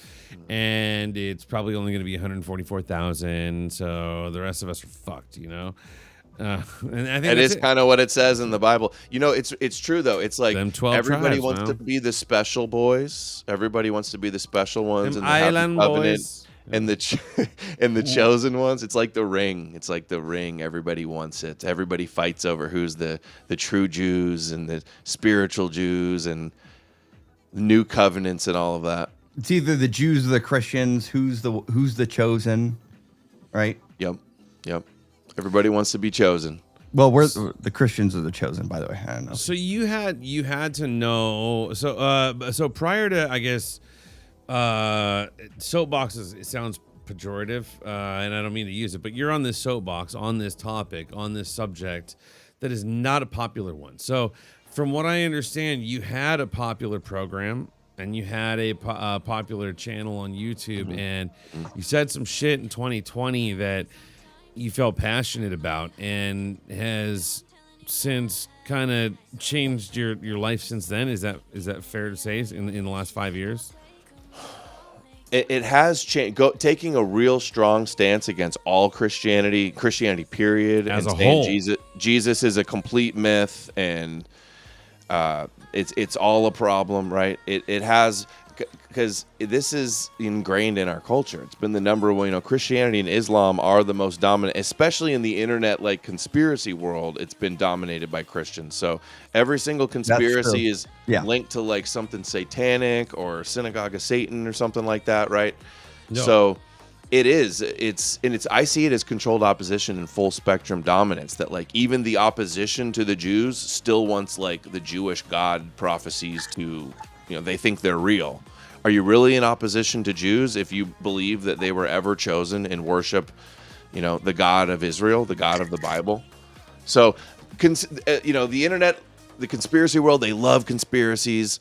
and it's probably only going to be 144,000. So the rest of us are fucked, And I think it is kind of what it says in the Bible. It's true though. It's like everybody wants to be the special boys. Everybody wants to be the special ones, Them and the island covenant. boys. And the chosen ones, it's like the ring. It's like the ring. Everybody wants it. Everybody fights over who's the true Jews and the spiritual Jews and the new covenants and all of that. It's either the Jews or the Christians. Who's the chosen, right? Yep. Everybody wants to be chosen. Well, the Christians are the chosen, by the way. I don't know. So you had to know. So prior to, I guess, soapboxes, it sounds pejorative, and I don't mean to use it, but you're on this soapbox, on this topic, on this subject that is not a popular one. So, from what I understand, you had a popular program and you had a popular channel on YouTube, and you said some shit in 2020 that you felt passionate about, and has since kind of changed your life since then. Is that fair to say in the last 5 years? It has changed. Taking a real strong stance against all Christianity period, As and a saying whole. Jesus is a complete myth, and it's all a problem, right? It has, because this is ingrained in our culture. It's been the number one. Christianity and Islam are the most dominant, especially in the internet like conspiracy world. It's been dominated by Christians. So every single conspiracy is linked to like something satanic or synagogue of Satan or something like that, right? No. So I see it as controlled opposition and full spectrum dominance, that like even the opposition to the Jews still wants like the Jewish God prophecies to, they think they're real. Are you really in opposition to Jews if you believe that they were ever chosen and worship, the God of Israel, the God of the Bible? So, the internet, the conspiracy world, they love conspiracies.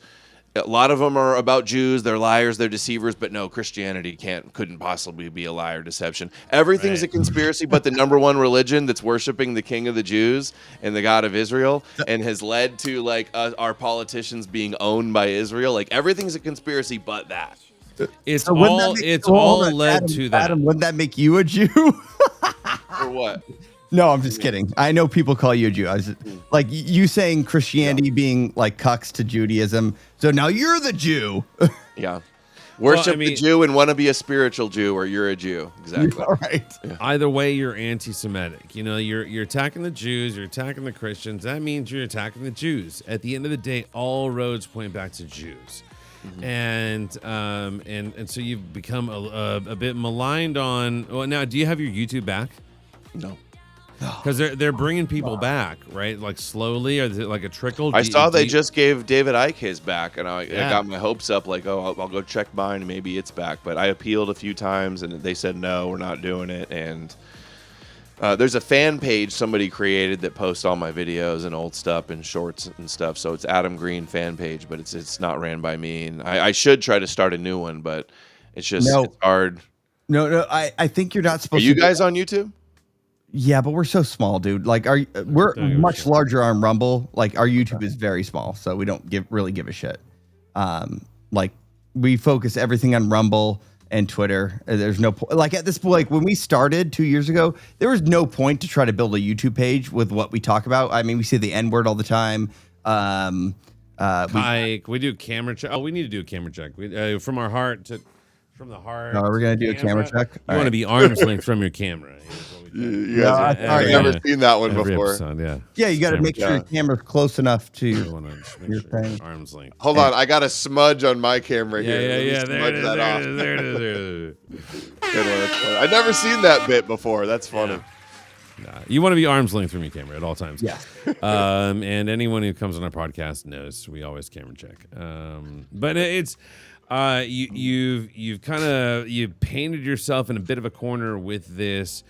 A lot of them are about Jews. They're liars. They're deceivers. But no, Christianity couldn't possibly be a lie or deception. Everything's a conspiracy, but the number one religion that's worshiping the King of the Jews and the God of Israel, and has led to like our politicians being owned by Israel. Like everything's a conspiracy, but that. It's So wouldn't that all make- it's so hold all on, led Adam, to that. Adam, wouldn't that make you a Jew? For what? No, I'm just kidding. I know people call you a Jew. I was like you saying Christianity being like cucks to Judaism. So now you're the Jew. Yeah. Worship I mean- the Jew and want to be a spiritual Jew, or you're a Jew. Exactly. All right. Either way, you're anti-Semitic. You're attacking the Jews, you're attacking the Christians. That means you're attacking the Jews. At the end of the day, all roads point back to Jews. And so you've become a bit maligned on. Well, now, do you have your YouTube back? No. Because they're bringing people back, right? Like slowly, or is it like a trickle? I saw they just gave David Icke his back, and I Yeah. got my hopes up. Like, oh, I'll go check mine, and maybe it's back. But I appealed a few times, and they said no, we're not doing it. And there's a fan page somebody created that posts all my videos and old stuff and shorts and stuff. So it's Adam Green fan page, but it's not ran by me. And I should try to start a new one, but it's just it's hard. No. I think you're not Are supposed you to. guys on YouTube? Yeah, but we're so small, dude. Like, we're much larger on Rumble. Like, our YouTube is very small, so we don't really give a shit. Like, we focus everything on Rumble and Twitter. There's no point. Like, at this point, like when we started 2 years ago, there was no point to try to build a YouTube page with what we talk about. I mean, we say the N word all the time. We do camera check. Oh, we need to do a camera check. From our heart to from the heart. Oh, we're gonna do a camera check. You want to be arm's length from your camera. I've never seen that one Every before. episode, Yeah, you got to make sure your camera's close enough to You wanna make your sure thing. arm's length. Hold on, I got a smudge on my camera Yeah, here. yeah, Let me yeah. There it smudge is. that There off. it is. There it is. There it is. Good one, that's funny. I've never seen that bit before. That's funny. Nah, you want to be arm's length from your camera at all times. Yeah. And anyone who comes on our podcast knows we always camera check. But it's you've kind of painted yourself in a bit of a corner with this.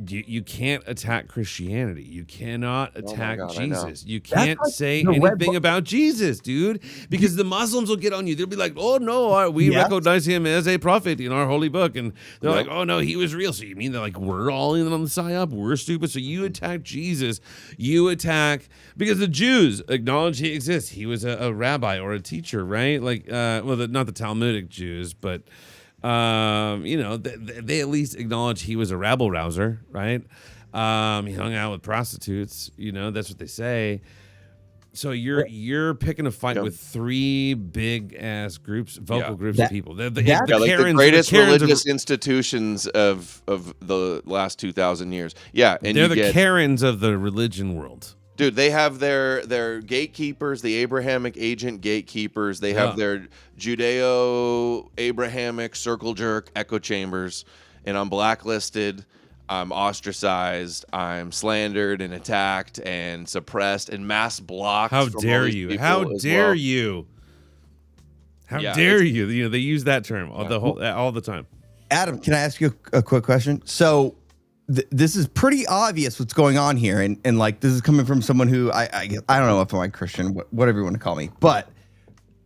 You can't attack Christianity. You cannot attack God, I know. Jesus. You can't like say the red anything about Jesus, dude, because the Muslims will get on you. They'll be like, "Oh no, we recognize him as a prophet in our holy book," and they're like, "Oh no, he was real." So you mean they're like, we're all in on the psyop? We're stupid. So you attack Jesus. You attack because the Jews acknowledge he exists. He was a rabbi or a teacher, right? Like, not the Talmudic Jews, but. They at least acknowledge he was a rabble rouser, right? He hung out with prostitutes, that's what they say. So you're picking a fight with three big ass vocal groups of people. They're the Like the Karens- greatest Karens religious institutions of the last 2,000 years. Yeah, and they're you the get Karens of the religion world. Dude, they have their gatekeepers, the Abrahamic agent gatekeepers. They have their Judeo-Abrahamic circle jerk echo chambers. And I'm blacklisted, I'm ostracized, I'm slandered and attacked and suppressed and mass blocked. How from all dare these you? people How as dare well. you? How Yeah, dare you? They use that term all the time. Adam, can I ask you a quick question? So this is pretty obvious what's going on here, and like this is coming from someone who I don't know if I'm a Christian, whatever you want to call me, but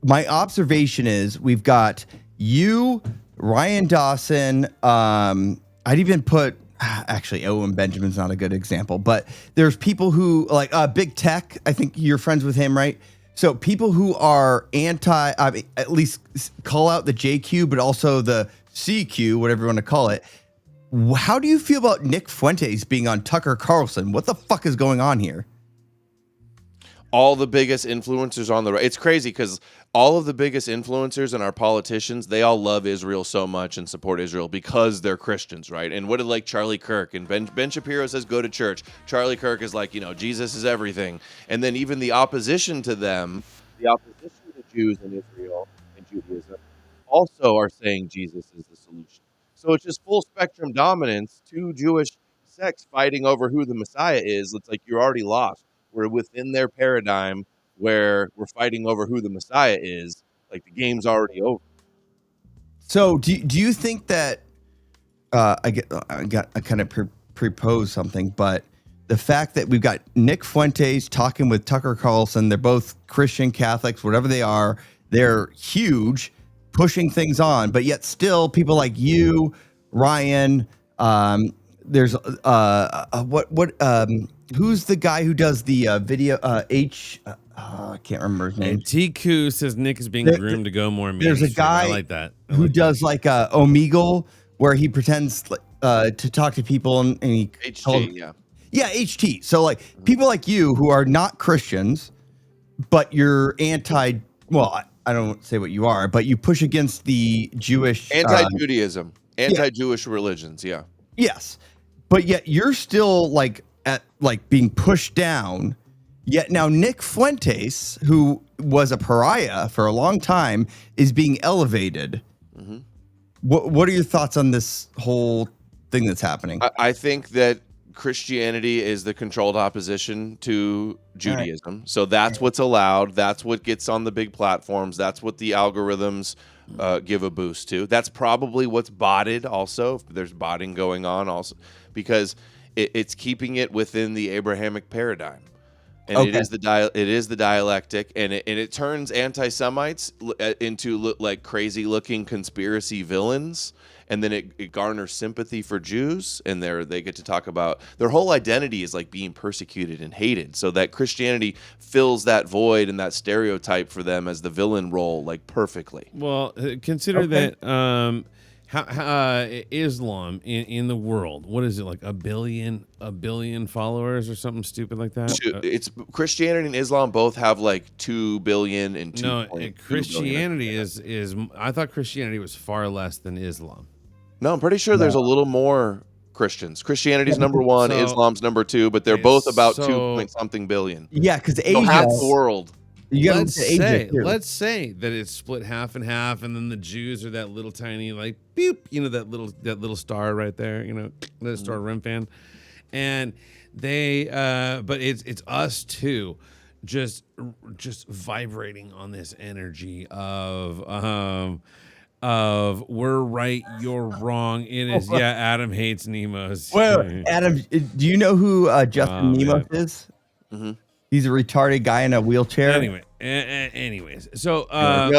my observation is we've got you, Ryan Dawson. I'd even put actually Owen Benjamin's not a good example, but there's people who like Big Tech. I think you're friends with him, right? So people who are anti, at least call out the JQ, but also the CQ, whatever you want to call it. How do you feel about Nick Fuentes being on Tucker Carlson? What the fuck is going on here? All the biggest influencers on the right. It's crazy because all of the biggest influencers and our politicians, they all love Israel so much and support Israel because they're Christians, right? And what did like Charlie Kirk and Ben Shapiro says, go to church. Charlie Kirk is like, Jesus is everything. And then even the opposition to them, the opposition to Jews in Israel and Judaism also are saying Jesus is the solution. So it's just full spectrum dominance, two Jewish sects fighting over who the Messiah is. It's like you're already lost. We're within their paradigm where we're fighting over who the Messiah is. Like the game's already over. So do you think that I kind of propose something, but the fact that we've got Nick Fuentes talking with Tucker Carlson, they're both Christian Catholics, whatever they are, they're huge, pushing things on, but yet still people like you, Ryan, there's who's the guy who does the video? I can't remember his name. And TQ says Nick is being groomed to go more mainstream. There's a guy I like that. who does like Omegle, where he pretends to talk to people and he HT, yeah, HT. So like people like you who are not Christians, but you're anti. Well, I don't say what you are, but you push against the Jewish anti-Judaism, anti-Jewish religions. Yeah. Yes, but yet you're still like being pushed down. Yet now Nick Fuentes, who was a pariah for a long time, is being elevated. Mm-hmm. What are your thoughts on this whole thing that's happening? I think that Christianity is the controlled opposition to Judaism. Right. So that's what's allowed. That's what gets on the big platforms. That's what the algorithms give a boost to. That's probably what's botted also. There's botting going on also because it's keeping it within the Abrahamic paradigm. And it is the dialectic, and it turns anti-Semites into like crazy looking conspiracy villains, and then it garners sympathy for Jews, and they get to talk about their whole identity is like being persecuted and hated, so that Christianity fills that void and that stereotype for them as the villain role like perfectly. Well, consider that Islam in the world, what is it, like a billion followers or something stupid like that? It's Christianity and Islam both have like 2 billion and 2. No, Christianity is I thought Christianity was far less than Islam. No, I'm pretty sure there's a little more Christians. Christianity's number 1, Islam's number 2, but they're both about 2-point-something billion. Yeah, because Asia, half the world. Let's say that it's split half and half, and then the Jews are that little tiny like beep, that little star right there, that star rim fan, and they but it's us too, just vibrating on this energy of we're right, you're wrong. It is Adam hates Nemos. Well, Adam, do you know who Justin Nemos is? Mm-hmm. He's a retarded guy in a wheelchair. Anyways, so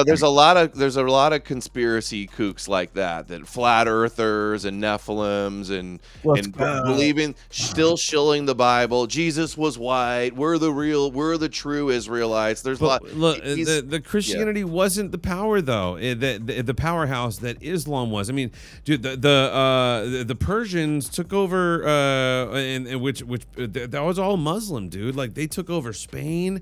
there's a lot of conspiracy kooks like that flat earthers and Nephilims and believing, still shilling the Bible. Jesus was white. We're the true Israelites. There's a lot. Look, the Christianity wasn't the power though. The powerhouse that Islam was. I mean, dude, the Persians took over, and which that was all Muslim, dude. Like they took over Spain,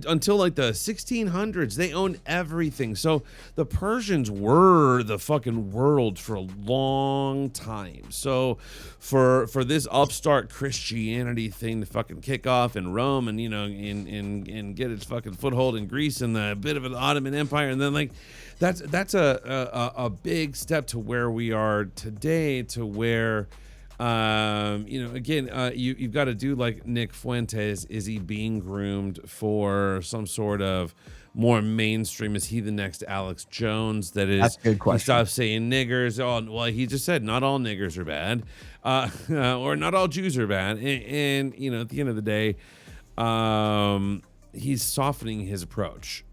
until like the 1600s. They owned everything. So the Persians were the fucking world for a long time. So for this upstart Christianity thing to fucking kick off in Rome and and get its fucking foothold in Greece and the bit of an Ottoman Empire, and then like that's a big step to where we are today, to where Again, you've got to do like Nick Fuentes. Is he being groomed for some sort of more mainstream? Is he the next Alex Jones? That's a good question. He stopped saying niggers. Oh, well, he just said not all niggers are bad, or not all Jews are bad. And at the end of the day, he's softening his approach.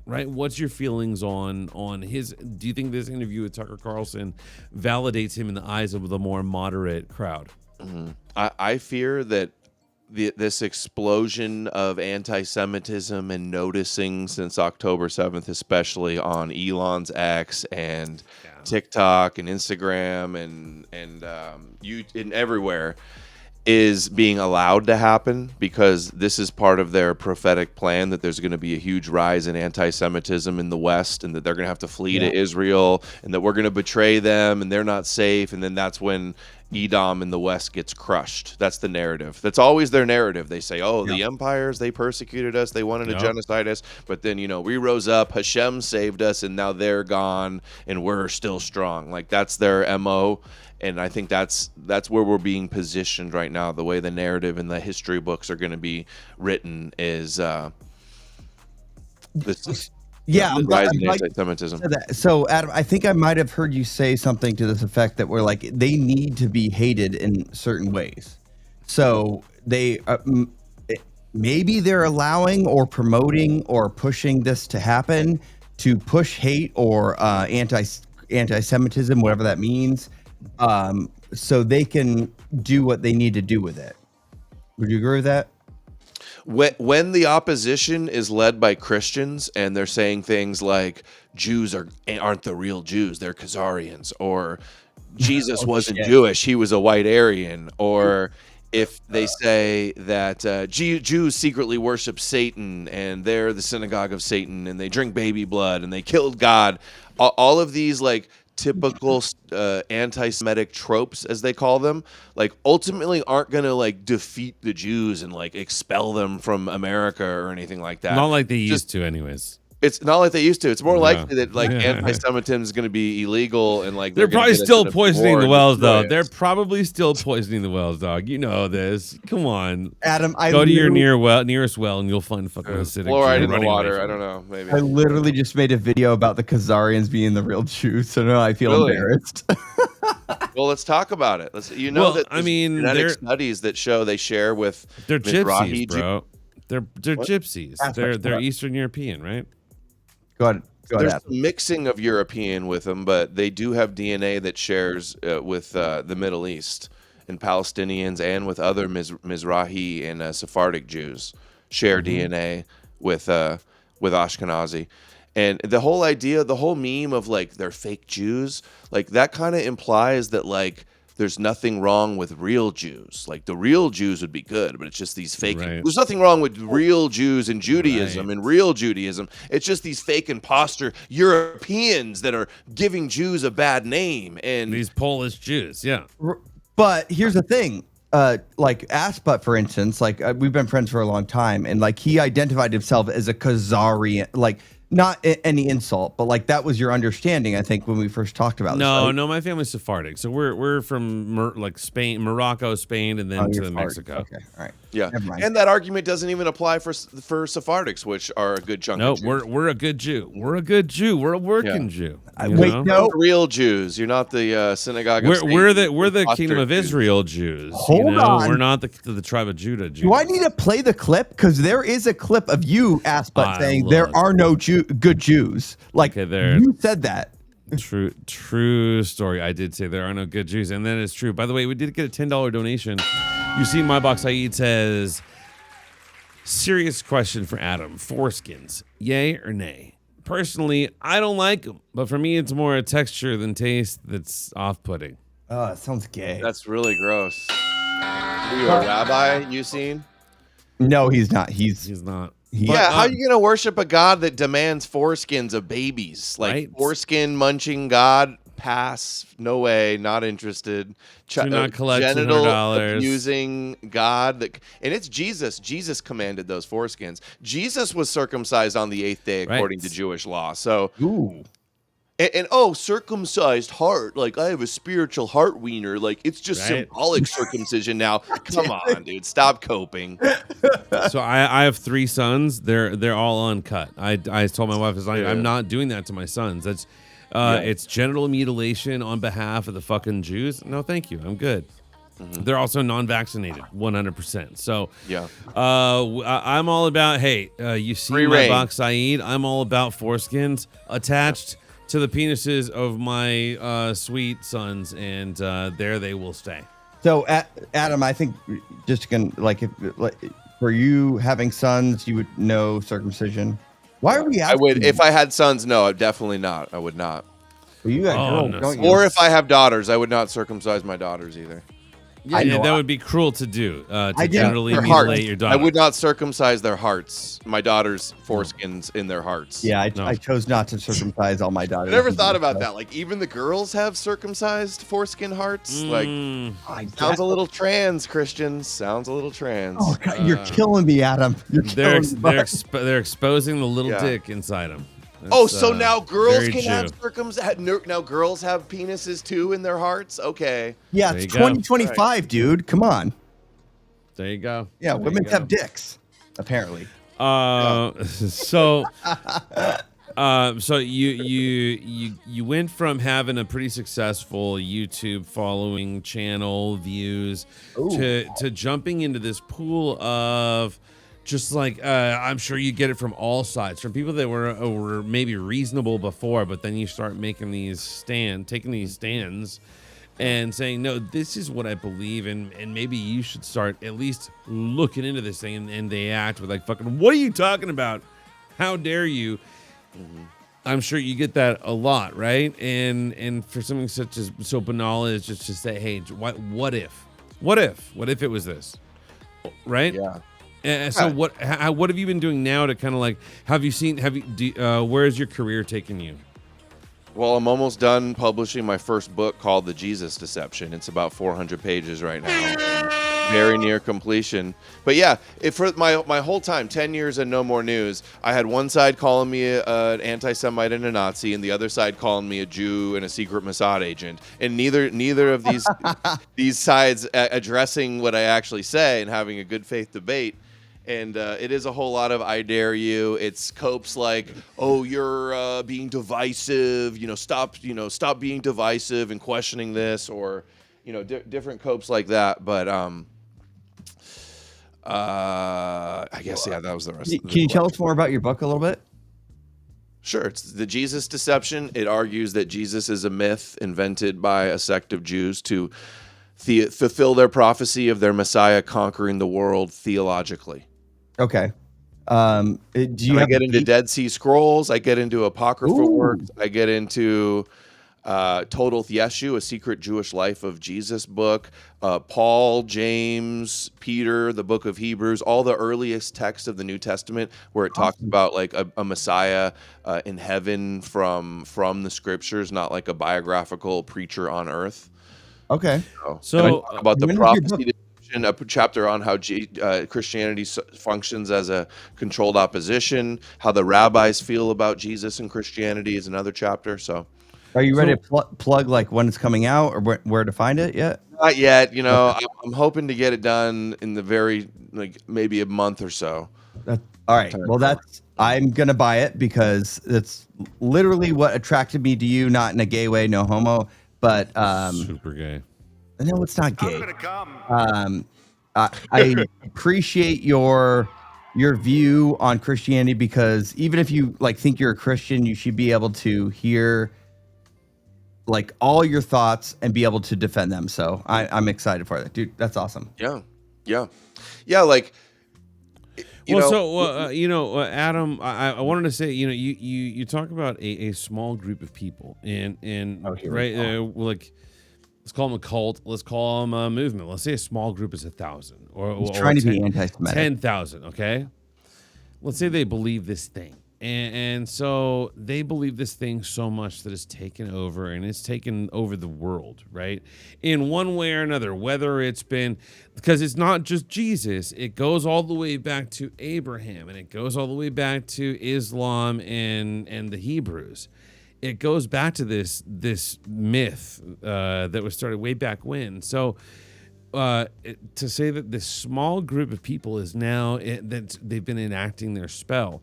Right? What's your feelings on his? Do you think this interview with Tucker Carlson validates him in the eyes of the more moderate crowd? I fear that this explosion of anti-Semitism and noticing since October 7th, especially on Elon's X and TikTok and Instagram and everywhere, is being allowed to happen because this is part of their prophetic plan that there's going to be a huge rise in anti-Semitism in the West and that they're going to have to flee to Israel and that we're going to betray them and they're not safe. And then that's when Edom in the West gets crushed. That's the narrative. That's always their narrative. They say, the empires, they persecuted us. They wanted to genocide us. But then, we rose up. Hashem saved us and now they're gone and we're still strong. Like that's their MO. And I think that's where we're being positioned right now. The way the narrative and the history books are going to be written is this. I'm glad anti-Semitism. So, Adam, I think I might have heard you say something to this effect that we're like they need to be hated in certain ways. So they maybe they're allowing or promoting or pushing this to happen to push hate or anti-Semitism, whatever that means. So they can do what they need to do with it. Would you agree with that? When the opposition is led by Christians and they're saying things like Jews aren't the real Jews, they're Khazarians, or Jesus wasn't Jewish, he was a white Aryan, or if they say that Jews secretly worship Satan and they're the synagogue of Satan and they drink baby blood and they killed God, all of these like typical anti-Semitic tropes, as they call them, like ultimately aren't going to like defeat the Jews and like expel them from America or anything like that. Not like they used to anyways. It's not like they used to. It's more likely that like anti-Semitism is going to be illegal and like they're probably still poisoning the wells, though. They're probably still poisoning the wells, dog. You know this. Come on, Adam. Go to your nearest well, and you'll find fucking acidic fluoride in the water. I don't know. Maybe I literally just made a video about the Khazarians being the real Jews, so now I feel embarrassed. Well, let's talk about it. That I mean, genetic studies that show they share with they're gypsies, bro. They're gypsies. They're Eastern European, right? Go ahead. There's a mixing of European with them, but they do have DNA that shares with the Middle East and Palestinians and with other Mizrahi and Sephardic Jews share DNA with Ashkenazi. And the whole idea, the whole meme of like they're fake Jews, like that kind of implies that like there's nothing wrong with real Jews. Like the real Jews would be good, but it's just these fake. Right. There's nothing wrong with real Jews and Judaism and real Judaism. It's just these fake imposter Europeans that are giving Jews a bad name. And these Polish Jews, yeah. But here's the thing. Like Asput, for instance, like we've been friends for a long time, and like he identified himself as a Khazarian, like not any insult, but like that was your understanding, I think, when we first talked about this. No, my family's Sephardic, so we're from like Spain, Morocco, Spain, and then to Mexico. Okay, all right, yeah, and that argument doesn't even apply for Sephardics, which are a good chunk. No, of Jews. we're a good Jew. We're a good Jew. We're a working Jew. Wait, no, real Jews. You're not the synagogue. We're the kingdom of Israel Jews. Hold on, we're not the tribe of Judah Jews. Do I need to play the clip? Because there is a clip of you, Asput, saying there are no good Jews. Like you said that. True story. I did say there are no good Jews, and that is true. By the way, we did get a $10 donation. You see, my box Saeed says, serious question for Adam: foreskins, yay or nay? Personally, I don't like them, but for me, it's more a texture than taste that's off-putting. Oh, it sounds gay. That's really gross. Are you a rabbi, you seen? No, he's not. He's not. How are you gonna worship a god that demands foreskins of babies? Like foreskin munching god? Pass. No way. Not interested. Do not collect genital $200. Abusing god. And it's Jesus. Jesus commanded those foreskins. Jesus was circumcised on the 8th day according to Jewish law. So, And oh, circumcised heart. Like, I have a spiritual heart wiener. Like, it's just Right. symbolic circumcision now. Come on, dude. Stop coping. So I have 3 sons. They're all uncut. I told my wife, I'm not doing that to my sons. That's it's genital mutilation on behalf of the fucking Jews. No, thank you. I'm good. They're also non-vaccinated, 100%. So, Yeah. I'm all about. Hey, you see Free my reign. box I eat. I'm all about foreskins attached to the penises of my sweet sons, and there they will stay. So, Adam, I think just for you having sons, you would know circumcision. Why are we I asking? would, if I had sons, no, definitely not. I would not. Well, you got Oh, girls, no. don't you? Or if I have daughters, I would not circumcise my daughters either. I know, that would be cruel to do. To I did- generally Their mutilate hearts. your I daughter. would not circumcise their hearts. My daughter's foreskins in their hearts. Yeah, No. I chose not to circumcise all my daughters. I never thought about that. Like, even the girls have circumcised foreskin hearts. Like, sounds a little trans, Christians. Sounds a little trans. Oh God, you're killing me, Adam. You're They're killing me. they're exposing the little Yeah. dick inside them. Oh, so now girls very can have Jew. circumcised. Now girls have penises too in their hearts. Okay. Yeah, There it's you go. 2025, dude. Come on. There you go. Yeah, There women you have go. dicks, apparently. So so you went from having a pretty successful YouTube following, channel views, to jumping into this pool of just like I'm sure you get it from all sides, from people that were maybe reasonable before, but then you start taking these stands and saying, no, this is what I believe in, and maybe you should start at least looking into this thing, and they act with like, fucking, what are you talking about? How dare you? I'm sure you get that a lot, right? And for something such as so banal as just to say, hey, what if it was this, right? Yeah. So what have you been doing now to kind of like, where's your career taking you? Well, I'm almost done publishing my first book called The Jesus Deception. It's about 400 pages right now. Very near completion. But yeah, for my whole time, 10 years and no more news, I had one side calling me an anti-Semite and a Nazi, and the other side calling me a Jew and a secret Mossad agent. And neither of these sides addressing what I actually say and having a good faith debate. And it is a whole lot of I dare you. It's copes like, oh, you're being divisive. Stop being divisive and questioning this, or different copes like that. But I guess that was the rest. Can you tell us more about your book a little bit? Sure. It's The Jesus Deception. It argues that Jesus is a myth invented by a sect of Jews to fulfill their prophecy of their Messiah conquering the world theologically. Okay. Do you I have get a into deep- Dead Sea Scrolls. I get into Apocryphal Ooh. works. I get into Total Yeshu, a secret Jewish life of Jesus book. Paul, James, Peter, the book of Hebrews, all the earliest texts of the New Testament where it talks about like a Messiah in heaven from the scriptures, not like a biographical preacher on earth. Okay. So, And I talk about the when is your book? prophecy deception, a chapter on how Christianity functions as a controlled opposition, how the rabbis feel about Jesus and Christianity is another chapter. So Are you ready to plug like when it's coming out or where to find it yet? not yet. I'm hoping to get it done in the very maybe a month or so. All right. Well, I'm gonna buy it because it's literally what attracted me to you, not in a gay way, no homo, but super gay. no, it's not I'm gay. gonna come. I appreciate your view on Christianity because even if you think you're a Christian, you should be able to hear like all your thoughts and be able to defend them. So I'm excited for that, dude. That's awesome. Yeah. Like. Adam, I wanted to say, you talk about a small group of people, and right, like let's call them a cult, let's call them a movement. Let's say a small group is 1,000, or Trying to 10 be anti-Semitic. 10,000. Okay, let's say they believe this thing, and so they believe this thing so much that it's taken over, and it's taken over the world, right? In one way or another, whether it's been, because it's not just Jesus, it goes all the way back to Abraham, and it goes all the way back to Islam and the Hebrews. it goes back to this myth that was started way back when. So to say that this small group of people is now that they've been enacting their spell,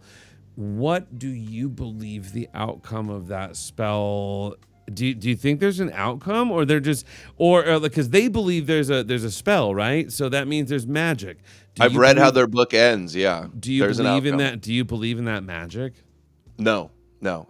what do you believe the outcome of that spell? Do you think there's an outcome, or they're just, or because they believe there's a spell, right? So that means there's magic. I've read how their book ends. Yeah. Do you believe in that? Do you believe in that magic? No,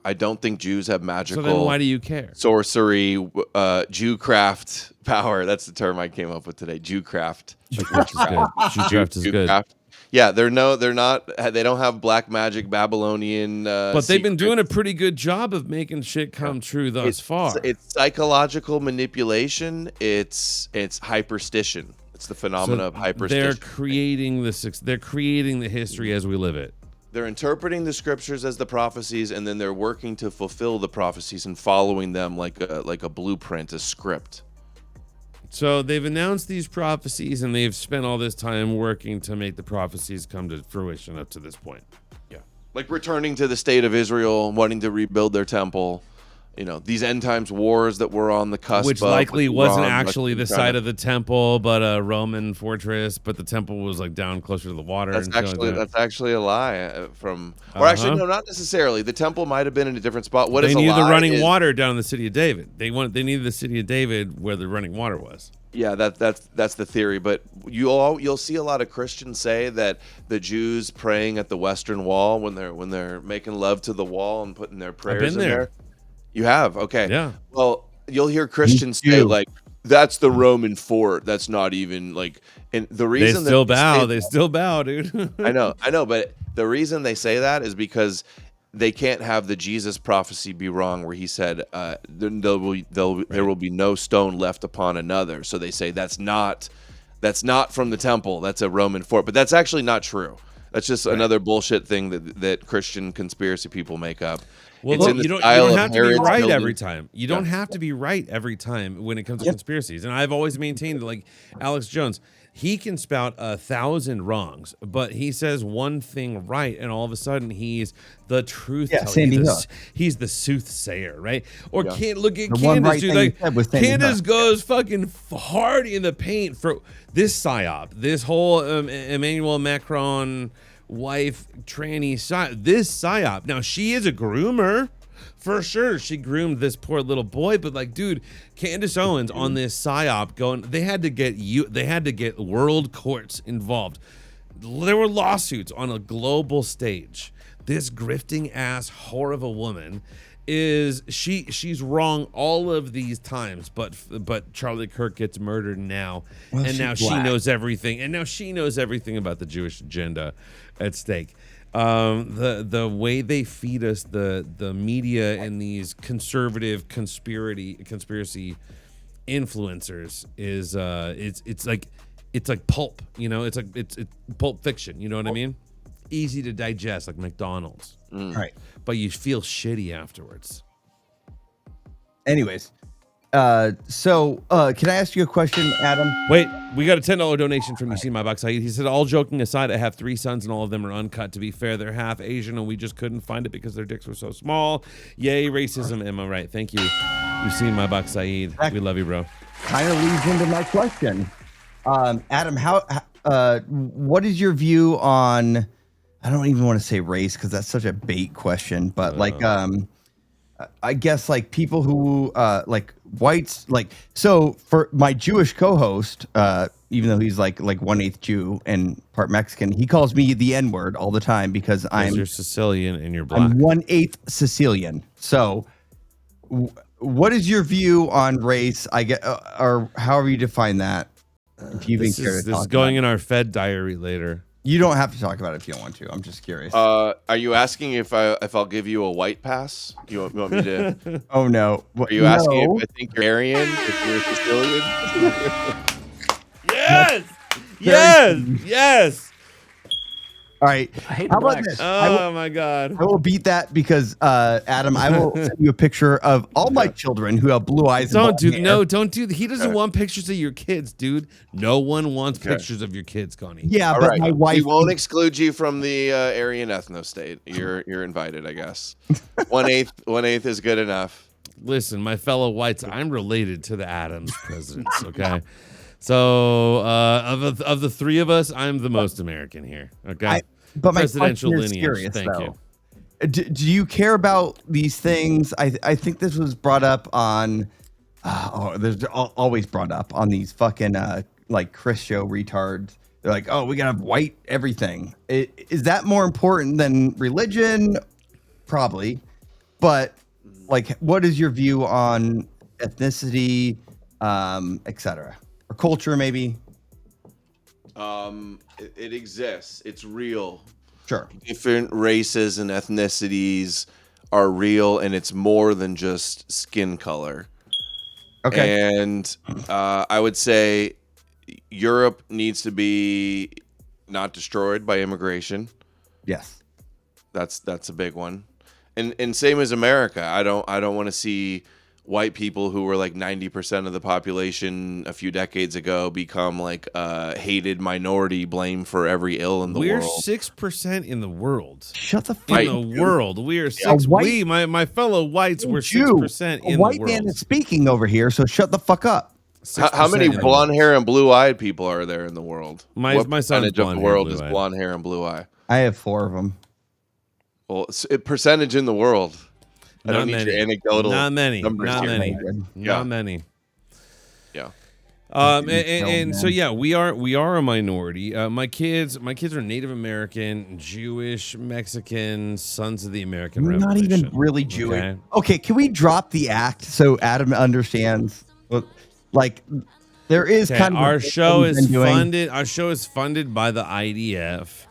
I don't think Jews have magical. So then why do you care? Sorcery, Jewcraft power. That's the term I came up with today. Jewcraft. Jewcraft is good. Jewcraft is good. Yeah, they're not. They don't have black magic Babylonian. But they've been doing a pretty good job of making shit come true thus far. It's psychological manipulation. It's hyperstition. It's the phenomena of hyperstition. They're creating the history as we live it. They're interpreting the scriptures as the prophecies, and then they're working to fulfill the prophecies and following them like a blueprint, a script. So they've announced these prophecies, and they've spent all this time working to make the prophecies come to fruition up to this point. Yeah, like returning to the state of Israel, wanting to rebuild their temple. You know, these end times wars that were on the cusp, which likely wasn't actually the site of the temple, but a Roman fortress. But the temple was like down closer to the water. That's actually a lie. Actually, no, not necessarily. The temple might have been in a different spot. They needed the running water down in the city of David. They needed the city of David where the running water was. Yeah, that's the theory. But you'll see a lot of Christians say that the Jews praying at the Western Wall when they're making love to the wall and putting their prayers in there. You have? Okay. Yeah. Well, you'll hear Christians say, like, that's the Roman fort. That's not even, like, and the reason they still bow, dude. I know, but the reason they say that is because they can't have the Jesus prophecy be wrong where he said, there will be no stone left upon another. So they say that's not from the temple. That's a Roman fort. But that's actually not true. That's just another bullshit thing that Christian conspiracy people make up. Well, look, you don't have to be right every time. You don't have to be right every time when it comes to conspiracies. And I've always maintained, like Alex Jones, he can spout 1,000 wrongs, but he says one thing right, and all of a sudden he's the truth teller. He's the soothsayer, right? Or can't look at Candace, dude. Like Candace goes fucking hard in the paint for this psyop, this whole Emmanuel Macron wife tranny psyop. This psyop. Now she is a groomer. For sure, she groomed this poor little boy, but like, dude, Candace Owens on this psyop going, they had to get world courts involved. There were lawsuits on a global stage. This grifting ass whore of a woman she's wrong all of these times, but Charlie Kirk gets murdered now, and now she knows everything, and now she knows everything about the Jewish agenda at stake. The way they feed us the media and these conservative conspiracy influencers is it's like pulp, you know, it's pulp fiction, you know what I mean? Easy to digest, like McDonald's. Right. But you feel shitty afterwards. Anyways, so can I ask you a question, Adam? Wait, we got a $10 donation from You See My Box Saeed. He said, all joking aside, I have 3 sons and all of them are uncut. To be fair, they're half Asian and we just couldn't find it because their dicks were so small. Yay, racism. Am I right? Thank you. You See My Box Saeed. We love you, bro. Kind of leads into my question. Adam, what is your view on, I don't even want to say race because that's such a bait question, but I guess like people who like whites, like, so for my Jewish co-host, even though he's like 1/8 Jew and part Mexican, he calls me the N-word all the time because you're Sicilian and you're black. I'm 1/8 Sicilian. So what is your view on race? I get, or however you define that. If you this is going in our Fed diary later. You don't have to talk about it if you don't want to. I'm just curious. Are you asking if I'll give you a white pass? You want me to? Oh no. Are you asking if I think you're Aryan? If you're Sicilian? Yes. Yes. Yes. All right. I hate How about blacks. this? Oh my God. I will beat that because Adam, I will send you a picture of all my children who have blue eyes. Don't and do blonde no. hair. Don't do. He doesn't want pictures of your kids, dude. No one wants pictures of your kids, Connie. Yeah, All but right. my wife. We won't exclude you from the Aryan ethno state. You're invited, I guess. 1/8 is good enough. Listen, my fellow whites, I'm related to the Adams presidents. Okay, so of the three of us, I'm the most American here. Okay, But my presidential question is lineage. serious, Thank though. you. Do you care about these things? I think this was brought up on. There's always brought up on these fucking like Chris show retards. They're like, oh, we gotta have white everything. Is that more important than religion? Probably, but like, what is your view on ethnicity, etc., or culture? Maybe. It exists. It's real. Sure. Different races and ethnicities are real, and it's more than just skin color. Okay. And I would say Europe needs to be not destroyed by immigration. Yes. That's a big one. And same as America. I don't want to see white people who were like 90% of the population a few decades ago become like a hated minority, blamed for every ill in the We're world. 6% in the world. Shut the fuck In up. the world, we are six. white- My fellow whites were Jew. 6% A in white the world. man is speaking over here, so shut the fuck up. How many 6% in the blonde hair and blue eyed people are there in the world? My what son's percentage of blonde the hair, world is blue-eyed. blonde hair and blue eye? I have 4 of them. Well, percentage in the world. I Not don't need many. your anecdotal Not many. numbers Not here. many. Yeah. Not many. Yeah. And so yeah, we are a minority. My kids are Native American, Jewish, Mexican, sons of the American You're not Revolution. even really Jewish. Okay? Okay, can we drop the act so Adam understands? Like, there is Okay, kind of a our bit show that we've is been doing. funded. Our show is funded by the IDF,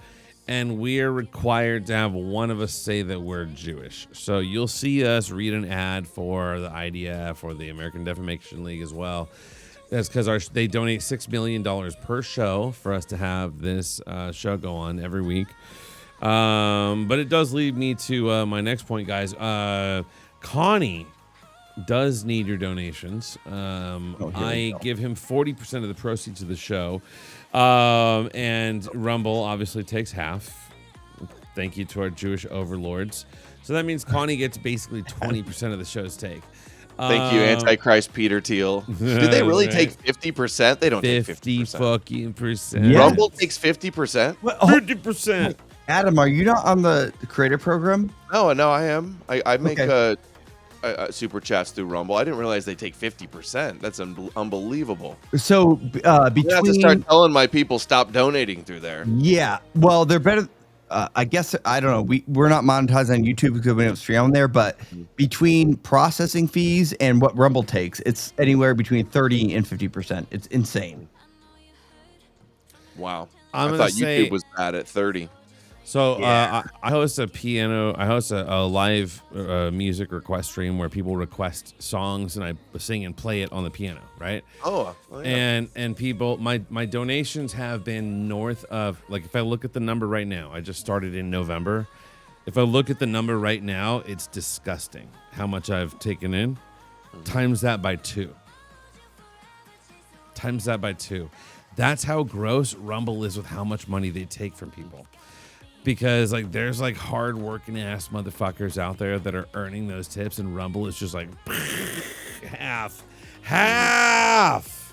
and we are required to have one of us say that we're Jewish. So you'll see us read an ad for the IDF or the American Defamation League as well. That's because they donate $6 million per show for us to have this show go on every week. But it does lead me to my next point, guys. Connie does need your donations. I give him 40% of the proceeds of the show. And Rumble obviously takes half. Thank you to our Jewish overlords. So that means Connie gets basically 20% of the show's take. Thank you, Antichrist Peter Thiel. Did they really take 50%? They don't take 50 50%. fucking percent. Yeah. Rumble takes 50%? 50%. Adam, are you not on the creator program? No, I am. I make Okay. super chats through Rumble. I didn't realize they take 50%. That's unbelievable. So I have to between start telling my people stop donating through there. yeah, well, they're better. I guess I don't know. We're not monetized on YouTube because we don't stream on there. But between processing fees and what Rumble takes, it's anywhere between 30 and 50%. It's insane. Wow. I'm I gonna thought say- YouTube was bad at 30. So I host I host a live music request stream where people request songs and I sing and play it on the piano, right? Oh, yeah. And people, my donations have been north of, like, if I look at the number right now, I just started in November. If I look at the number right now, it's disgusting how much I've taken in. Times that by 2. Times that by 2. That's how gross Rumble is with how much money they take from people. Because like there's like hard working ass motherfuckers out there that are earning those tips, and Rumble is just like half.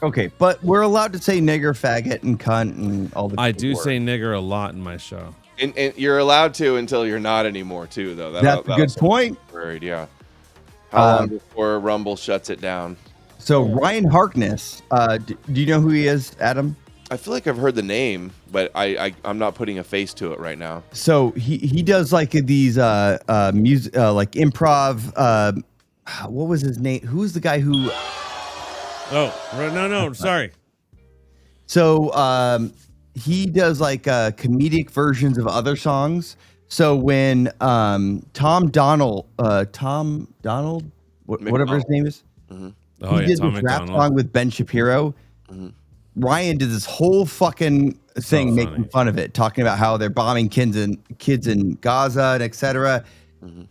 Okay, but we're allowed to say nigger, faggot, and cunt, and all the. I do words. say nigger a lot in my show. And you're allowed to until you're not anymore, too, though. That's a good point. Worried, yeah. How long before Rumble shuts it down? So Ryan Harkness, do you know who he is, Adam? I feel like I've heard the name, but I'm not putting a face to it right now. So he does like these music like improv. What was his name? Who's the guy who? No, sorry. So he does like comedic versions of other songs. So when Tom Donald, whatever his name is, Oh he yeah, did Tom this rap McDonald. song with Ben Shapiro. Ryan did this whole fucking thing So making funny. fun of it, talking about how they're bombing kids in Gaza and etc.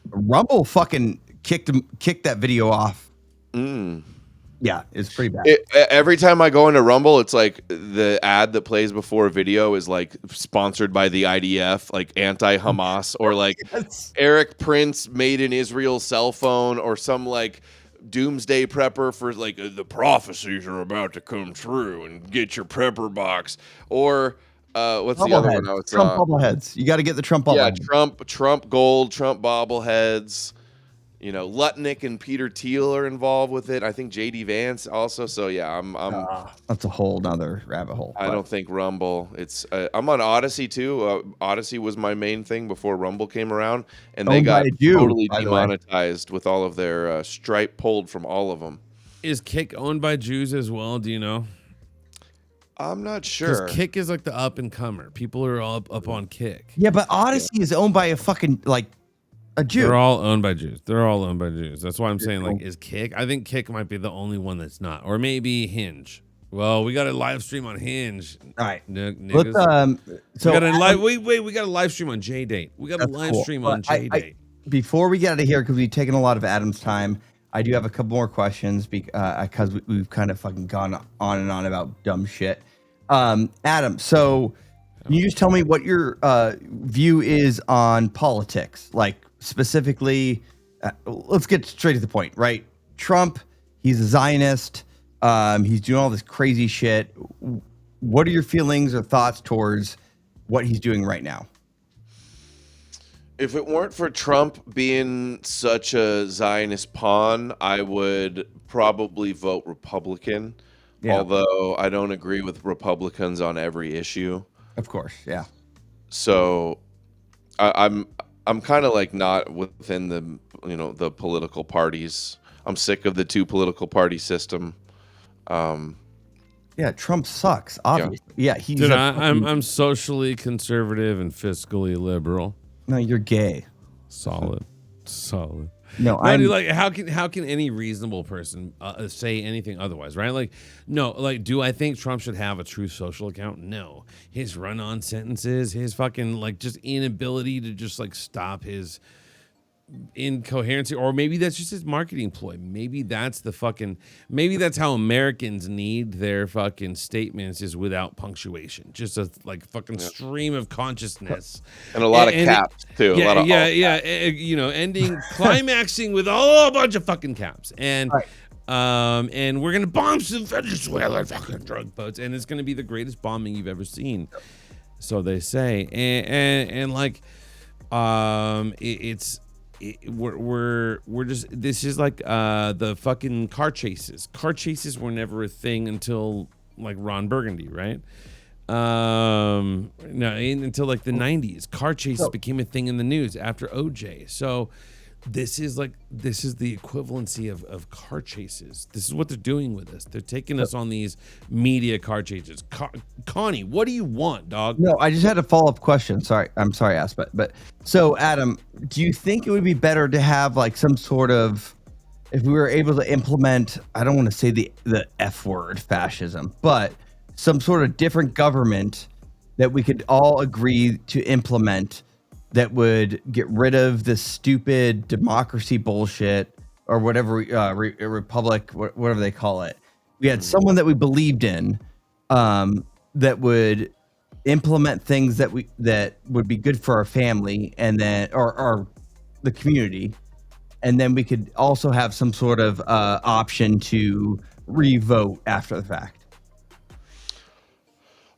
Rumble fucking kicked that video off. Yeah, it's pretty bad. Every time I go into Rumble, it's like the ad that plays before a video is like sponsored by the IDF, like anti-Hamas, or like Yes. Eric Prince made in Israel cell phone, or some like doomsday prepper for like the prophecies are about to come true and get your prepper box, or what's the other one I was Trump bobbleheads. You got to get the Trump bobblehead. Yeah, Trump gold, Trump bobbleheads. You know, Lutnick and Peter Thiel are involved with it. I think JD Vance also. So yeah, That's a whole nother rabbit hole. I don't think Rumble. It's I'm on Odyssey too. Odyssey was my main thing before Rumble came around, and they Owned got by a Jew, totally by the way. demonetized with all of their Stripe pulled from all of them. Is Kick owned by Jews as well? Do you know? I'm not Because sure. Kick is like the up and comer. People are all up on Kick. Yeah, but Odyssey is owned by a fucking like a Jew. They're all owned by Jews. They're all owned by Jews. That's why I'm saying, like, is Kick? I think Kick might be the only one that's not, or maybe Hinge. Well, we got a live stream on Hinge. All right. Niggas. Let's so we got a Adam- live. Wait. We got a live stream on J Date. We got a That's live cool. stream Well, on J Date. before we get out of here, because we've taken a lot of Adam's time, I do have a couple more questions because we've kind of fucking gone on and on about dumb shit. Adam, so can you just tell me what your view is on politics? Like specifically, let's get straight to the point, right? Trump, he's a Zionist. He's doing all this crazy shit. What are your feelings or thoughts towards what he's doing right now? If it weren't for Trump being such a Zionist pawn, I would probably vote Republican. Yeah. Although I don't agree with Republicans on every issue. Of course, yeah. So I'm kind of like not within the political parties. I'm sick of the two political party system. Yeah, Trump sucks. Obviously, yeah. He's Dude, a I'm socially conservative and fiscally liberal. no. You're gay. Solid. No, No, I'm dude, like how can any reasonable person say anything otherwise, right? Like, no, like, do I think Trump should have a Truth Social account? No. His run-on sentences, his fucking like just inability to just like stop his incoherency, or maybe that's just his marketing ploy. Maybe that's how Americans need their fucking statements, is without punctuation, just a like fucking stream of consciousness. And a lot of caps too. Yeah, a lot of ending, climaxing with a whole bunch of fucking caps, and Right. and we're gonna bomb some Venezuela fucking drug boats, and it's gonna be the greatest bombing you've ever seen, so they say, and like, we're just, this is like the fucking car chases. Car chases were never a thing until like Ron Burgundy, right? No, until like the 90s. Car chases became a thing in the news after OJ. So this is the equivalency of car chases. This is what they're doing with us. They're taking us on these media car chases. Connie, what do you want, dog? no. I just had a follow up question. Sorry, I'm sorry, Aspet. But so, Adam, do you think it would be better to have like some sort of, if we were able to implement, I don't want to say the F word, fascism, but some sort of different government that we could all agree to implement, that would get rid of this stupid democracy bullshit or whatever, republic, whatever they call it. We had someone that we believed in, that would implement things that would be good for our family, and then or the community, and then we could also have some sort of option to re-vote after the fact.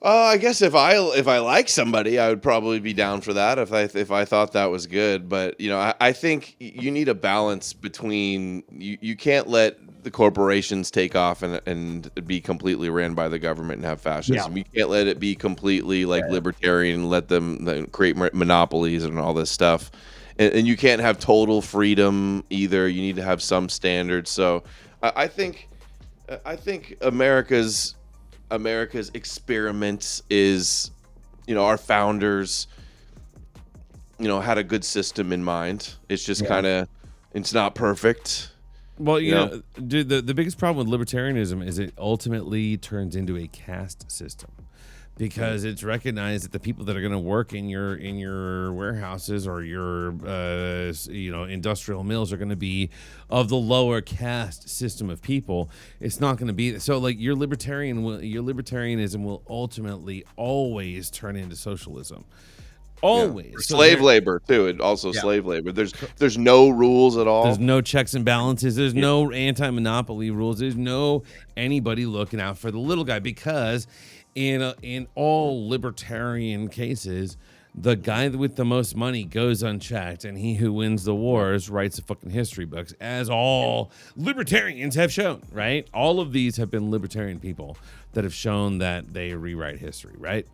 I guess if I like somebody, I would probably be down for that if I thought that was good. But I think you need a balance between you can't let the corporations take off and be completely ran by the government and have fascism. Yeah. You can't let it be completely like libertarian and let them create monopolies and all this stuff. And you can't have total freedom either. You need to have some standards. So I think America's experiment is, our founders, had a good system in mind. It's just kind of, it's not perfect. Well, you know, dude, the biggest problem with libertarianism is it ultimately turns into a caste system, because it's recognized that the people that are going to work in your warehouses or your industrial mills are going to be of the lower caste system of people. It's not going to be so. Like your libertarianism will ultimately always turn into socialism. Always. Yeah. So Slave labor too. And also slave labor. There's no rules at all. There's no checks and balances. There's no anti-monopoly rules. There's no anybody looking out for the little guy, because in all libertarian cases, the guy with the most money goes unchecked, and he who wins the wars writes the fucking history books, as all libertarians have shown, right? All of these have been libertarian people that have shown that they rewrite history, right?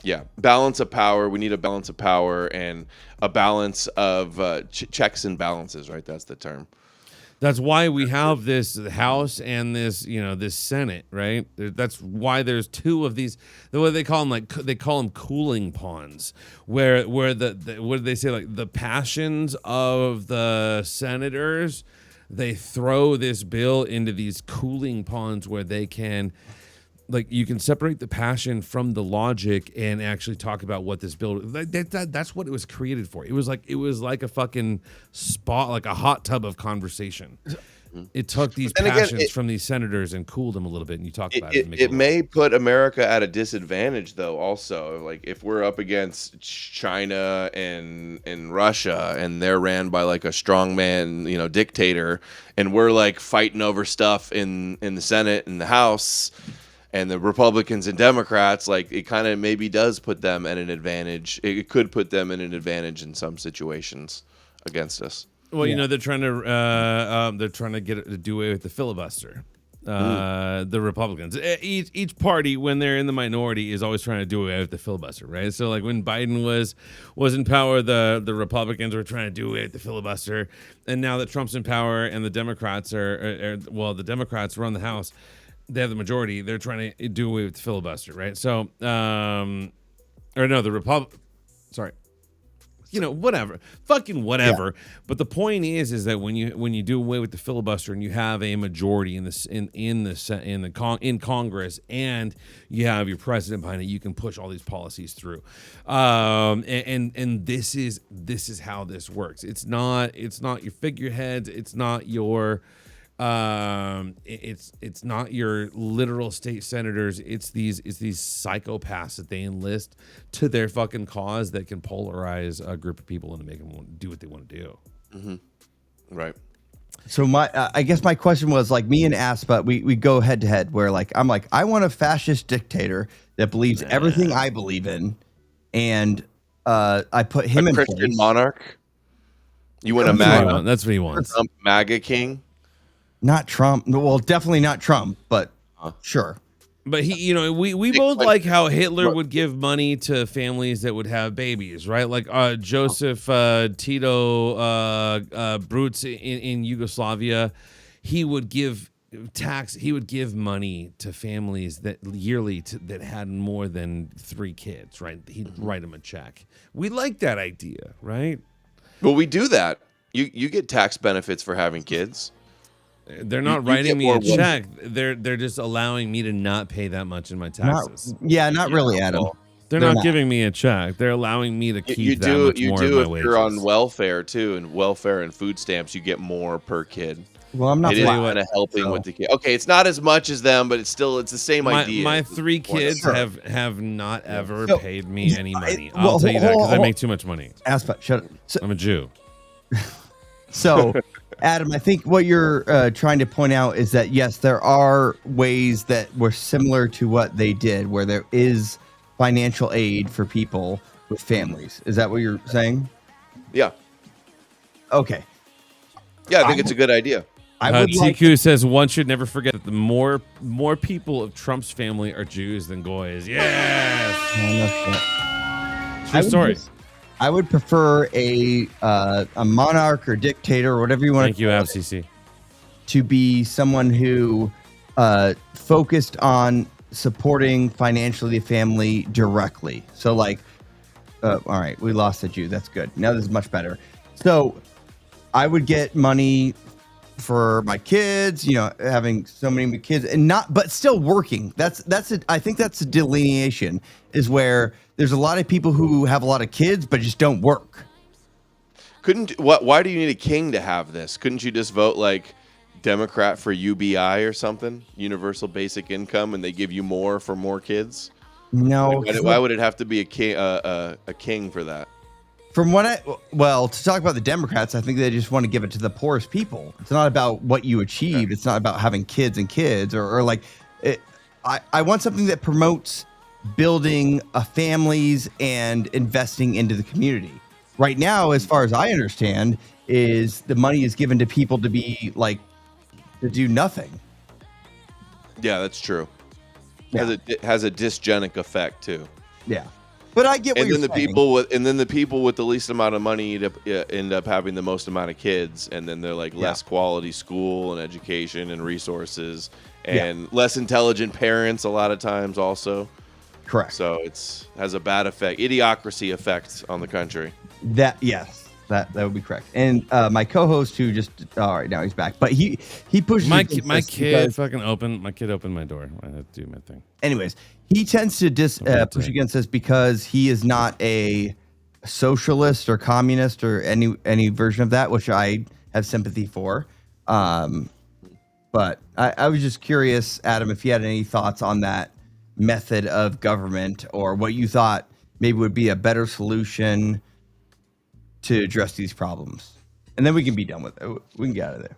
Yeah, balance of power. We need a balance of power and a balance of checks and balances, right? That's the term. That's why we have this House and this, this Senate, right? That's why there's two of these. What they call them, they call them cooling ponds, where the what do they say? Like the passions of the senators, they throw this bill into these cooling ponds where they can. Like you can separate the passion from the logic and actually talk about what this bill. That's what it was created for. It was like a fucking spot, like a hot tub of conversation. It took these passions from these senators and cooled them a little bit, and you talk about it. It may put America at a disadvantage, though. Also, like if we're up against China and Russia, and they're ran by like a strongman, dictator, and we're like fighting over stuff in the Senate and the House. And the Republicans and Democrats, like it kind of maybe does put them at an advantage. It could put them in an advantage in some situations against us. Well, they're trying to do away with the filibuster. The Republicans, each party, when they're in the minority, is always trying to do away with the filibuster, right? So, like when Biden was in power, the Republicans were trying to do away with the filibuster, and now that Trump's in power and the Democrats the Democrats run the House. They have the majority. They're trying to do away with the filibuster, right? So, whatever, fucking whatever. Yeah. But the point is that when you do away with the filibuster and you have a majority in Congress and you have your president behind it, you can push all these policies through. And this is how this works. It's not your figureheads. It's not your. It's not your literal state senators. It's these psychopaths that they enlist to their fucking cause that can polarize a group of people and make them do what they want to do. Mm-hmm. Right. So I guess my question was like me and Aspa, we go head to head where I'm like, I want a fascist dictator that believes everything I believe in. And, I put him in Christian place. monarch. You want a MAGA? That's what he wants. MAGA king. Not Trump. Well, definitely not Trump, but sure. But we both like how Hitler would give money to families that would have babies, right? Like Joseph Tito Brutes in Yugoslavia, he would give money to families that yearly that had more than 3 kids, right? He'd write them a check. We like that idea, right? Well, we do that. You get tax benefits for having kids. They're not writing me a check. They're just allowing me to not pay that much in my taxes. Not really, Adam. They're not giving me a check. They're allowing me to keep that much more in my wages. If you're on welfare too, and welfare and food stamps, you get more per kid. Well, I'm not kind of helping with the kid. Okay, it's not as much as them, but it's the same idea. My 3 kids have not ever paid me any money. I'll tell you that because I make too much money. Shut up. I'm a Jew. So, Adam, I think what you're trying to point out is that, yes, there are ways that were similar to what they did, where there is financial aid for people with families. Is that what you're saying? Yeah. Okay. Yeah, I think it's a good idea. TQ says one should never forget that the more people of Trump's family are Jews than Goys. Yes. True story. I would prefer a monarch or dictator or whatever you want. Thank you, FCC. To be someone who focused on supporting financially the family directly. So all right, we lost a Jew. That's good. Now this is much better. So I would get money for my kids, having so many kids and but still working. I think that's a delineation, is where there's a lot of people who have a lot of kids but just don't work. Why do you need a king to have this? Couldn't you just vote like Democrat for UBI or something, universal basic income, and they give you more for more kids? No. Why would it have to be a king for that? To talk about the Democrats, I think they just want to give it to the poorest people. It's not about what you achieve. It's not about having kids and kids or like it. I want something that promotes building families and investing into the community. Right now, as far as I understand, is the money is given to people to be like to do nothing. Yeah, that's true. Yeah. It has a dysgenic effect too. Yeah. But I get what you're saying. And then the people with the least amount of money end up having the most amount of kids, and then they're like less quality school and education and resources, and less intelligent parents a lot of times also. Correct. So has a bad effect, idiocracy effect on the country. That would be correct. And my co-host who just all right, now he's back, but he pushes my kid opened my door. I had to do my thing. Anyways, he tends to push against this because he is not a socialist or communist or any version of that, which I have sympathy for. But I was just curious, Adam, if you had any thoughts on that method of government, or what you thought maybe would be a better solution to address these problems. And then we can be done with it. We can get out of there.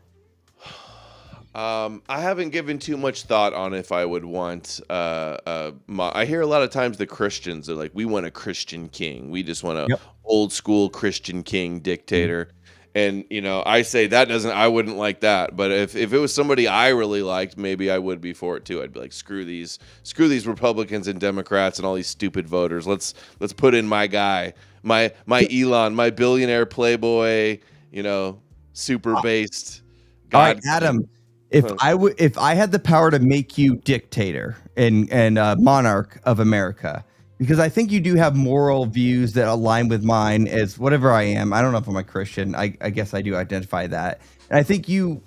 I haven't given too much thought on if I would want. I hear a lot of times the Christians are like, we want a Christian king. We just want a old school Christian king dictator. And I say I wouldn't like that. But if it was somebody I really liked, maybe I would be for it too. I'd be like, screw these Republicans and Democrats and all these stupid voters. Let's put in my guy, my Elon, my billionaire playboy, super based. All right, Adam. If I had the power to make you dictator and monarch of America, because I think you do have moral views that align with mine as whatever I am. I don't know if I'm a Christian. I guess I do identify that. And I think you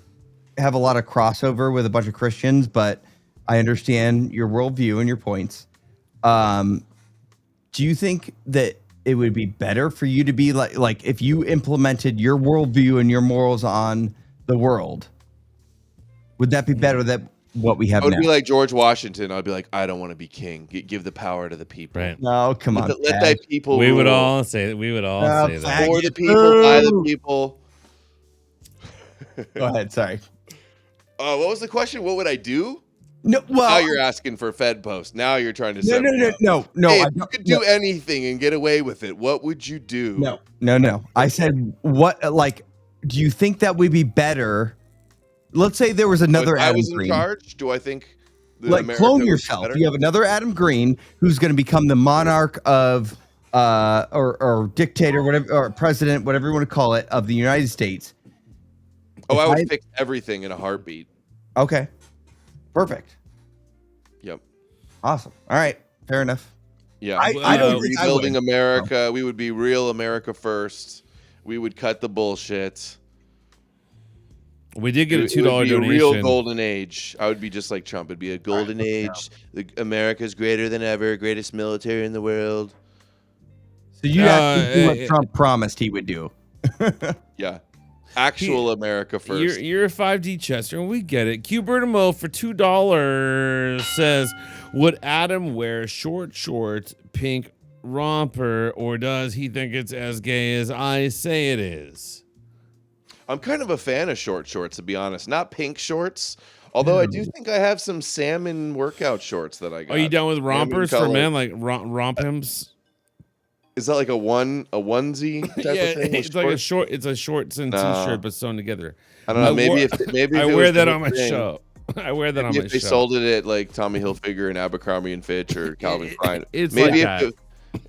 have a lot of crossover with a bunch of Christians, but I understand your worldview and your points. Do you think that it would be better for you to be like if you implemented your worldview and your morals on the world? Would that be better than what we have now? I would be like George Washington. I'd be like, I don't want to be king. Give the power to the people. Right. No, come on. Let thy people We rule. would all say that. We would all say that. For the people, by the people. Go ahead. Sorry. What was the question? What would I do? No. Well, now you're asking for Fed post. Now you're trying to say no. Hey, if you could do anything and get away with it, what would you do? No. I said, what? Like, do you think that would be better? Let's say there was another Adam Green. In charge, do I think clone yourself? You have another Adam Green who's going to become the monarch of or dictator, whatever, or president, whatever you want to call it, of the United States. I would fix everything in a heartbeat. Okay. Perfect. Yep. Awesome. All right. Fair enough. Yeah. I don't think rebuilding America. We would be real America first. We would cut the bullshit. We did get a $2 donation. A real golden age. I would be just like Trump. It'd be a golden age. America's greater than ever. Greatest military in the world. So you actually do what Trump promised he would do. Yeah. Actual America first. You're a 5D Chester, and we get it. Q Bertamo for $2 says, would Adam wear short shorts, pink romper, or does he think it's as gay as I say it is? I'm kind of a fan of short shorts, to be honest. Not pink shorts, although I do think I have some salmon workout shorts that I got. Are you done with rompers for men, like rompims? Is that like a onesie type of thing? It's like a short. It's a shorts and t-shirt, but sewn together. I don't know. Maybe I wear that on my show. I wear that on my show. If they sold it at like Tommy Hilfiger and Abercrombie and Fitch or Calvin Klein, it's maybe like that.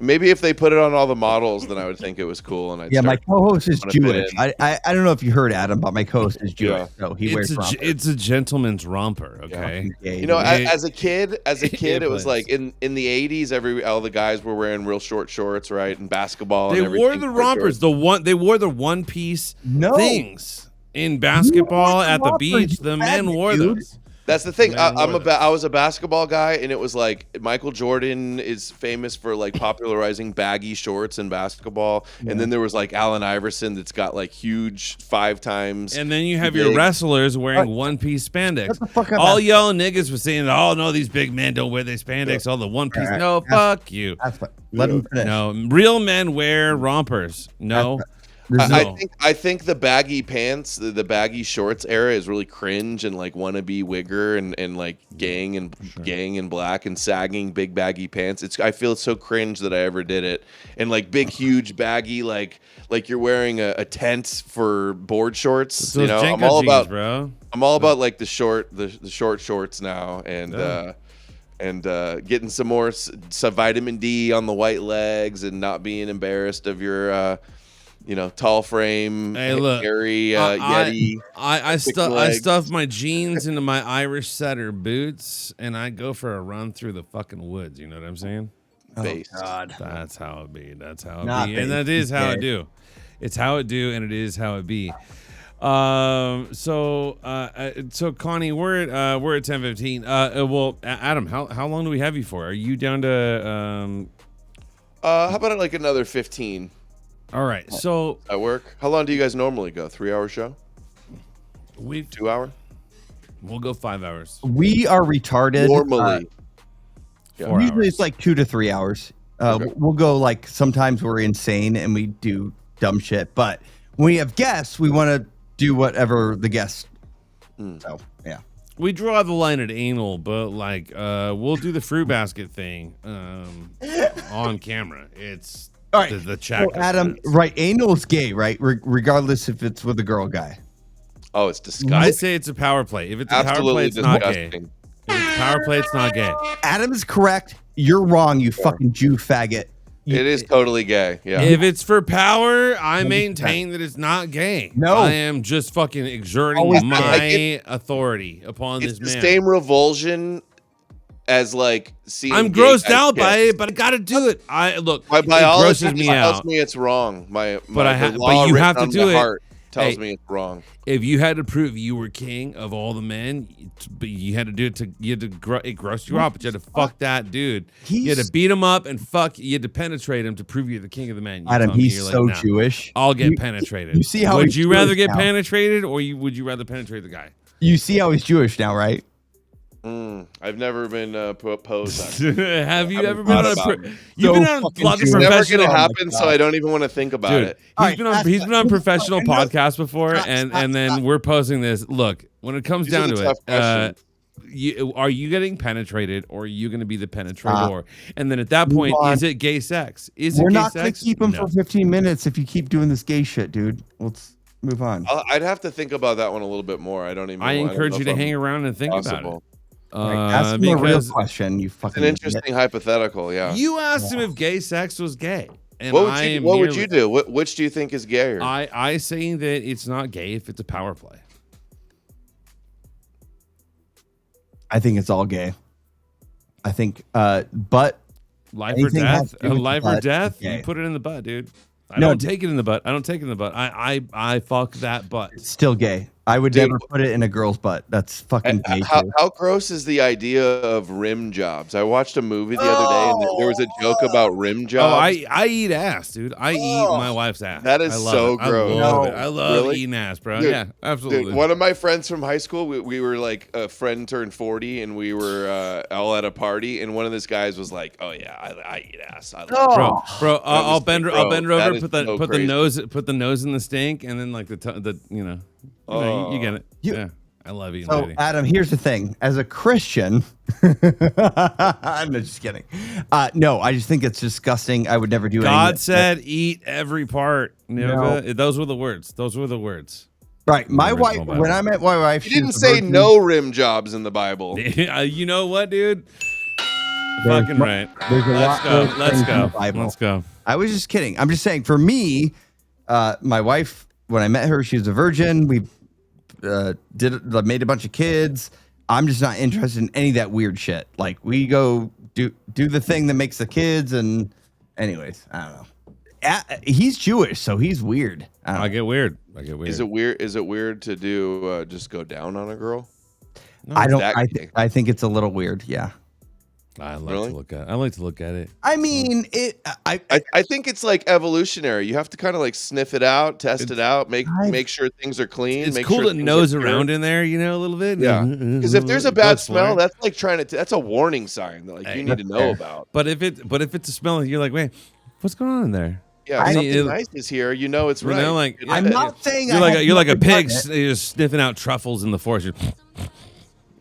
Maybe if they put it on all the models, then I would think it was cool. And my co-host is Jewish. I don't know if you heard Adam, but my co-host is Jewish, so he wears rompers. It's a gentleman's romper. Okay, as a kid, it was like in the 80s, all the guys were wearing real short shorts, right? And basketball. They and wore the rompers. They wore the one piece things. In basketball at the Rompers, beach, you the men faggot, wore dude. those. That's the thing. Man, I was a basketball guy, and it was like Michael Jordan is famous for like popularizing baggy shorts in basketball, and then there was like Allen Iverson that's got like huge 5 times. And then you have your wrestlers wearing one-piece spandex. Shut the fuck up, All Adam. y'all niggas were saying, "Oh no, these big men don't wear their spandex. All the one-piece." All right. No, fuck you. That's what. Let him finish. No, real men wear rompers. No. I think the baggy pants, the baggy shorts era is really cringe and like wannabe wigger and like gang and black and sagging big baggy pants. I feel it's so cringe that I ever did it. And like big huge baggy like you're wearing a tent for board shorts. Those You know, Jenko I'm all jeans, about bro. I'm all about like the short shorts now and getting some vitamin D on the white legs and not being embarrassed of your tall frame, Hey, look, hairy I Yeti. I stuff my jeans into my Irish setter boots, and I go for a run through the fucking woods. You know what I'm saying? Based. God. That's how it be. That's how it Not be, and based, that is how it okay. do. It's how it do, and it is how it be. So Connie, we're at 10:15. Well, Adam, how long do we have you for? Are you down to How about like another 15 All right, so at work? How long do you guys normally go? 3-hour show? 2 hour? we'll go 5 hours. We are retarded. Normally. 4 Usually hours. it's like 2 to 3 hours. Okay. We'll go like sometimes we're insane and we do dumb shit, but when we have guests, we want to do whatever the guests. So yeah, We draw the line at anal, but like we'll do the fruit basket thing on camera. It's all right. the chat. So Adam, right? Anal's gay, right? Regardless if it's with a girl guy. Oh, it's I disgusting. say it's a power play. If it's a power play, Absolutely it's not gay. disgusting. If it's a power play, it's not gay. Adam is correct. You're wrong. You fucking Jew faggot. It is totally gay. Yeah. If it's for power, I maintain that it's not gay. No. I am just fucking exerting Always my authority upon It's this the man. same revulsion as like seeing I'm gay grossed guys out by kiss. it, but I gotta do it. Look, My it biology grosses me tells out. me it's wrong. My But the law you written have to on do my it. heart tells Hey, me it's wrong. If you had to prove you were king of all the men, but you had to do it to it grossed you out, but you had to fuck that dude. You had to beat him up and you had to penetrate him to prove you're the king of the men. You Adam, tell me he's you're so like, nah, Jewish. I'll get You- penetrated. you see how would he's you rather Jewish get now. penetrated or would you rather penetrate the guy? You see how he's Jewish now, right? I've never been proposed. Have you ever been thought on about a it. you've So been on fucking lots of Jewish. It's never professional gonna happen, so I don't even want to think about Dude, it. All he's been on right, he's been on professional stop. podcasts before, and then we're posting this. Look, when it comes These are down the to tough it, questions. are you getting penetrated or are you going to be the penetrator? And then at that point, on. is it gay sex? Is We're it gay not gonna sex? keep him No. for 15 minutes if you keep doing this gay shit, dude. Let's move on. I'd have to think about that one a little bit more. I don't even. I don't encourage know you if to I'm hang around and think possible. about it. Ask me a real Because question, you It's fucking an idiot. interesting hypothetical. Yeah. you asked him if gay sex was gay, and What I would you am What would merely- you do? Which do you think is gayer? I say that it's not gay if it's a power play. I think it's all gay. I think, but Life or Anything has death? to do with Life the or butt death? is gay. You put it in the butt, dude. I No, don't take it in the butt. I don't take it in the butt. I fuck that butt. it's still gay. I would Dude. never put it in a girl's butt. That's fucking gay. How, too. how gross is the idea of rim jobs? I watched a movie the other day, and there was a joke about rim Oh, jobs. I eat ass, dude. I eat my wife's ass. That is I love so it. gross. I love it. No. I love Really? eating ass, bro. Dude, Yeah, absolutely. Dude, one of my friends from high school, we were like a friend turned 40, and we were all at a party, and one of those guys was like, "Oh yeah, I eat ass." I love it." bro, I'll was bend her. like, I'll bro, bend her that over. is Put the so put crazy. the nose in the stink, and then like you get it. Yeah, I love eating. So, lady. Adam, here's the thing. As a Christian, I'm just kidding. No, I just think it's disgusting. I would never do anything. God said, "Eat every part." No. Those were the words. Those were the words. Right. My Original wife, Bible. when I met my wife, He she didn't was a say virgin. no rim jobs in the Bible. You know what, dude? There's Fucking mo- right. There's a Let's lot go. more Let's things in go. the Bible. Let's go. I was just kidding. I'm just saying, for me, my wife, when I met her, she was a virgin. We made a bunch of kids. I'm just not interested in any of that weird shit. Like, we go do the thing that makes the kids, and anyways, I don't know. he's Jewish, so he's weird. I get weird. Is it weird? Is it weird to do just go down on a girl? No, I don't. that I think it's a little weird. Yeah. I like Really? to look at. I like to look at it. I mean, I think it's like evolutionary. You have to kind of like sniff it out, test it out, make sure things are clean. It's make cool sure to things nose are pure. around in there, a little bit. Yeah, because if there's a bad smell, that's like that's a warning sign that like you need to know about. But if it's a smell, you're like, wait, what's going on in there? Yeah, something nice is here. You know it's right. Like I'm not saying you're like a pig you're sniffing out truffles in the forest.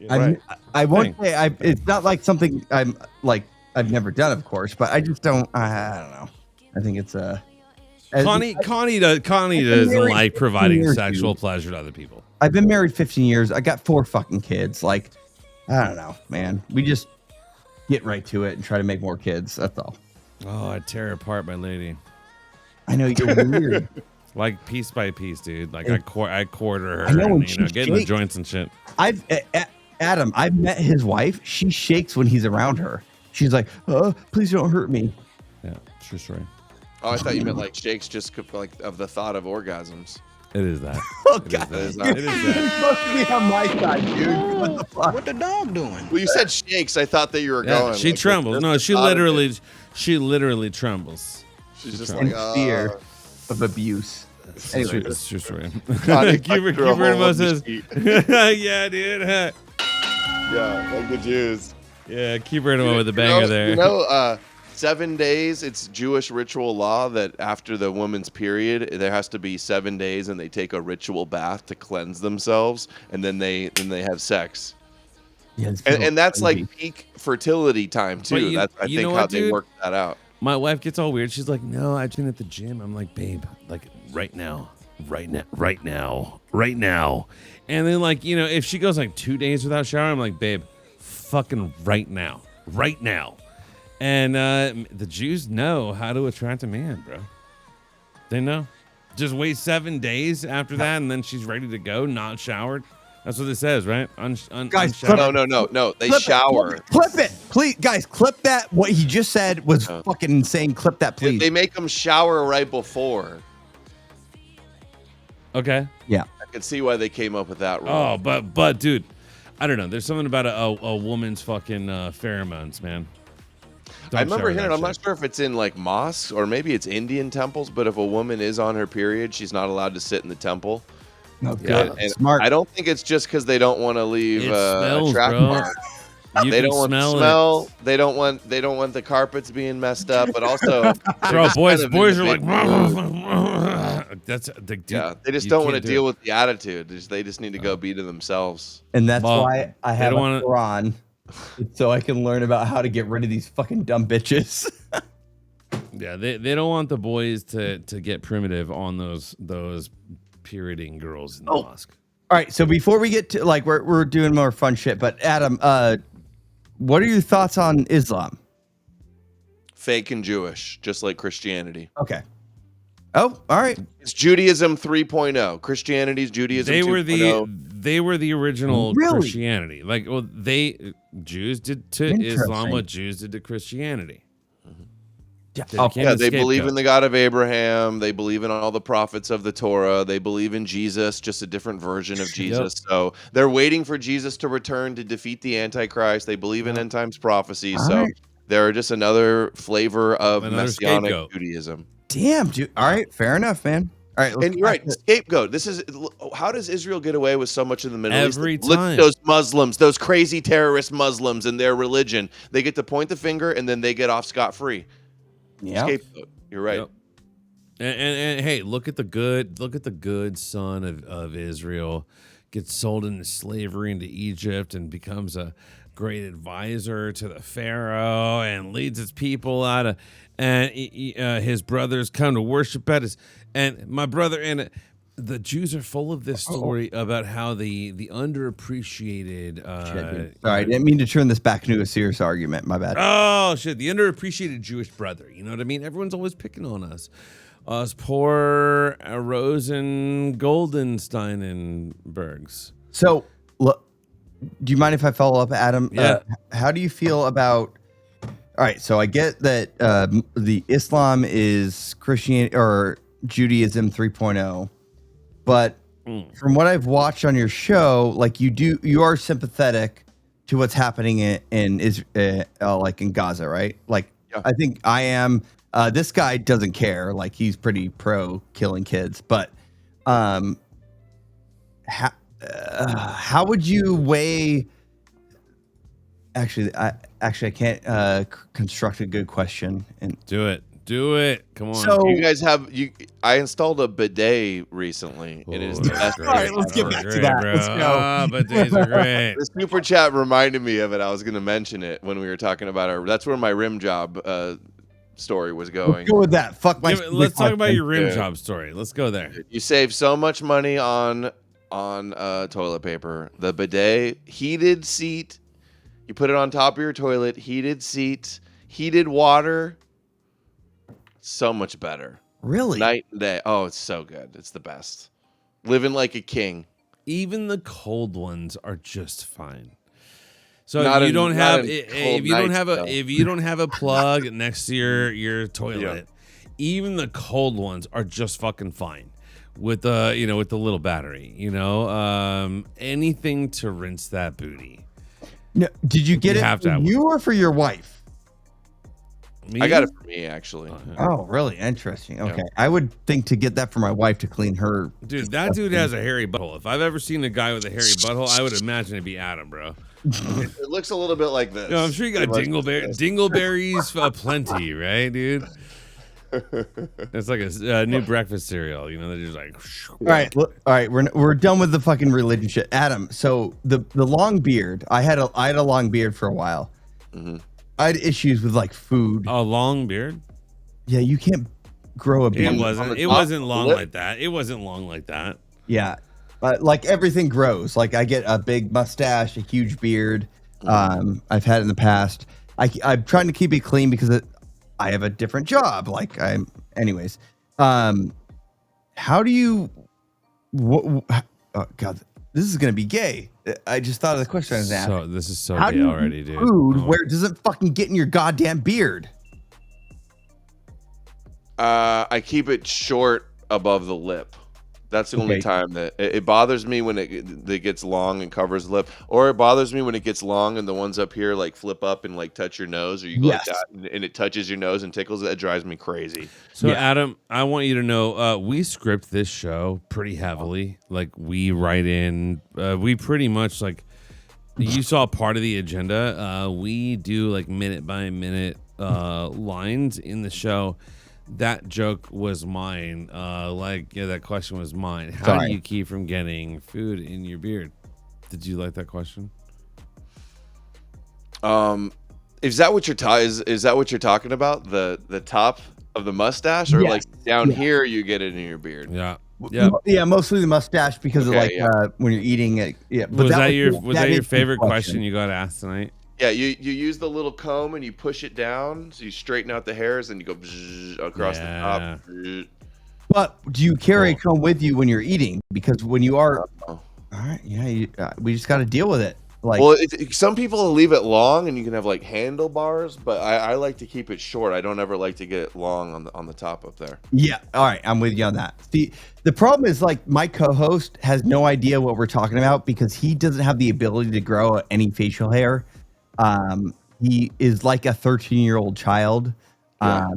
I won't say it's not like something I'm like I've never done, of course, but I just don't. I don't know. I think it's Connie doesn't like providing sexual pleasure to other people. I've been married 15 years. I got 4 fucking kids. Like, I don't know, man. We just get right to it and try to make more kids. That's all. Oh, I tear apart my lady. I know you're weird. Like piece by piece, dude. Like I quarter her. I know, and, getting the joints and shit. Adam, I've met his wife. She shakes when he's around her. She's like, "Oh, please don't hurt me." Yeah, true story. Oh, I thought you meant like shakes just like of the thought of orgasms. It is that. Oh God, It is you're supposed to be on my side, dude. What the fuck? What the dog doing? Well, you said shakes. I thought that you were Yeah, going. she like, trembles. No, she literally trembles. She's just In like fear of abuse. Anyway, It's true story. God, Cuber says, "Yeah, dude." yeah, like the Jews. Yeah, keep her with the banger there. 7 days. It's Jewish ritual law that after the woman's period, there has to be 7 days, and they take a ritual bath to cleanse themselves, and then they have sex. yeah, And that's like peak fertility time too. That's I think how they work that out. My wife gets all weird. She's like, "No, I've been at the gym." I'm like, "Babe, like right now. And then like, if she goes like 2 days without showering, I'm like, "Babe, fucking right now. And the Jews know how to attract a man, bro. They know. Just wait 7 days after that, and then she's ready to go, not showered. That's what it says, right? Guys, unshowered. No. They shower. Clip it, please, guys. Clip that. What he just said was fucking insane. Clip that, please. They make them shower right before. Okay. Yeah. I can see why they came up with that rule. Oh, but dude, I don't know. There's something about a woman's fucking pheromones, man. I remember hearing, I'm not sure if it's in like mosques or maybe it's Indian temples, but if a woman is on her period, she's not allowed to sit in the temple. Okay. And Smart. I don't think it's just because they don't want to leave It smells, a track bro. mark. You They can don't want the smell smell. it. They don't want the carpets being messed up, but also Bro, boys are like, big- that's the dude. yeah, they just you don't want to can't do deal it. with the attitude. They just need to go be to themselves. And that's Well, why I they have a don't wanna- Quran, so I can learn about how to get rid of these fucking dumb bitches. Yeah, they don't want the boys to get primitive on those perioding girls in the mosque. All right, so before we get to like we're doing more fun shit, but Adam, what are your thoughts on Islam? Fake and Jewish, just like Christianity. Okay. Oh, all right. It's Judaism 3.0. Christianity's Judaism They 2.0. were the original Really? Christianity. Like, well, Jews did to Islam what Jews did to Christianity. They became Yeah, the they believe scapegoat. in the God of Abraham. They believe in all the prophets of the Torah. They believe in Jesus, just a different version of Jesus. So they're waiting for Jesus to return to defeat the Antichrist. They believe in end times prophecy. So they're just another flavor of Messianic scapegoat. Judaism. Damn, dude. All right, fair enough, man. All right, And you're right, scapegoat. This is how does Israel get away with so much in the Middle Every East? Look time. at those Muslims, those crazy terrorist Muslims and their religion. They get to point the finger and then they get off scot-free. Yeah. Scapegoat. You're right. Yep. And hey, look at the good son of Israel gets sold into slavery into Egypt and becomes a great advisor to the Pharaoh and leads his people out of, and his brothers come to worship at his, and my brother and the Jews are full of this story about how the underappreciated Sorry, I didn't mean to turn this back into a serious argument. My bad. oh shit, the underappreciated Jewish brother. You know what I mean? Everyone's always picking on us. Us poor Rosen Goldensteinenbergs. So, look, do you mind if I follow up, Adam? Yeah. How do you feel about all right. So I get that the Islam is Christianity or Judaism 3.0, but from what I've watched on your show, like you are sympathetic to what's happening in Israel, like in Gaza, right? Like I think I am. This guy doesn't care. Like he's pretty pro killing kids, but how would you weigh? Actually, I can't construct a good question. And Do it. Come on. So You guys have I installed a bidet recently. It is the best. All right, let's get back to that. Let's go. Bidets are great. The super chat reminded me of it. I was going to mention it when we were talking about that's where my rim job story was going. Let's go with that. Fuck my. Let's talk about your rim job story. Let's go there. You save so much money on toilet paper. The bidet, heated seat. You put it on top of your toilet. Heated seat, heated water. So much better. Really? Night and day. Oh, it's so good. It's the best. Living like a king. Even the cold ones are just fine. So Not if you in- don't not have in if cold you don't nights, have though. if you don't have a plug next to your toilet, even the cold ones are just fucking fine with the with the little battery. Anything to rinse that booty. No, did you get You it have to for have you or for your wife? Me? I got it for me, actually. Oh, really? Interesting. Okay. I would think to get that for my wife to clean her. Dude, that dude has a hairy butthole. If I've ever seen a guy with a hairy butthole, I would imagine it'd be Adam, bro. It looks a little bit like this. No, I'm sure you got dingleberries plenty, right, dude? It's like a new breakfast cereal. They're just like. All right. We're done with the fucking religion shit. Adam, so the long beard. I had a long beard for a while. Mm-hmm. I had issues with like food. A long beard? Yeah, you can't grow a beard. It wasn't long like that. It wasn't long like that. Yeah, like everything grows. Like I get a big mustache, a huge beard. I've had in the past. I'm trying to keep it clean because I have a different job. Anyways. How do you? Oh God, this is gonna be gay. I just thought of the question I was asking. So this is so How gay do you already, eat dude. food Oh. where it doesn't fucking get in your goddamn beard? I keep it short above the lip. That's the only Okay. time that it bothers me when it gets long and covers the lip, or it bothers me when it gets long and the ones up here like flip up and like touch your nose, or you go Yes. like that and it touches your nose and tickles it. That drives me crazy. So Yeah. Adam, I want you to know we script this show pretty heavily. Like we write in, we pretty much like you saw part of the agenda. We do like minute by minute lines in the show. That joke was mine. That question was mine. How Sorry. do you keep from getting food in your beard? Did you like that question? Is that what is that what you're talking about? The top of the mustache, or Yes. like down Yeah. here you get it in your beard? Yeah. Yeah. Yeah, mostly the mustache because Okay, of when you're eating it. Yeah, but Was that your is the favorite question you got asked tonight? Yeah, you use the little comb and you push it down, so you straighten out the hairs and you go bzzz across the top. Bzzz. But do you carry a comb with you when you're eating? Because when you are, Oh. all right, yeah, we just got to deal with it. Like, Well, some people leave it long and you can have like handlebars, but I like to keep it short. I don't ever like to get it long on the top up there. yeah, all right, I'm with you on that. The problem is like my co-host has no idea what we're talking about because he doesn't have the ability to grow any facial hair. He is like a 13-year-old child. Yeah.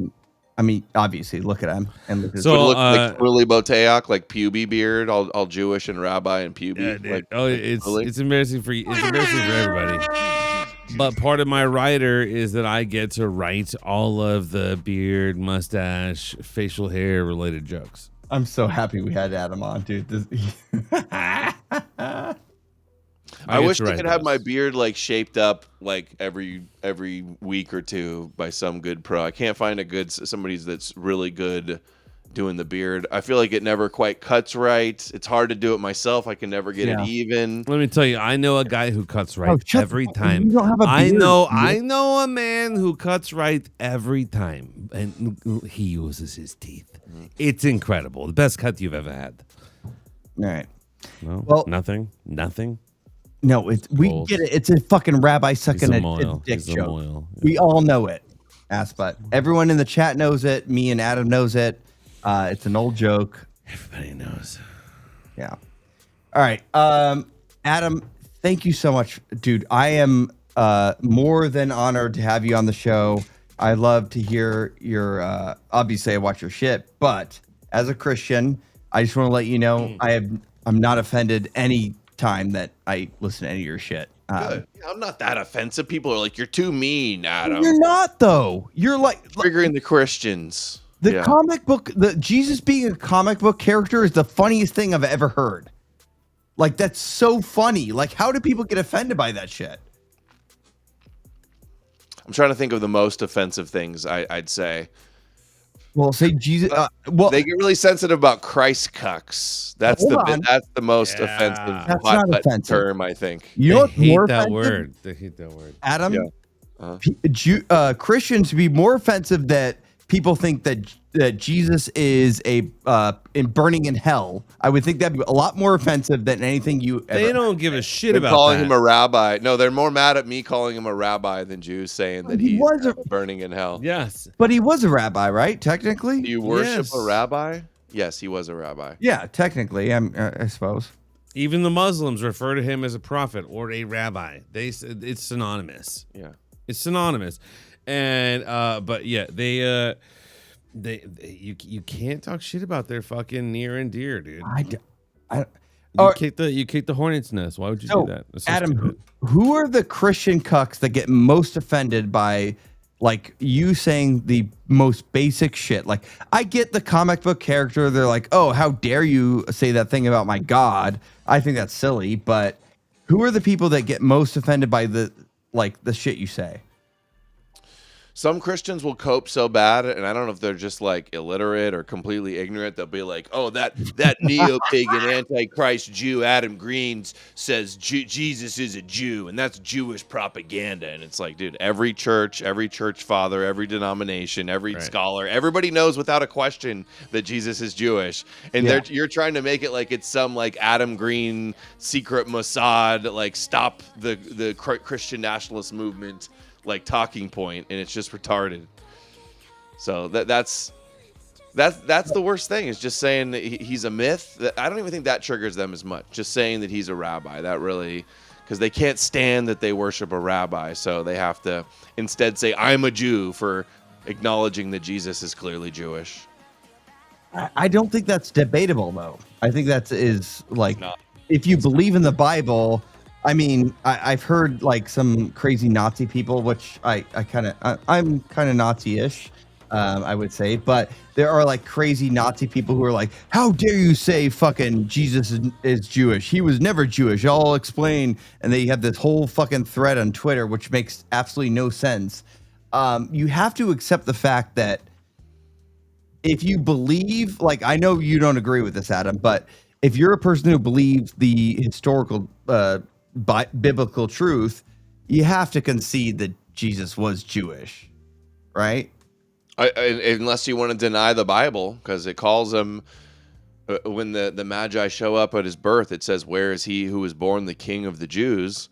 I mean, obviously, look at him and look at his So, Would it look like Shmuley Boteach, like puby beard, all Jewish and rabbi and puby. Yeah, dude. Like, It's embarrassing for you. It's embarrassing for everybody. But part of my writer is that I get to write all of the beard, mustache, facial hair related jokes. I'm so happy we had Adam on, dude. I get wish to I write could have those. my beard like shaped up like every week or two by some good pro. I can't find somebody that's really good doing the beard. I feel like it never quite cuts right. It's hard to do it myself. I can never get it even. Let me tell you, I know a guy who cuts right shut every the fuck- time. you don't have a I beard, know a man who cuts right every time, and he uses his teeth. It's incredible. The best cut you've ever had. All right. No, Well- nothing. No, we Gold. get it. It's a fucking rabbi sucking He's a a moil. dick He's a joke. moil. We all know it. Ass butt. Everyone in the chat knows it. Me and Adam knows it. It's an old joke. Everybody knows. Yeah. All right. Adam, thank you so much, dude. I am more than honored to have you on the show. I love to hear your obviously I watch your shit, but as a Christian, I just want to let you know I'm not offended any time that I listen to any of your shit. Good. I'm not that offensive. People are like, you're too mean, Adam. You're not though. You're like Triggering the Christians. the Yeah. comic book, the Jesus being a comic book character is the funniest thing I've ever heard. Like, that's so funny. Like, how do people get offended by that shit? I'm trying to think of the most offensive things I'd say. Well, say Jesus. Well, They get really sensitive about Christ cucks. That's Hold on. that's the most Yeah. offensive That's hot not button offensive. term, I think. you know They what's hate more that offensive? word. They hate that word. Adam, Yeah. Christians be more offensive that people think that Jesus is in burning in hell. I would think that'd be a lot more offensive than anything you ever. They don't give a shit They're about calling that. him a rabbi. No, they're more mad at me calling him a rabbi than Jews saying that He he's was a- burning in hell. Yes. But he was a rabbi, right? Technically. Do you worship Yes. a rabbi? Yes, he was a rabbi. Yeah, technically, I suppose. Even the Muslims refer to him as a prophet or a rabbi. It's synonymous. Yeah. It's synonymous. And but yeah, they you can't talk shit about their fucking near and dear, dude. Or- You kick the hornet's nest. Why would you So, do that? That's so Adam, stupid. who are the Christian cucks that get most offended by, like, you saying the most basic shit? Like, I get the comic book character. They're like, oh, how dare you say that thing about my God? I think that's silly. But who are the people that get most offended by the shit you say? Some Christians will cope so bad, and I don't know if they're just like illiterate or completely ignorant. They'll be like, "Oh, that neo-pagan antichrist Jew Adam Green says Jesus is a Jew, and that's Jewish propaganda." And it's like, dude, every church father, every denomination, every Right. scholar, everybody knows without a question that Jesus is Jewish, and Yeah. you're trying to make it like it's some like Adam Green secret Mossad, like stop the Christian nationalist movement like talking point, and it's just retarded. So that's the worst thing, is just saying that he's a myth. I don't even think that triggers them as much. Just saying that he's a rabbi, that really, because they can't stand that they worship a rabbi, so they have to instead say I'm a Jew for acknowledging that Jesus is clearly Jewish. I don't think that's debatable, though. I think that is like, not. if you believe in the Bible. I mean, I've heard like some crazy Nazi people, which I'm kind of Nazi-ish, I would say, but there are like crazy Nazi people who are like, how dare you say fucking Jesus is Jewish? He was never Jewish. I'll explain. And they have this whole fucking thread on Twitter, which makes absolutely no sense. You have to accept the fact that if you believe, like, I know you don't agree with this, Adam, but if you're a person who believes the historical biblical truth, you have to concede that Jesus was Jewish, right? Unless you want to deny the Bible, because it calls him, when the Magi show up at his birth, it says, "Where is he who was born the King of the Jews?"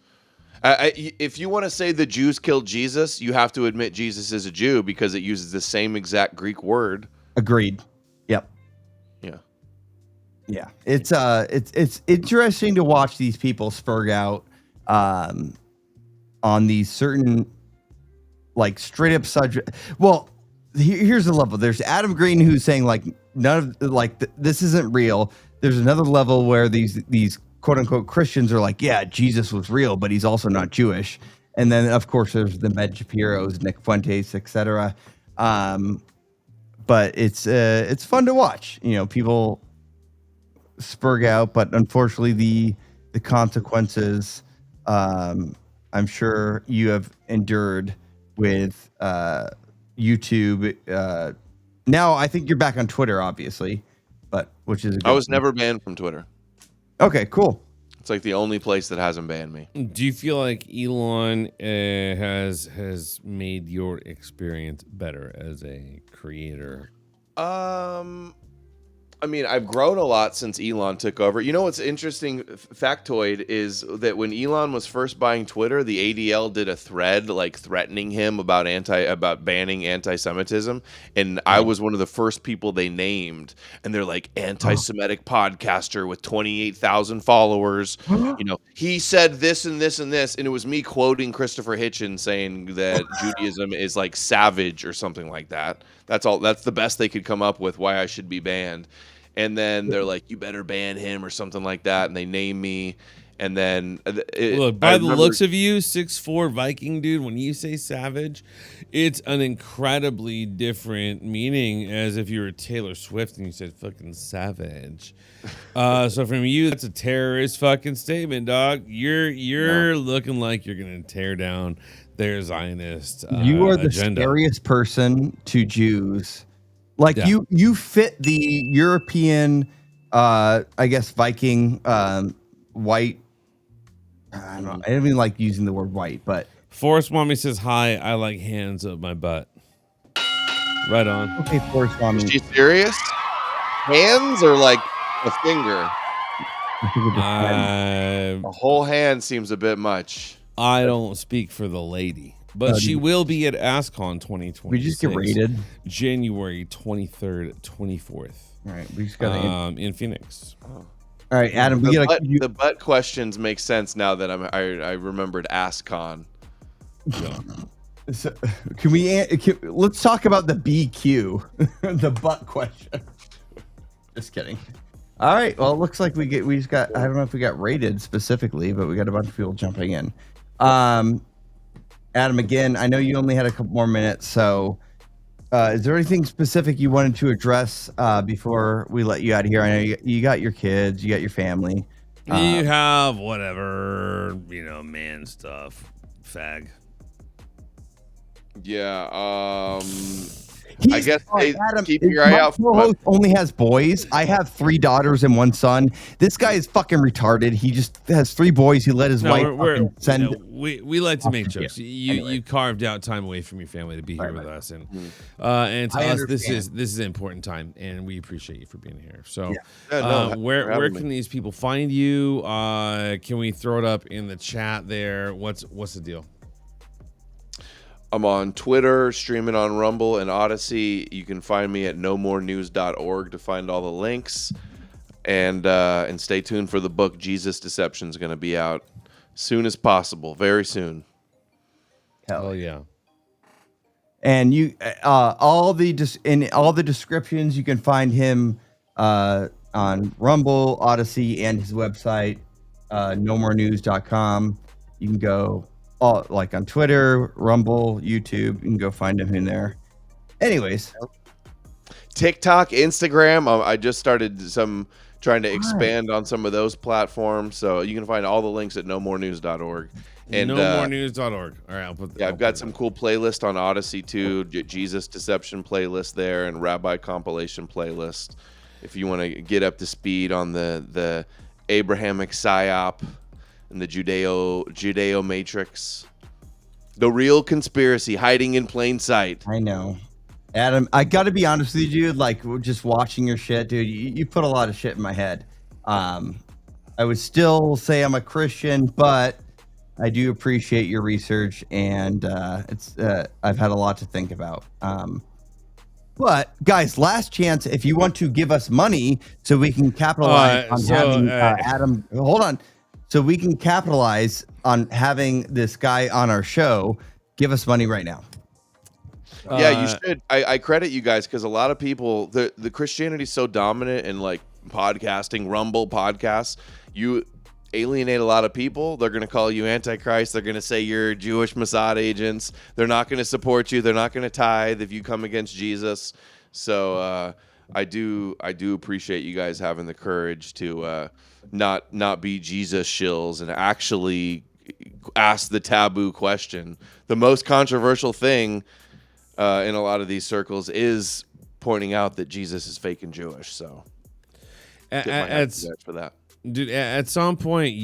If you want to say the Jews killed Jesus, you have to admit Jesus is a Jew, because it uses the same exact Greek word. Agreed. Yep. Yeah. Yeah. It's interesting to watch these people spurg out on these certain, like, straight up subject. Well, here's the level. There's Adam Green, who's saying like none of this isn't real. There's another level where these quote unquote Christians are like, yeah, Jesus was real, but he's also not Jewish. And then of course there's the Ben Shapiro's, Nick Fuentes, etc. But it's fun to watch. You know, people spurg out, but unfortunately the consequences, I'm sure you have endured with YouTube. Now I think you're back on Twitter, obviously, but which is I was never banned from Twitter. Okay, cool. It's like the only place that hasn't banned me. Do you feel like Elon has made your experience better as a creator? I mean, I've grown a lot since Elon took over. You know what's interesting factoid is that when Elon was first buying Twitter, the ADL did a thread like threatening him about banning anti-Semitism, and I was one of the first people they named, and they're like anti-Semitic podcaster with 28,000 followers. You know, he said this and this and this, and it was me quoting Christopher Hitchens saying that Judaism is like savage or something like that. That's all. That's the best they could come up with why I should be banned. And then they're like, "You better ban him" or something like that, and they name me. And then look, by the looks of you, 6'4" Viking dude, when you say savage, it's an incredibly different meaning as if you were Taylor Swift and you said fucking savage. So from you, that's a terrorist fucking statement, dog. You're looking like you're gonna tear down their Zionist You are the agenda. scariest person to Jews. Like you fit the European, I guess Viking, white. I don't know. I don't even like using the word white, but Forest Mommy says hi. I like hands up my butt. Right on. okay, Forest Mommy. Is she serious? Hands or like a finger? A whole hand seems a bit much. I don't speak for the lady, but she will be at ASCON 2020. We just get rated. January 23rd, 24th. All right, we just got in Phoenix. All right, Adam. The butt questions make sense now that I remembered ASCON. So, let's talk about the BQ, the butt question. Just kidding. All right. Well, it looks like we just got. I don't know if we got rated specifically, but we got a bunch of people jumping in. Adam, again, I know you only had a couple more minutes, so is there anything specific you wanted to address before we let you out of here? I know you got your kids, you got your family. You have whatever, man stuff, fag. Yeah. I guess Adam, keep your eye out for co-host only has boys. I have 3 daughters and 1 son. This guy is fucking retarded. He just has 3 boys. He let his wife send. We like to make jokes. You carved out time away from your family to be here with us, and to us this is an important time, and we appreciate you for being here. So, where can these people find you? Can we throw it up in the chat there? What's the deal? I'm on Twitter, streaming on Rumble and Odyssey. You can find me at nomorenews.org to find all the links. And stay tuned for the book Jesus Deception is going to be out soon as possible, very soon. Hell yeah. And you all the descriptions, you can find him on Rumble, Odyssey, and his website, nomorenews.com. You can go like on Twitter, Rumble, YouTube. You can go find him in there. Anyways, TikTok, Instagram. I just started trying to expand on some of those platforms, so you can find all the links at nomorenews.org. And nomorenews.org. All right, I'll put. I've got some cool playlist on Odyssey too. Jesus Deception playlist there, and Rabbi compilation playlist. If you want to get up to speed on the Abrahamic psyop and the Judeo matrix, the real conspiracy hiding in plain sight. I know, Adam. I got to be honest with you, dude. Like, just watching your shit, dude. You put a lot of shit in my head. I would still say I'm a Christian, but I do appreciate your research, and I've had a lot to think about. But guys, last chance if you want to give us money so we can capitalize on having Adam. Hold on. So we can capitalize on having this guy on our show. Give us money right now. Yeah, you should. I credit you guys because a lot of people, the Christianity is so dominant in like podcasting, Rumble podcasts. You alienate a lot of people. They're going to call you Antichrist. They're going to say you're Jewish Mossad agents. They're not going to support you. They're not going to tithe if you come against Jesus. So I do appreciate you guys having the courage to not be Jesus shills and actually ask the taboo question. The most controversial thing in a lot of these circles is pointing out that Jesus is fake and Jewish. So for that. Dude, at some point,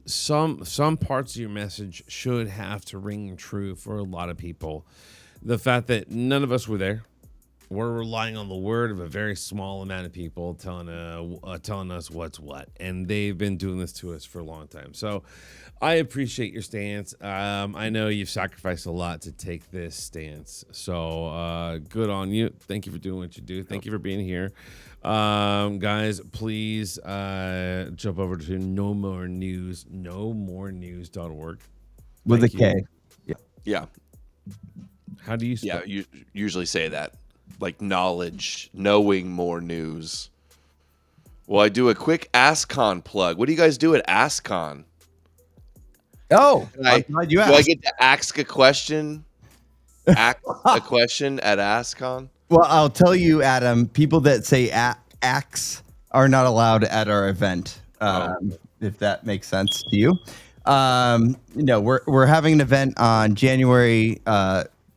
some parts of your message should have to ring true for a lot of people. The fact that none of us were there, we're relying on the word of a very small amount of people telling us what's what, and they've been doing this to us for a long time. So I appreciate your stance. I know you've sacrificed a lot to take this stance, so good on you. Thank you for doing what you do. Thank you for being here. Guys, please jump over to nomorenews.org. With Thank a K. you. Yeah. How do you spell? Yeah, you usually say that. Like knowledge, knowing more news. Well, I do a quick AskCon plug. What do you guys do at AskCon? Oh, I'm glad you do asked. I get to ask a question? Ask a question at AskCon? Well, I'll tell you, Adam, people that say axe are not allowed at our event, if that makes sense to you. We're having an event on January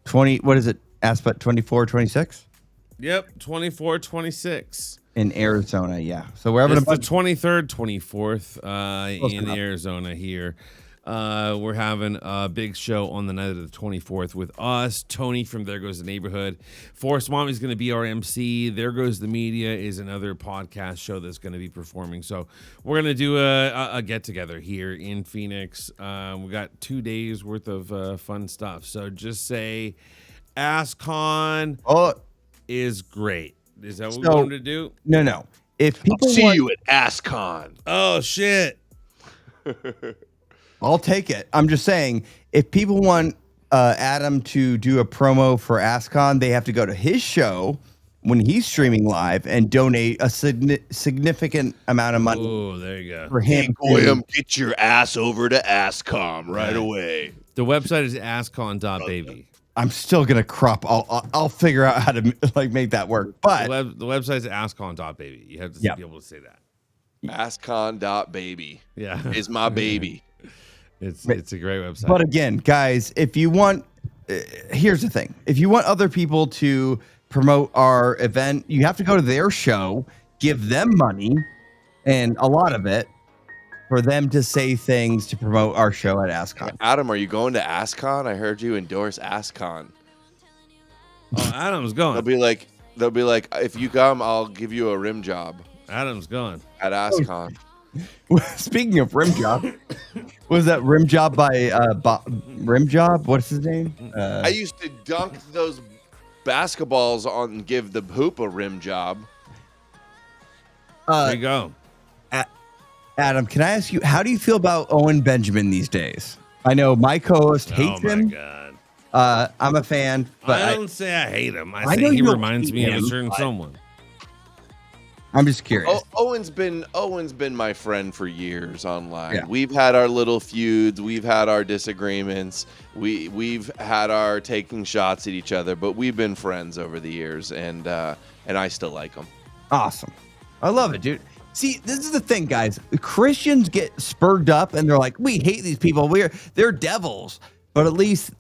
20. What is it? Aspet 24, 26? Yep, 24, 26. In Arizona, yeah. So we're having It's a the bunch. 23rd, 24th in enough. Arizona here. We're having a big show on the night of the 24th with us. Tony from There Goes the Neighborhood. Forrest Mom is going to be our MC. There Goes the Media is another podcast show that's going to be performing. So we're going to do a get-together here in Phoenix. We got 2 days worth of fun stuff. So just say AskCon is great. Is that what we wanted to do? No. If people See want, you at AskCon. Oh, shit. I'll take it. I'm just saying, if people want Adam to do a promo for AskCon, they have to go to his show when he's streaming live and donate a significant amount of money Oh, there you go. for him. William, get your ass over to AskCon right away. The website is askcon.baby. I'm still gonna crop. I'll figure out how to make that work. But The website's askcon.baby. You have to be able to say that. AskCon.baby Yeah. is my baby. It's a great website. But again, guys, if you want, here's the thing: if you want other people to promote our event, you have to go to their show, give them money, and a lot of it, for them to say things to promote our show at AskCon. Adam, are you going to AskCon? I heard you endorse AskCon. Oh, Adam's going. They'll be like, if you come, I'll give you a rim job Adam's going. at AskCon. Speaking of rim job, was that rim job by rim job? What's his name? I used to dunk those basketballs on and give the hoop a rim job. There you go. Adam, can I ask you, how do you feel about Owen Benjamin these days? I know my co-host hates Oh, my him. God. I'm a fan, but I don't say I hate him. I I say know he you don't reminds hate me of a him, certain but- someone. I'm just curious. Owen's been my friend for years online. Yeah. We've had our little feuds, we've had our disagreements, we've had our taking shots at each other, but we've been friends over the years, and I still like him. Awesome. I love it, dude. See, this is the thing, guys. Christians get spurred up and they're like, we hate these people. They're devils. But at least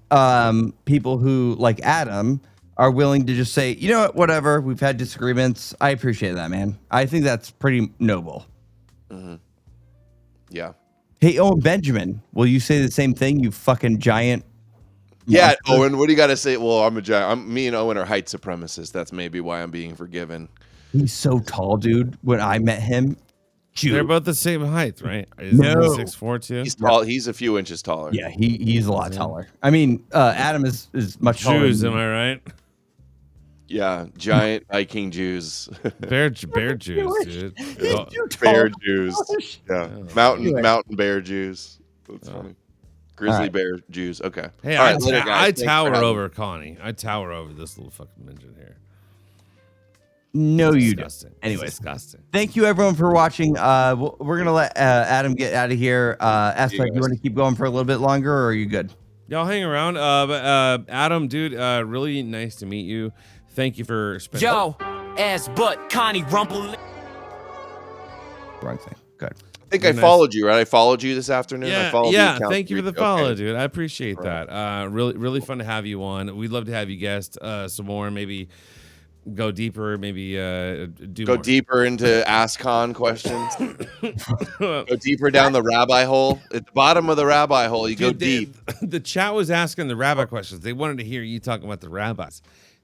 people who, like Adam, are willing to just say, you know what, whatever. We've had disagreements. I appreciate that, man. I think that's pretty noble. Mm-hmm. Yeah. Hey, Owen Benjamin, will you say the same thing, you fucking giant? Yeah, monster? Owen, what do you got to say? Well, I'm a giant. Me and Owen are height supremacists. That's maybe why I'm being forgiven. He's so tall, dude. When I met him, They're both the same height, right? Is No. he 6'4" too? He's tall. He's a few inches taller. yeah, he's a lot taller. I mean, Adam is much taller. Jews, than am me. I right? Yeah, giant Viking Jews. Bear Jews, dude. Oh, Bear Jews. Yeah. Mountain Anyway. bear Jews. That's funny. Grizzly All right. bear Jews. Okay. Hey, All I, right, later, guys. I Thanks for tower having me. over Connie. I tower over this little fucking midget here. No, you don't. Disgusting. Anyways. Disgusting. Thank you, everyone, for watching. We're gonna let Adam get out of here. Aspect, you guys. want to keep going for a little bit longer, or are you good? Y'all hang around. But Adam, dude, really nice to meet you. Thank you for spending. Yo, ass butt, Connie Rumple. Wrong thing. Good. I think Nice. I followed you, right? I followed you this afternoon. I Yeah, followed the yeah. account Thank you for the Okay. follow, dude. I appreciate that. Really fun to have you on. We'd love to have you guest some more. Maybe go deeper. Maybe do Go more. deeper into AskCon questions. Go deeper down the rabbi hole. At the bottom of the rabbi hole, you go Dude, deep. The chat was asking the rabbi questions. They wanted to hear you talking about the rabbis.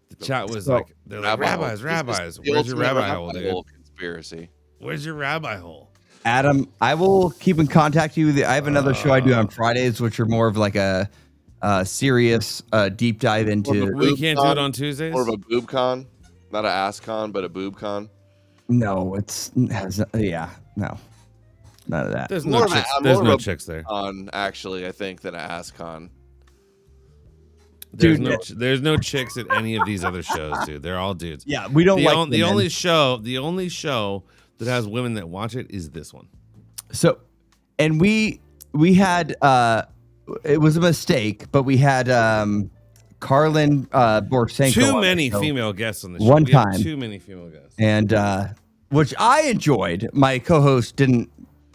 The chat was So- like, they're like, rabbis. Where's your rabbi hole, dude? Conspiracy. Where's your rabbi hole? Adam, I will keep in contact with you. I have another show I do on Fridays, which are more of like a serious deep dive into. We can't do it on Tuesdays. More of a boob con, not an ass con, but a boob con. No, none of that. There's More no of a- chicks. more There's of no a chicks there. Con, actually, I think than an ass con. There's Dude, there's no chicks at any of these other shows, dude. They're all dudes. Yeah, we don't like the women. only show that has women that watch it is this one. So, and we had it was a mistake, but we had Carlin Borsenko. Too many so female guests on the show. one We have time. too many female guests. and which I enjoyed. My co-host didn't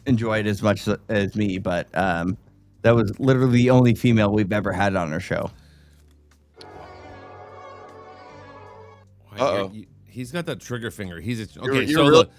enjoy it as much as me, but that was literally the only female we've ever had on our show. Uh-oh. He's got that trigger finger. He's okay. You're So really, look,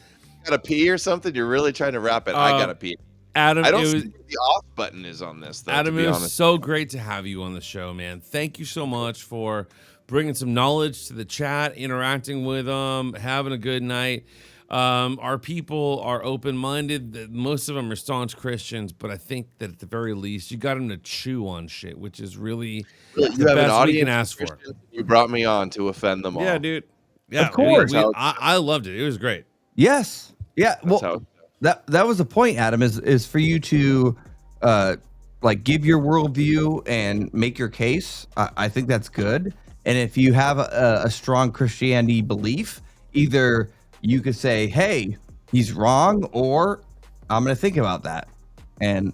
gotta pee or something. You're really trying to wrap it. I gotta pee. Adam, I don't it see was, what the off button is on this, though. Adam, to be it was honest. so great to have you on the show, man. Thank you so much for bringing some knowledge to the chat, interacting with them, having a good night. Our people are open-minded. Most of them are staunch Christians, but I think that at the very least, you got them to chew on shit, which is really You the have an best we audience can of ask for. Christians. You brought me on to offend them all. Yeah, dude. Yeah, Of course. I loved it. It was great. Yes. Yeah. That's Well, how- that was the point, Adam, is for you to like give your worldview and make your case. I think that's good. And if you have a strong Christianity belief, either you could say, "Hey, he's wrong," or "I'm going to think about that." And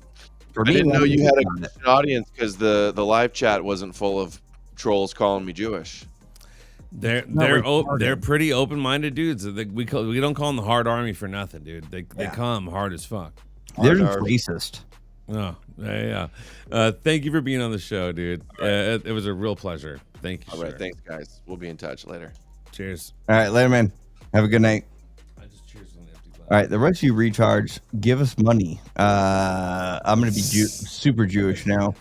for I me, didn't know you had a on it. Christian audience because the live chat wasn't full of trolls calling me Jewish. They're retarded. they're pretty open-minded dudes. We don't call them the hard army for nothing, dude. They come hard as fuck. They're Hard R. racist. Oh, yeah. Thank you for being on the show, dude. It was a real pleasure. Thank you. All right, sir. thanks, guys. We'll be in touch later. Cheers. All right, later, man. Have a good night. I just cheers on the empty glass. All right, the rest of you recharge, give us money. I'm gonna be super Jewish now.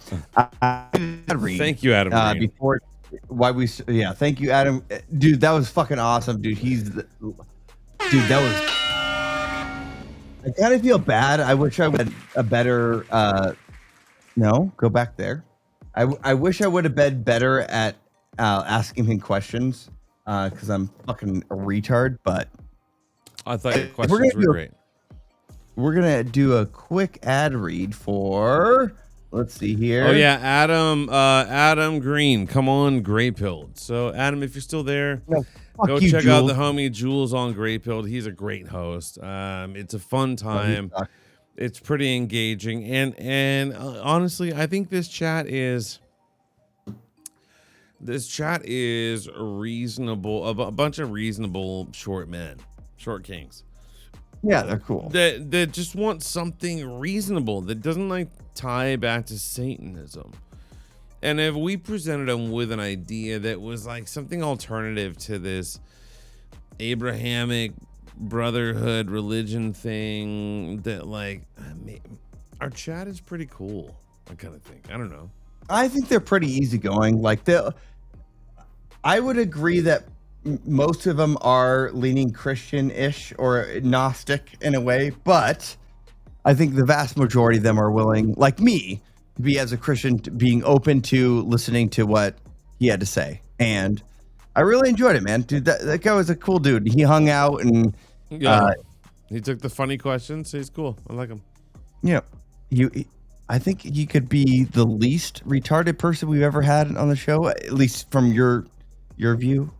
Thank you, Adam. Green. Before thank you, Adam. Dude, that was fucking awesome, dude. Dude, that was. I kind of feel bad. I wish I would have a better. No, go back there. I wish I would have been better at asking him questions because I'm fucking a retard. But I thought your we're questions gonna were do- great. we're gonna do a quick ad read for. Let's see here. Oh yeah, Adam Green. Come on, Gray Pilled. So Adam, if you're still there, No, fuck go you, check out Jules. the homie Jules on Gray Pilled. He's a great host. It's a fun time. It's pretty engaging, and honestly, I think this chat is reasonable. A bunch of reasonable short men, short kings. Yeah, they're cool. That just want something reasonable that doesn't like tie back to Satanism. And if we presented them with an idea that was like something alternative to this Abrahamic brotherhood religion thing, that like, I mean, our chat is pretty cool. I kind of think. I don't know. I think they're pretty easygoing. Like I would agree that most of them are leaning Christian-ish or Gnostic in a way, but I think the vast majority of them are willing, like me, to be as a Christian, being open to listening to what he had to say. And I really enjoyed it, man. Dude, that guy was a cool dude. He hung out and Yeah. He took the funny questions, so he's cool. I like him. I think he could be the least retarded person we've ever had on the show, at least from your view.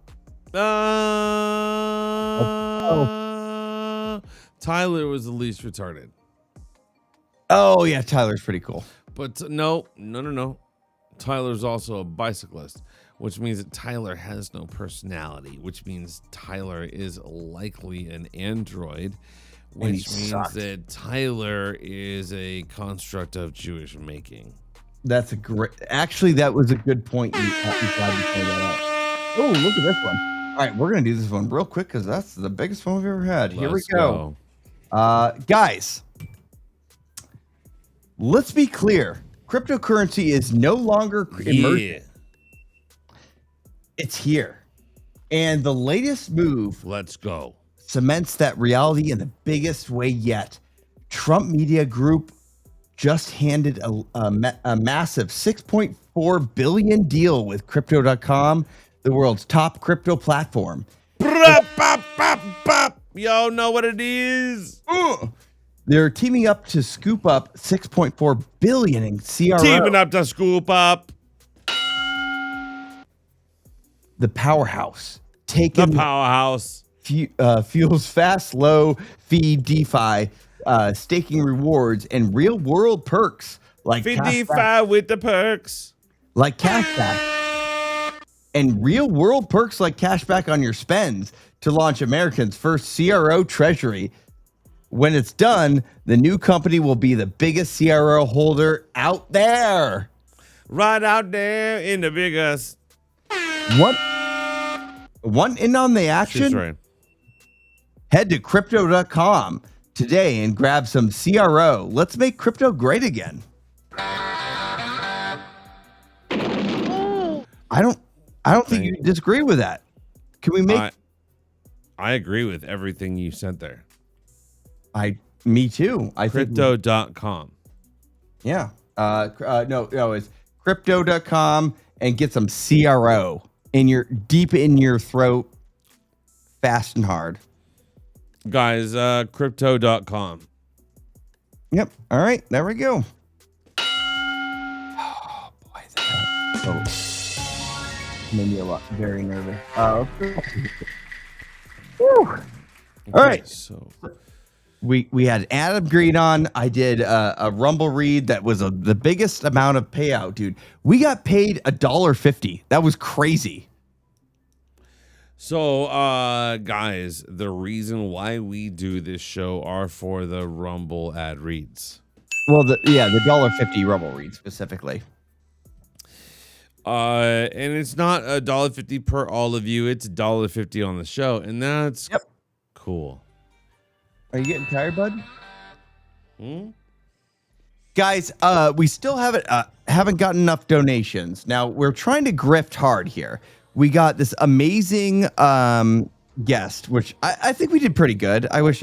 Tyler was the least retarded. Oh yeah, Tyler's pretty cool. But no. Tyler's also a bicyclist, which means that Tyler has no personality, which means Tyler is likely an android, which means sucked. that Tyler is a construct of Jewish making. That's a great. Actually, that was a good point. You tried to say that out. Oh, look at this one. All right, we're gonna do this one real quick because that's the biggest one we've ever had. Here we Let's go. Guys, let's be clear. Cryptocurrency is no longer emerging. Yeah. It's here. And the latest move Let's go. cements that reality in the biggest way yet. Trump Media Group just handed a massive $6.4 billion deal with Crypto.com, the world's top crypto platform. Y'all know what it is. They're teaming up to scoop up $6.4 billion in CRO. Teaming up to scoop up. The powerhouse. The powerhouse. Fuels fast, low fee DeFi, staking rewards, and real world perks like DeFi with the perks. like cashback, and real world perks like cashback on your spends to launch America's first CRO treasury. When it's done, the new company will be the biggest CRO holder out there. Right out there in the biggest. Want in on the action? She's right. Head to crypto.com today and grab some CRO. Let's make crypto great again. I don't think you disagree with that. Can we make I agree with everything you said there. Me too. I think Crypto.com. yeah. No, it's crypto.com and get some CRO deep in your throat, fast and hard. Guys, crypto.com. Yep. All right. There we go. Oh, boy. That made me very nervous. All right. So We had Adam Green on. I did a Rumble read that was the biggest amount of payout, dude. We got paid $1.50. That was crazy. So, guys, the reason why we do this show are for the Rumble ad reads. Well, the $1.50 Rumble read specifically. And it's not $1.50 per all of you. It's $1.50 on the show, and that's cool. Are you getting tired, bud? Hmm? Guys, we still haven't gotten enough donations. Now we're trying to grift hard here. We got this amazing guest, which I think we did pretty good. I wish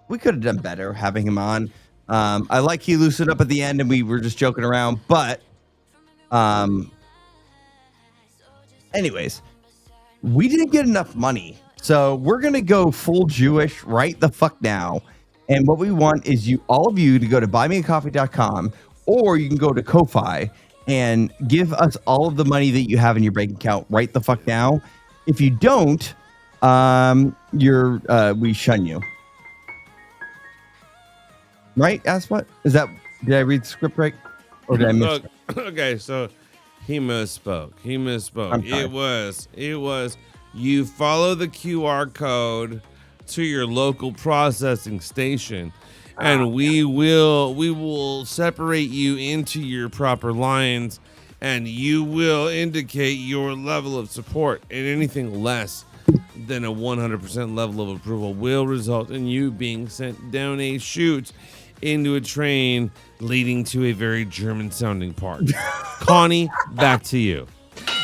we could have done better having him on. I like he loosened up at the end and we were just joking around, but anyways, we didn't get enough money. So we're going to go full Jewish right the fuck now. And what we want is all of you to go to buymeacoffee.com, or you can go to Ko-Fi and give us all of the money that you have in your bank account right the fuck now. If you don't, we shun you. Right? Ask what? Did I read the script right? Or did I miss it? Okay, so he misspoke. I'm sorry. It was you follow the QR code to your local processing station, and we will separate you into your proper lines, and you will indicate your level of support, and anything less than a 100% level of approval will result in you being sent down a chute into a train leading to a very German-sounding park. Connie, back to you.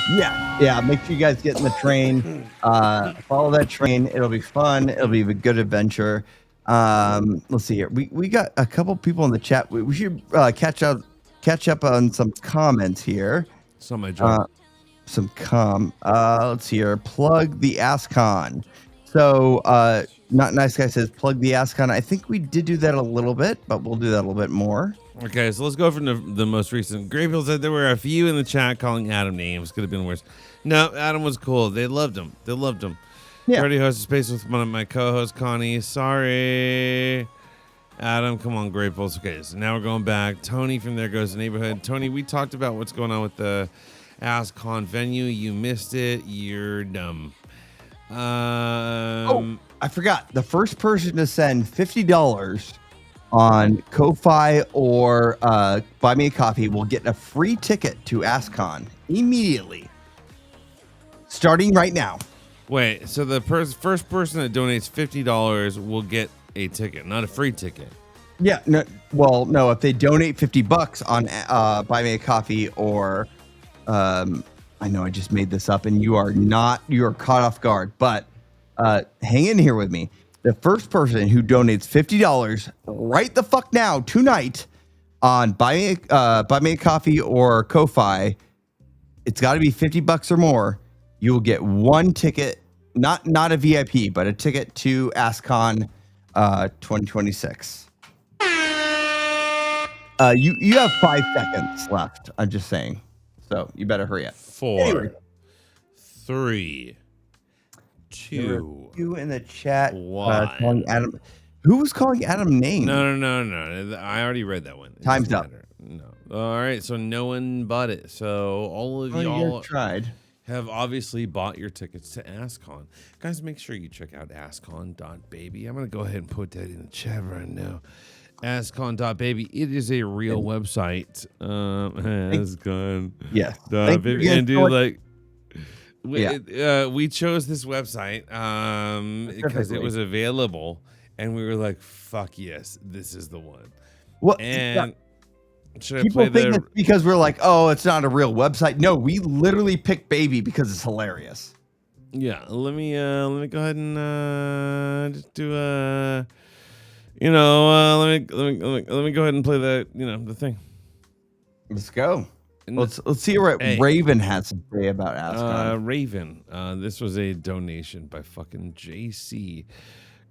Yeah. Make sure you guys get in the train. Follow that train. It'll be fun. It'll be a good adventure. Let's see here. We got a couple people in the chat. We should catch up on some comments here. Let's see here. Plug the AskCon. So Not Nice Guy says plug the AskCon. I think we did do that a little bit, but we'll do that a little bit more. Okay, so let's go from the most recent. Grayfield said there were a few in the chat calling Adam names. Could have been worse. No, Adam was cool. They loved him. Yeah. Already hosted space with one of my co-hosts, Connie. Sorry. Adam, come on, Grayfield. Okay, so now we're going back. Tony from There Goes the Neighborhood. Tony, we talked about what's going on with the AskCon venue. You missed it. You're dumb. I forgot. The first person to send $50 on Ko-Fi or Buy Me a Coffee will get a free ticket to AskCon immediately, starting right now. Wait, so the first person that donates $50 will get a ticket, not a free ticket. Yeah. No. If they donate $50 on Buy Me a Coffee or I know I just made this up, and you are caught off guard. But hang in here with me. The first person who donates $50 right the fuck now tonight on Buy Me a Coffee or Ko-Fi, it's got to be $50 or more. You will get one ticket, not a VIP, but a ticket to AskCon 2026. You have 5 seconds left. I'm just saying, so you better hurry up. 4, Anyway. 3, 2. You in the chat 1. calling Adam. Who was calling Adam names? No. I already read that one. It Time's doesn't up. matter. No. All right. So no one bought it. So all of y'all tried. have obviously bought your tickets to AskCon. Guys, make sure you check out askcon.baby. I'm going to go ahead and put that in the chat right now. AskCon.baby. It is a real website. AskCon. Yes. Baby. And dude, like, Yeah. we chose this website because it was available, and we were like, "Fuck yes, this is the one." Well, And should I people play think the? it's because we're like, oh, it's not a real website. No, we literally picked Baby because it's hilarious. Yeah, let me go ahead and just do let me go ahead and play the thing. Let's go. And Let's see what Raven has to say about AskCon. Raven, this was a donation by fucking JC.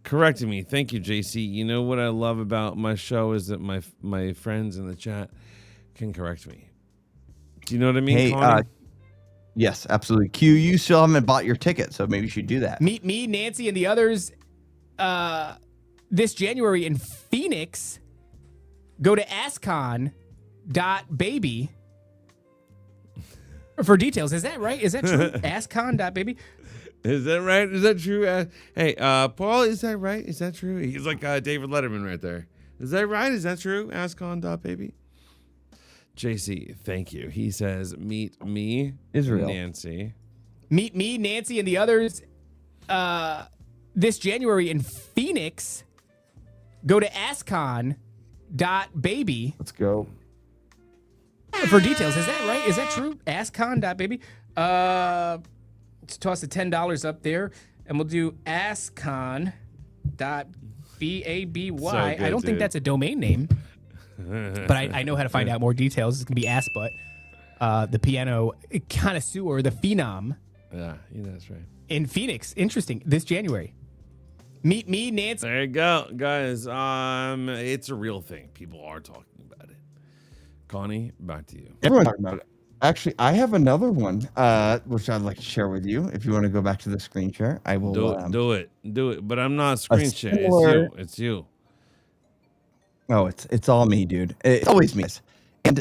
Correcting me. Thank you, JC. You know what I love about my show is that my friends in the chat can correct me. Do you know what I mean, Connie? Yes, absolutely. Q, you still haven't bought your ticket, so maybe you should do that. Meet me, Nancy, and the others this January in Phoenix. Go to askcon.baby for details. Is that right? Is that true? askcon.baby. Is that right? Is that true? Hey, Paul, is that right? Is that true? He's like David Letterman right there. Is that right? Is that true? AskCon.baby. JC, thank you. He says, meet me, Israel. Nancy. Meet me, Nancy, and the others this January in Phoenix. Go to askcon.baby Let's go. for details. Is that right? Is that true? askcon.baby. Let's toss the $10 up there, and we'll do askcon.baby. So I good, don't think dude. that's a domain name, but I know how to find out more details. It's gonna be Assbutt, the piano connoisseur, the phenom Yeah, that's right. in Phoenix. Interesting. This January. Meet me, Nancy. There you go, guys. It's a real thing. People are talking about it. Connie, back to you. Everyone's talking about it. Actually, I have another one, which I'd like to share with you. If you want to go back to the screen share, I will. Do it. But I'm not screen sharing. similar- It's you. Oh, it's all me, dude. It's always me. And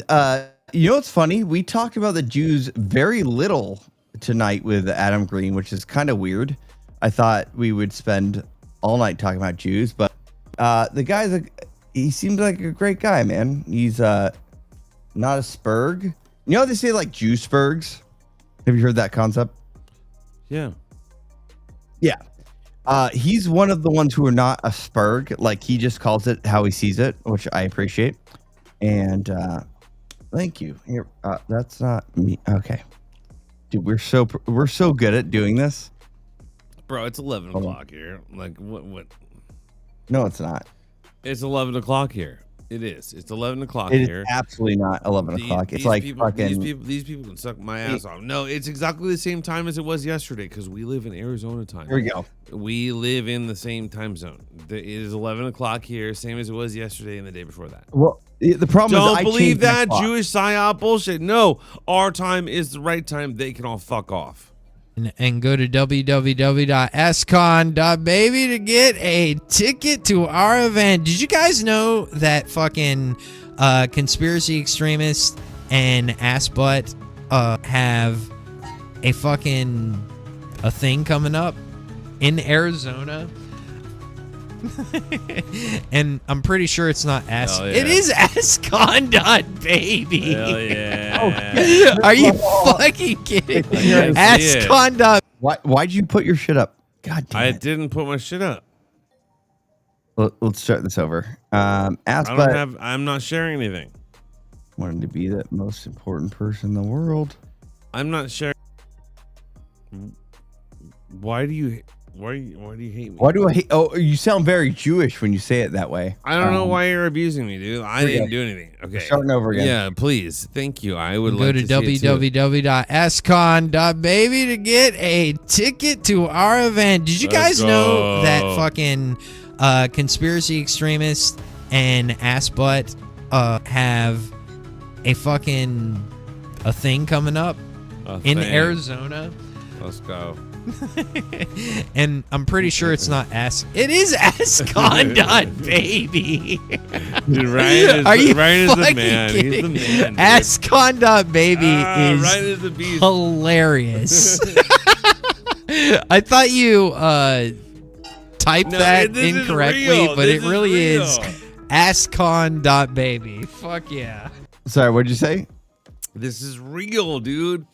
you know what's funny? We talked about the Jews very little tonight with Adam Green, which is kind of weird. I thought we would spend all night talking about Jews, but the guy's he seems like a great guy, man. He's not a spurg. You know how they say like Jew spurgs? Have you heard that concept? Yeah. Yeah. He's one of the ones who are not a spurg. Like he just calls it how he sees it, which I appreciate. And thank you. Here, that's not me. Okay, dude, we're so good at doing this. Bro, it's 11 o'clock here. Like, what? No, it's not. It's 11 o'clock here. It is. It's 11 o'clock It here. is absolutely not 11 o'clock. It's These like people, fucking. these people can suck my ass off. No, it's exactly the same time as it was yesterday because we live in Arizona time. Here we go. We live in the same time zone. It is 11 o'clock here, same as it was yesterday and the day before that. Well, the problem is Don't I believe changed my that clock. Jewish psyop bullshit. No, our time is the right time. They can all fuck off. And go to www.ascon.baby to get a ticket to our event. Did you guys know that fucking conspiracy extremists and Assbutt have a thing coming up in Arizona? And I'm pretty sure it's not Ask. Hell yeah. It is Ascon.baby. Hell yeah. Are you fucking kidding? Ascon. Why'd you put your shit up? God damn I it. didn't put my shit up. Let's start this over. I'm Assbutt not sharing anything. wanted to be the most important person in the world. I'm not sharing Why do you hate me? Why do I hate? Oh, you sound very Jewish when you say it that way. I don't know why you're abusing me, dude. I didn't do anything. Okay. Starting over again. Yeah, please. Thank you. I would Go like to to see it too. www.ascon.baby to get a ticket to our event. Did you Let's guys know go. that fucking conspiracy extremists and ass butt have a thing coming up in thing. Arizona? Let's go. And I'm pretty sure it's not it is ascon.baby. Dude, Ryan Are you is the fucking man. He's the kidding? man. dude. Ascon.baby is Ryan is the beast. hilarious. I thought you typed that this is incorrectly, real. but This it really real. is ascon.baby. Fuck yeah. Sorry, what'd you say? This is real, dude.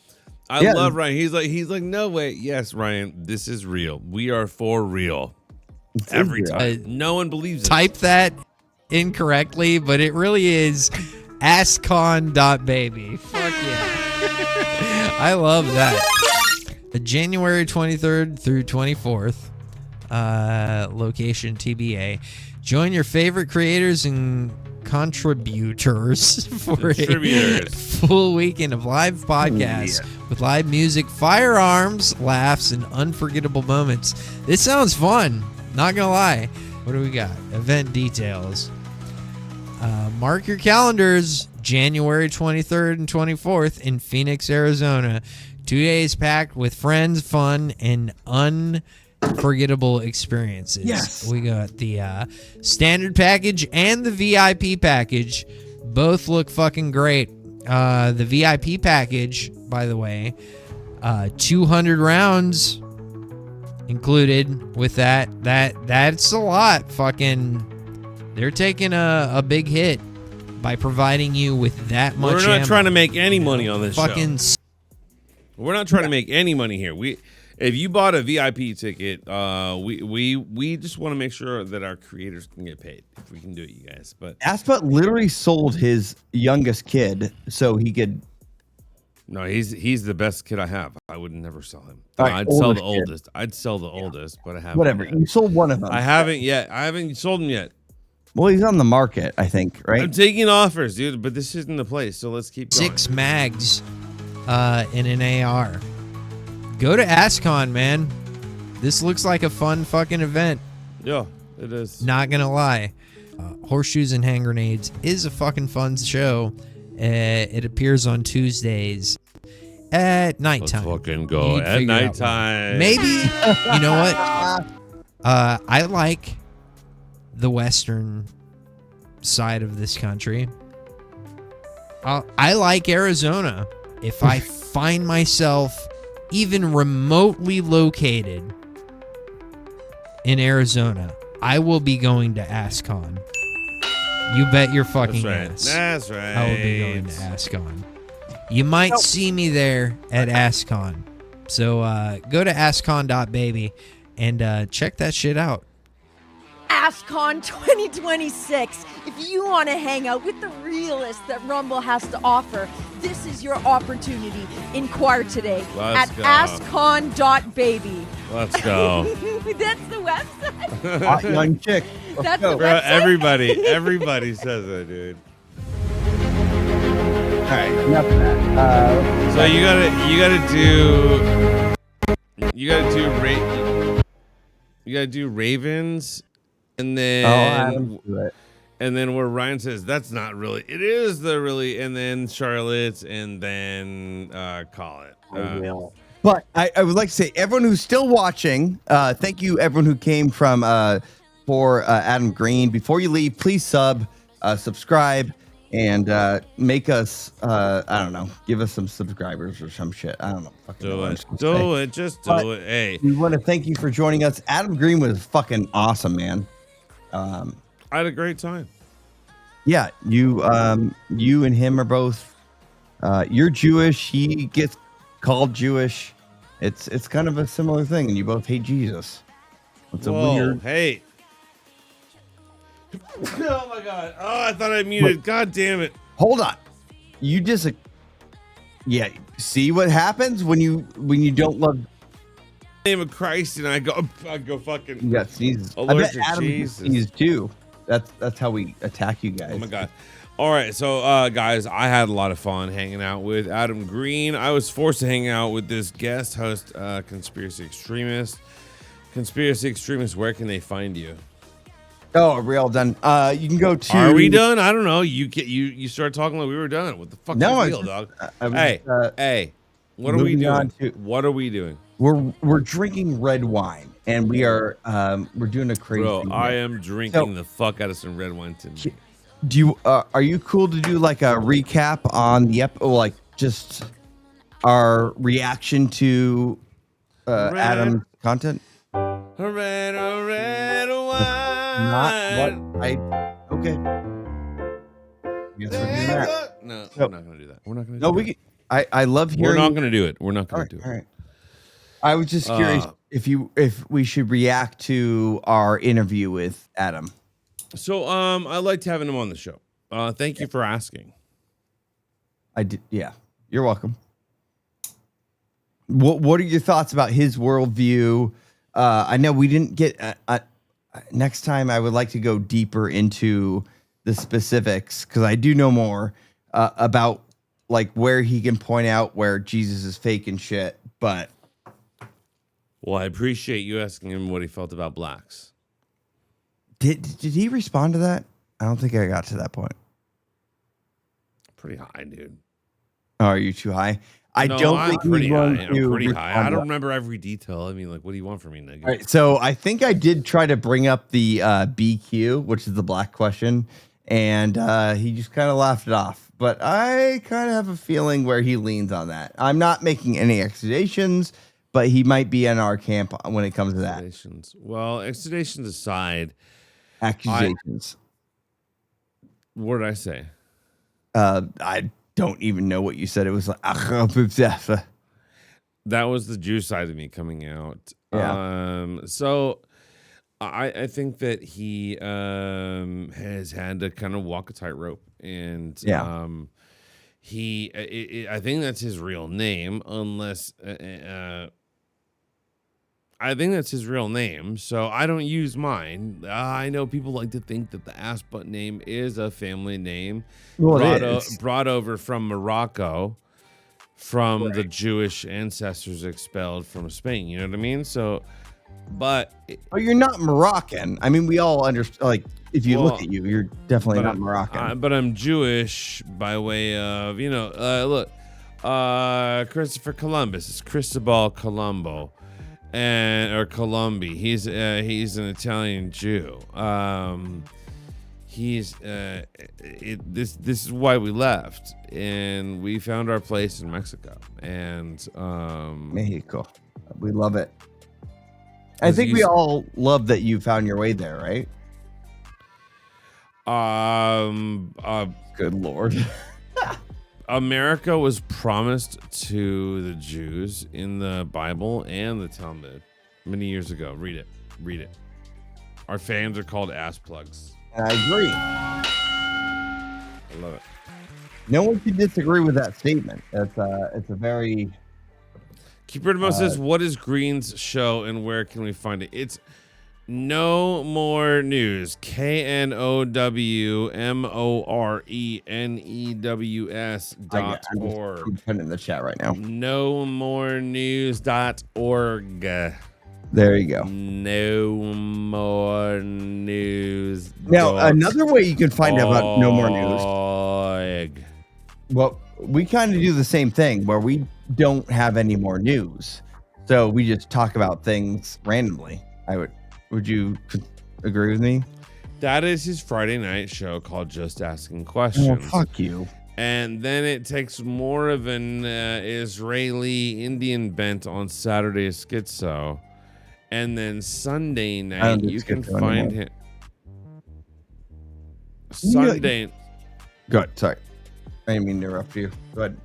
I Yeah. love Ryan. He's like, no way. Yes, Ryan, this is real. We are for real. Every real. time. No one believes it. Type that incorrectly, but it really is ascon.baby. Fuck yeah. I love that. January 23rd through 24th, location TBA. Join your favorite creators and contributors for Contributors. a full weekend of live podcasts with live music, firearms, laughs, and unforgettable moments. This sounds fun. Not gonna lie. What do we got? Event details. Mark your calendars. January 23rd and 24th in Phoenix, Arizona. 2 days packed with friends, fun, and unforgettable experiences. Yes. We got the standard package and the VIP package. Both look fucking great. The VIP package, by the way, 200 rounds included with that. That's a lot. Fucking, they're taking a big hit by providing you with that much. We're not ammo. trying to make any money on this Fucking show. We're not trying to make any money here. If you bought a VIP ticket, we just want to make sure that our creators can get paid. If we can do it, you guys. But Asput literally sold his youngest kid so he could. no, he's the best kid I have. I would never sell him. All right, I'd sell the oldest kid. oldest. I'd sell the oldest, but I haven't. Whatever. yet. You sold one of them. I haven't yet. I haven't sold him yet. Well, he's on the market, I think, right? I'm taking offers, dude, but this isn't the place. So let's keep going. 6 mags in an AR. Go to ASCON, man. This looks like a fun fucking event. Yeah, it is. Not gonna lie. Horseshoes and Handgrenades is a fucking fun show. It appears on Tuesdays at nighttime. Let's fucking You go can at figure out why. nighttime. Maybe, you know what? I like the western side of this country. I like Arizona. If I find myself even remotely located in Arizona, I will be going to ASCON. You bet your fucking That's right. ass. That's right. I will be going to ASCON. You might see me there at ASCON. So go to ascon.baby and check that shit out. ASCON 2026. If you want to hang out with the realest that Rumble has to offer, this is your opportunity. Inquire today Let's at go. ascon.baby. Let's go. That's the website. Hot young chick. Let's That's go. the Bro, website. everybody says that, dude. All right, enough of that. So you gotta do Ravens, and then and then where Ryan says that's not really, it is the really, and then Charlotte, and then call it. But I would like to say, everyone who's still watching, thank you, everyone who came from for Adam Green. Before you leave, please subscribe, and make us, I don't know, give us some subscribers or some shit. I don't know. Fucking know Do what I'm it. supposed to say. Do it. Just do But it. Hey, we want to thank you for joining us. Adam Green was fucking awesome, man. I had a great time. Yeah, you and him are both. You're Jewish. He gets called Jewish. It's kind of a similar thing, and you both hate Jesus. It's a Whoa, weird. hey. Oh my god. Oh, I thought I muted. God damn it. Hold on. You just. Yeah. See what happens when you don't love name of Christ, and I go fucking. You got sneezes. I bet Allergic. Adam Jesus. sneezes too. That's how we attack you guys. Oh my god. All right, so guys, I had a lot of fun hanging out with Adam Green. I was forced to hang out with this guest host, Conspiracy Extremist. Conspiracy Extremist, where can they find you? Oh, are we all done? You can go to. Are we done? I don't know. You started talking like we were done. What the fuck No, is the deal, dog? Hey, what are we moving doing? What are we doing? We're drinking red wine, and we're doing a crazy. Bro, thing I here. am drinking the fuck out of some red wine tonight. Do you are you cool to do like a recap on the like just our reaction to Adam's content? Red wine. Not what I. Okay. Yes, we're doing that. No, So- we're not gonna do that. We're not gonna. No, do we. that. I love hearing. We're not gonna do it. We're not gonna do it. All right. I was just curious if we should react to our interview with Adam. So I liked having him on the show. Thank you for asking. I did. Yeah, you're welcome. What are your thoughts about his worldview? I know we didn't get. Next time, I would like to go deeper into the specifics because I do know more about like where he can point out where Jesus is fake and shit. But Well, I appreciate you asking him what he felt about blacks. did he respond to that? I don't think I got to that point. Pretty high, dude. Oh, are you too high? I No, don't I'm think pretty he's going high. I'm to pretty respond high. I to don't that. remember every detail. I mean, like, what do you want from me, nigga? All right, so I think I did try to bring up the BQ, which is the black question, and he just kind of laughed it off. But I kind of have a feeling where he leans on that. I'm not making any accusations, but he might be in our camp when it comes to that. Explanations. Well, explanations aside, Accusations. what did I say? I don't even know what you said. It was like, That was the Jew side of me coming out. Yeah. So I think that he has had to kind of walk a tightrope, and Yeah. I think that's his real name, unless I think that's his real name. So I don't use mine. I know people like to think that the ass butt name is a family name, Well, it is. brought over from Morocco, from the Jewish ancestors expelled from Spain. You know what I mean? So, but Oh, you're not Moroccan. I mean, we all understand. Like, if you look Well, at you, you're definitely not I'm- Moroccan. but I'm Jewish by way of, look, Christopher Columbus. It's Cristobal Colombo, or Colombi. He's an Italian Jew. This is why we left, and we found our place in Mexico, and Mexico. We love it. I think we all love that you found your way there, right? Good Lord. America was promised to the Jews in the Bible and the Talmud many years ago. Read it. Our fans are called ass plugs. I agree. I love it. No one can disagree with that statement. It's a very Keeper Demo says, what is Green's show and where can we find it? It's No More News. KNOWMORENEWS.org. I'm putting it in the chat right now. NoMoreNews.org. There you go. No More News. Now, another way you can find out about No More News. News. Well, we kind of do the same thing where we don't have any more news. So we just talk about things randomly. Would you agree with me? That is his Friday night show called Just Asking Oh, Questions. fuck you. And then it takes more of an Israeli Indian bent on Saturday Schizo. And then Sunday don't night, do you can Schizo find anymore. him. Sunday. Good. Sorry. I didn't mean to interrupt you. Go ahead.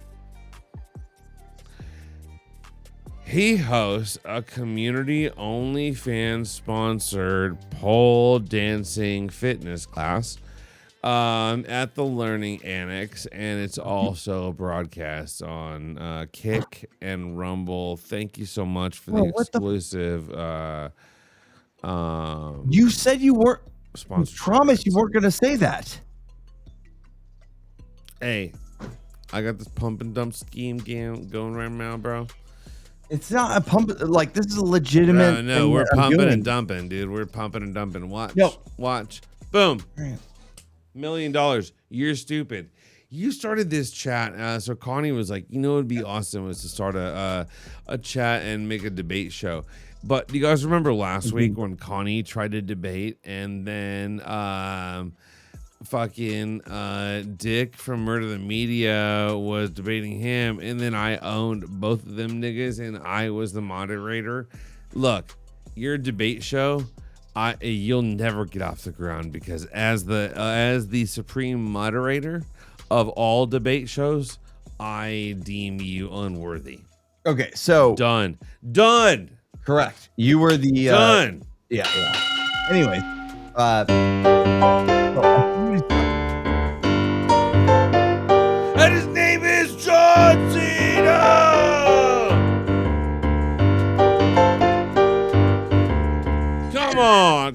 He hosts a community only fan sponsored pole dancing fitness class at the Learning Annex, and it's also broadcast on Kick and Rumble. Thank you so much for the exclusive. You said you weren't. Sponsorship. Promise you weren't going to say that. Hey, I got this pump and dump scheme going right now, bro. It's not a pump. Like, this is a legitimate. No, we're pumping and dumping, dude. We're pumping and dumping. Watch. Boom. $1 million. You're stupid. You started this chat. So Connie was like, you know, what would be awesome was to start a chat and make a debate show. But do you guys remember last week when Connie tried to debate and then fucking Dick from Murder the Media was debating him, and then I owned both of them niggas and I was the moderator? Look, your debate show, you'll never get off the ground, because as the supreme moderator of all debate shows, I deem you unworthy. Okay, so done. Correct. You were the done. Yeah. Anyways, and his name is John Cena.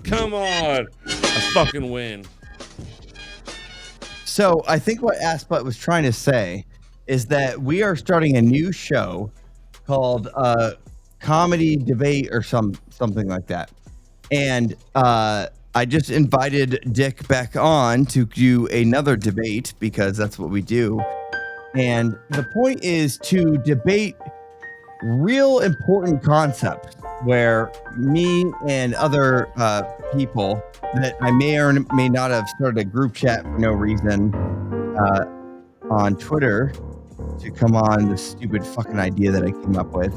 Come on. I fucking win. So I think what Asput was trying to say is that we are starting a new show called Comedy Debate or something like that. And I just invited Dick back on to do another debate, because that's what we do. And the point is to debate real important concepts where me and other people that I may or may not have started a group chat for no reason on Twitter to come on this stupid fucking idea that I came up with.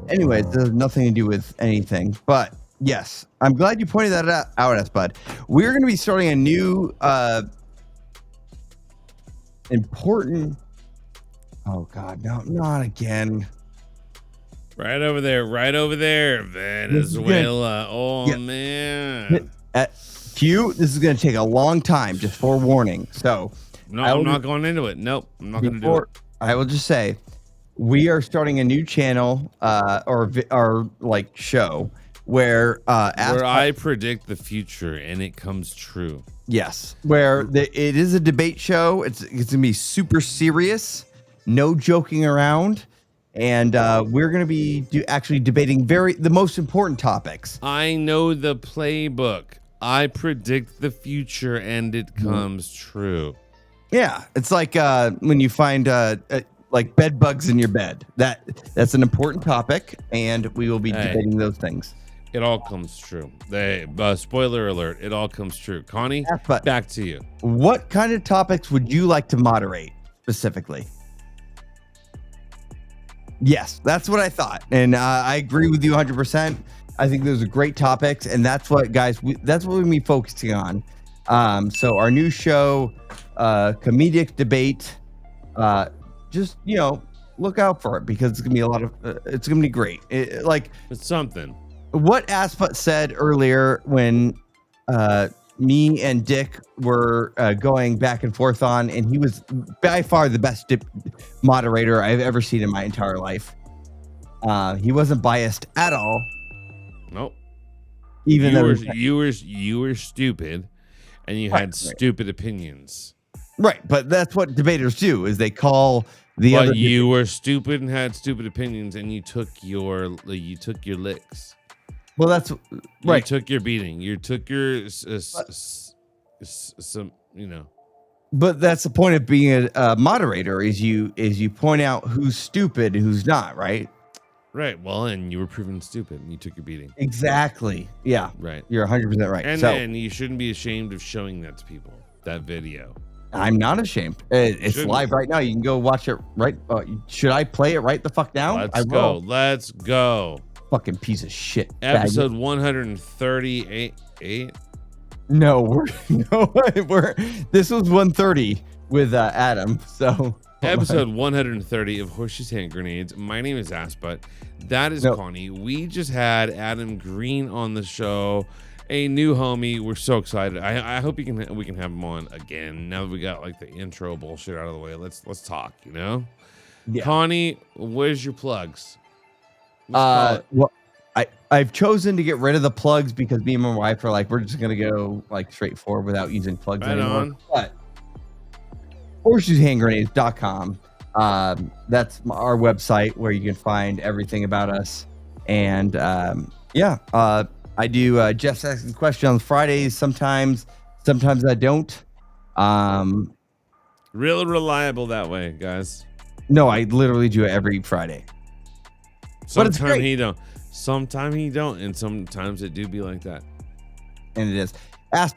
Anyways, this has nothing to do with anything, but yes, I'm glad you pointed that out, S-Bud. We're going to be starting a new important. Oh God, no, not again. Right over there, Venezuela. Man. Q, this is going to take a long time, just forewarning. So, no, I'm not going into it. Nope, I'm not going to do it. I will just say, we are starting a new channel or like show where I predict the future and it comes true. Yes, where it is a debate show. It's gonna be super serious, no joking around, and we're gonna be actually debating the most important topics. I know the playbook. I predict the future and it comes true. Yeah, it's like when you find like bed bugs in your bed. That's an important topic, and we will be debating those things. It all comes true. Spoiler alert, it all comes true. Connie, back to you. What kind of topics would you like to moderate specifically? Yes, that's what I thought. And I agree with you 100%. I think those are great topics. And that's what, guys, that's what we're going to be focusing on. So our new show, comedic debate, just, look out for it, because it's going to be a lot of, it's going to be great. It's something. What Asput said earlier when me and Dick were going back and forth on, and he was by far the best moderator I've ever seen in my entire life. He wasn't biased at all. Nope. Even though you were stupid, and you had stupid opinions. Right, but that's what debaters do: is they call the other. You were stupid and had stupid opinions, and you took your licks. Well, that's right. You took your beating. You took your But that's the point of being a moderator: is you point out who's stupid and who's not, right? Right. Well, and you were proven stupid, and you took your beating. Exactly. Yeah. Right. You're 100% right. And then you shouldn't be ashamed of showing that to people. That video. I'm not ashamed. It's live right now. You can go watch it. Right? Should I play it right the fuck now? Let's go. Fucking piece of shit. Episode 138. No, this was 130 with Adam. So episode 130 of Horseshoes and Handgrenades. My name is Asput. That is Connie. We just had Adam Green on the show, a new homie. We're so excited. I hope we can have him on again. Now that we got like the intro bullshit out of the way, let's talk. You know, Connie, where's your plugs? Well, I've chosen to get rid of the plugs because me and my wife are like, we're just gonna go like straightforward without using plugs anymore. But horseshoeshandgrenades.com. That's our website where you can find everything about us. And I do Jeff's Asking Question on Fridays. Sometimes I don't. Real reliable that way, guys. No, I literally do it every Friday. Sometimes he don't. Sometimes he don't, and sometimes it do be like that. And it is.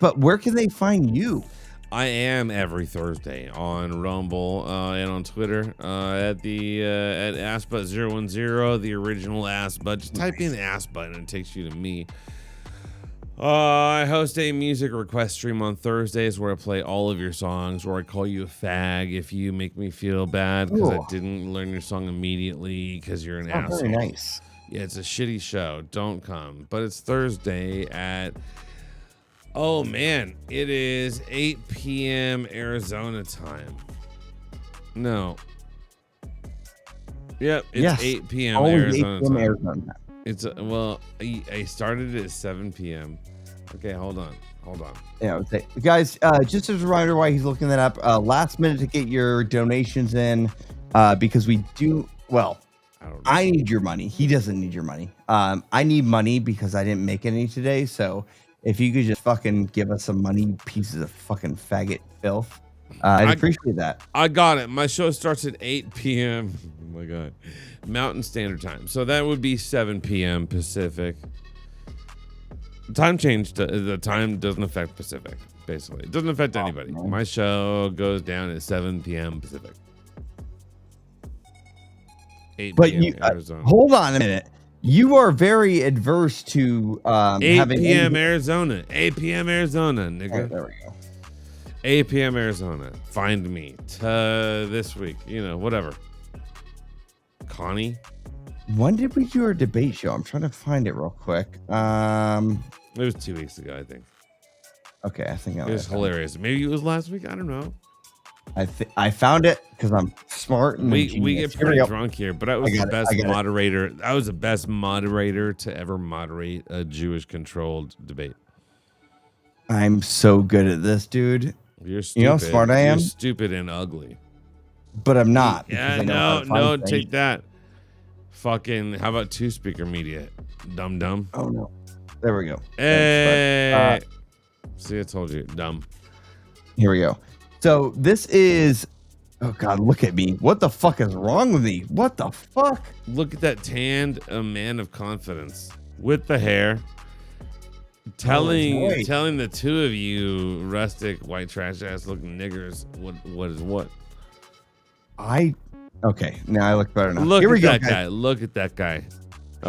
But where can they find you? I am every Thursday on Rumble and on Twitter at AskBut010, the original AskBut. Just type in AskBut and it takes you to me. I host a music request stream on Thursdays where I play all of your songs, where I call you a fag if you make me feel bad because I didn't learn your song immediately because you're an asshole. Very nice. Yeah, it's a shitty show. Don't come. But it's Thursday at... Oh, man. It is 8 p.m. Arizona time. No. Yep, it's 8 p.m. Arizona time. Arizona. It's I started at 7 p.m. Okay, hold on. Yeah, guys, just as a reminder why he's looking that up, last minute to get your donations in because we do, I need your money. He doesn't need your money. I need money because I didn't make any today. So if you could just fucking give us some money, pieces of fucking faggot filth, I'd appreciate that. I got it. My show starts at 8 p.m. Oh my God. Mountain Standard Time. So that would be 7 p.m. Pacific. Time change. The time doesn't affect Pacific, basically. It doesn't affect anybody. Man. My show goes down at 7 p.m. Pacific. 8 p.m. Arizona. Hold on a minute. You are very adverse to 8 p.m. Arizona. 8 p.m. Arizona, nigga. Oh, there we go. 8 p.m. Arizona. Find me this week. Whatever. Connie? When did we do our debate show? I'm trying to find it real quick. It was 2 weeks ago, I think. Okay, I think it was hilarious. Maybe it was last week. I don't know. I found it because I'm smart. And we get pretty drunk here, but I was the best moderator. I was the best moderator to ever moderate a Jewish-controlled debate. I'm so good at this, dude. You're stupid. You know how smart I am? You're stupid and ugly. But I'm not. Yeah, no, take that. Fucking, how about two-speaker media? Dumb. Oh, no. There we go. Hey. See, I told you. Dumb. Here we go. So this is... Oh, God, look at me. What the fuck is wrong with me? What the fuck? Look at that tanned man of confidence with the hair. Telling the two of you rustic white trash ass looking niggers what is what. Okay, now I look better now. Look at that guy. Look at that guy.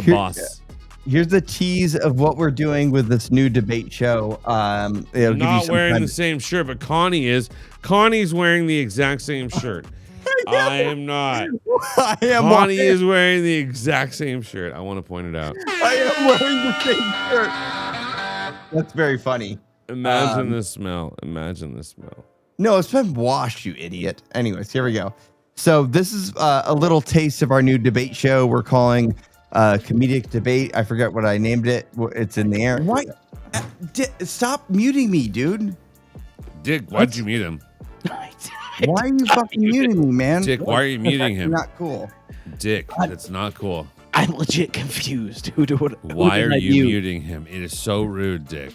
Boss. Here's the tease of what we're doing with this new debate show. It'll not wearing the same shirt, but Connie is. Connie's wearing the exact same shirt. I am not. Connie is wearing the exact same shirt. I want to point it out. I am wearing the same shirt. That's very funny. Imagine the smell. No, it's been washed, you idiot. Anyways, here we go. So this is a little taste of our new debate show we're calling Comedic Debate. I forget what I named it. It's in the air. Why? Stop muting me, dude. Dick, why'd you mute him? Why are you fucking muting me, man? Dick, why are you muting him? Not cool. Dick, that's not cool. I'm legit confused. Why are you muting him? It is so rude, Dick.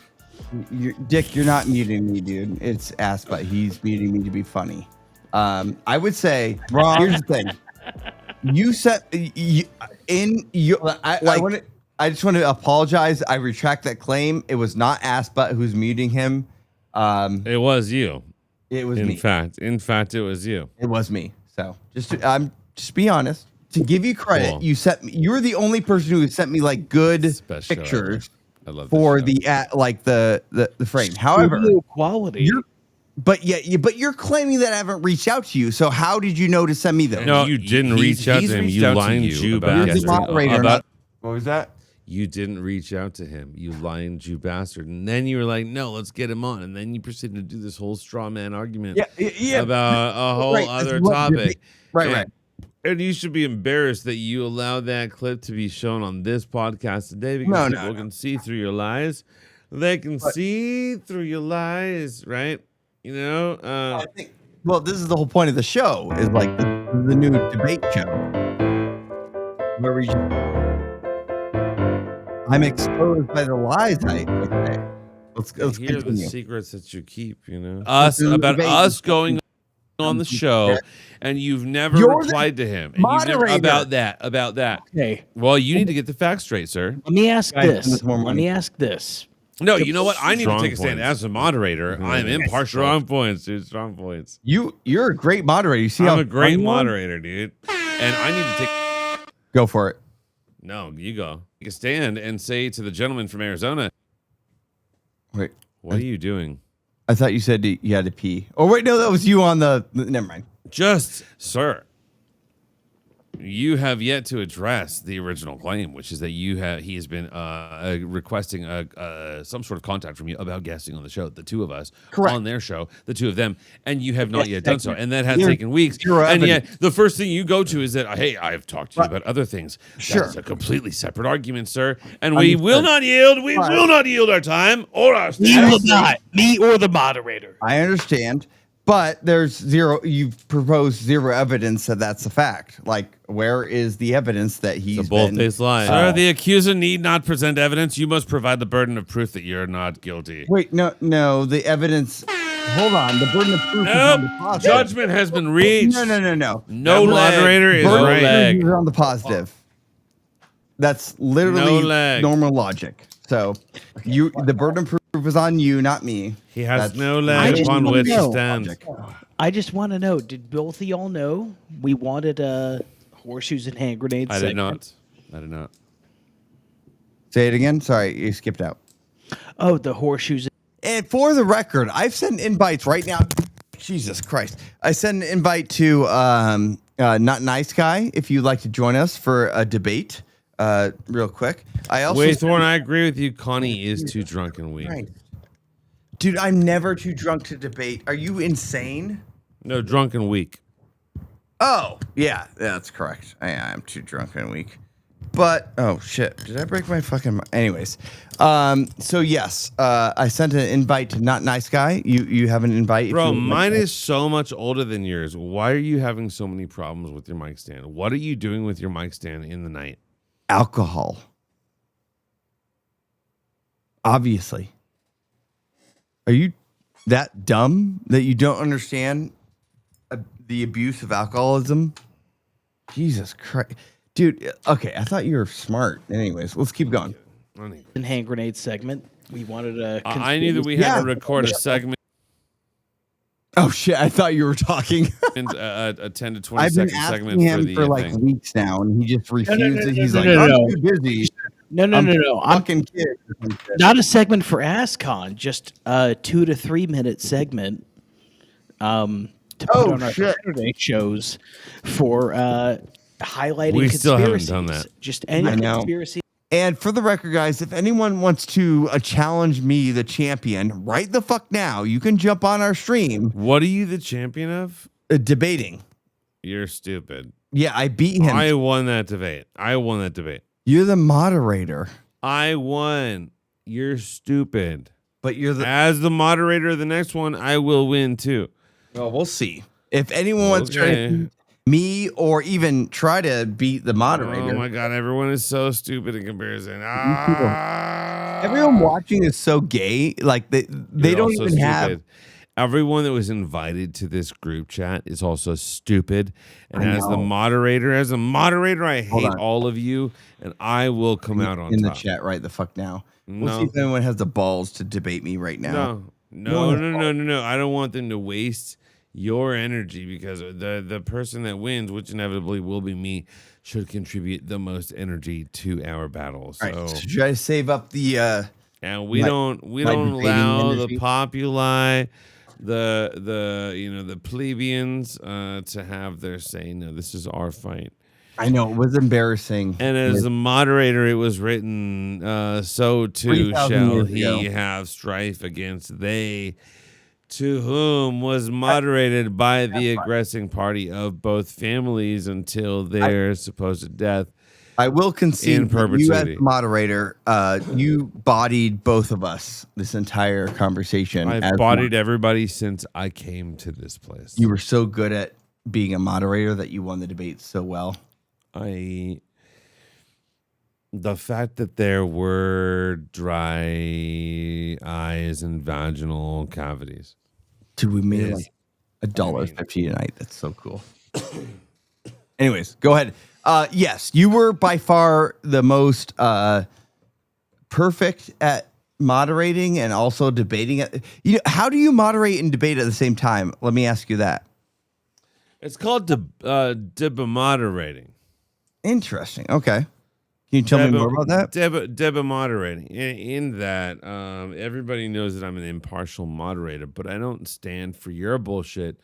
Dick, you're not muting me, dude. It's ass, but he's muting me to be funny. I would say, here's the thing. You said I just want to apologize. I retract that claim. It was not ass, but who's muting him. It was you. It was me. In fact, it was you. It was me. So just be honest. To give you credit, cool. You're the only person who sent me like good pictures for the frame. However, quality. But you're claiming that I haven't reached out to you. So how did you know to send me those? No, you didn't reach out to him. You lying Jew about the moderator. What was that? You didn't reach out to him, you lying Jew bastard. And then you were like, no, let's get him on. And then you proceeded to do this whole straw man argument about a whole other topic. Right. And you should be embarrassed that you allowed that clip to be shown on this podcast today because people can see through your lies. They can see through your lies, right? You know? I think, well, this is the whole point of the show, is like the new debate show. Where we I'm exposed by the lies I say. Let's hear the continue. secrets that you keep, you know? Us going on the show, and you've never replied to him. And you've never, about that. Okay. Well, you need to get the facts straight, sir. Let me ask Guys, this. Let me ask this. No, you know what? I need to take a stand points. as a moderator. I'm impartial. Strong points, dude. Strong points. You're a great moderator. You see, I'm how a great funny you are? moderator, dude. And I need to take. Go for it. No, you go. Take a stand and say to the gentleman from Arizona, Wait, what are you doing? I thought you said you had to pee. Oh wait, no, that was you on the. Never mind. Just, sir, you have yet to address the original claim, which is that he has been requesting some sort of contact from you about guesting on the show, the two of us, Correct. on their show, the two of them, and you have not yet done so, and that has Zero- taken weeks. zero And yet, evidence. the first thing you go to is that, hey, I've talked to you about other things. Sure. That's a completely separate argument, sir, and we will not yield. We will not yield our time or our status. Me or the moderator. I understand, but there's zero. You've proposed zero evidence that that's a fact. Like, where is the evidence that he's It's a bold-faced been? lie. Sir, the accuser need not present evidence. You must provide the burden of proof that you're not guilty. Wait, no, the evidence. Hold on, the burden of proof is on the Nope. positive. Judgment has been reached. No. No That moderator is burden of no proof leg. is on the positive. That's literally No leg. normal logic. So, the burden of proof is on you, not me. He has That's no I leg just upon wanna which to know. stand. I just want to know, did both of y'all know we wanted horseshoes and hand grenades? I did not. Say it again. Sorry, you skipped out. Oh, the horseshoes. And for the record, I've sent invites right now. Jesus Christ. I sent an invite to Not Nice Guy if you'd like to join us for a debate real quick. I also Wait, Thorne, I agree with you. Connie is too drunk and weak. Right. Dude, I'm never too drunk to debate. Are you insane? No, drunk and weak. Oh, yeah, that's correct. I am too drunk and weak. But oh shit, did I break my fucking? Anyways, so yes, I sent an invite to Not Nice Guy. You have an invite, if Bro, you would like mine to- is so much older than yours. Why are you having so many problems with your mic stand? What are you doing with your mic stand in the night? alcohol. Obviously, are you that dumb that you don't understand the abuse of alcoholism? Jesus Christ. Dude, okay, I thought you were smart. Anyways, let's keep going. And hand grenade segment. We wanted a. I knew that we had to record a segment, Oh shit, I thought you were talking. a 10 to 20 I've been second asking segment him for the for like thing. weeks now, and he just refuses. He's like, no, I'm no. too busy. No. I'm I'm fucking kid. or some shit." not a segment for AskCon, just a 2 to 3 minute segment. To put Oh, on our shit. Saturday shows for highlighting We still haven't conspiracies. done that. Just any I know. conspiracy. And for the record, guys, if anyone wants to challenge me, the champion, right the fuck now, you can jump on our stream What are you the champion of? debating. You're stupid. Yeah, I beat him. I won that debate. You're the moderator, I won. You're stupid. but you're the. As the moderator of the next one, I will win too. Well, we'll see. If anyone wants to try Okay. to beat me or even try to beat the moderator, Oh my god, everyone is so stupid in comparison. everyone watching is so gay. Like they You're don't also even have. Everyone that was invited to this group chat is also stupid. And I as the know. moderator, I Hold hate on. all of you, and I will come out on in top. the chat right the fuck now. We'll No. see if anyone has the balls to debate me right now. No. I don't want them to waste your energy because the person that wins, which inevitably will be me, should contribute the most energy to our battle. So, All right, so should I save up the? and we my- don't my allow debating the energy? populi, the plebeians to have their say. No, this is our fight. I know it was embarrassing. And as a moderator, it was written, so too 3,000 shall years he ago. have strife against they, to whom was moderated by the aggressing party of both families until their supposed death. I will In concede that you as perpetuity. the moderator, you bodied both of us this entire conversation. I've as bodied everybody since I came to this place. You were so good at being a moderator that you won the debate so well. The fact that there were dry eyes and vaginal cavities. Dude, we made Yes. like $1.50 tonight. That's so cool. Anyways, go ahead. Yes, you were by far the most perfect at moderating and also debating it. You know, how do you moderate and debate at the same time? Let me ask you that. It's called moderating. Interesting. Okay. Can you tell me more about that? Deba moderating. In that, everybody knows that I'm an impartial moderator, but I don't stand for your bullshit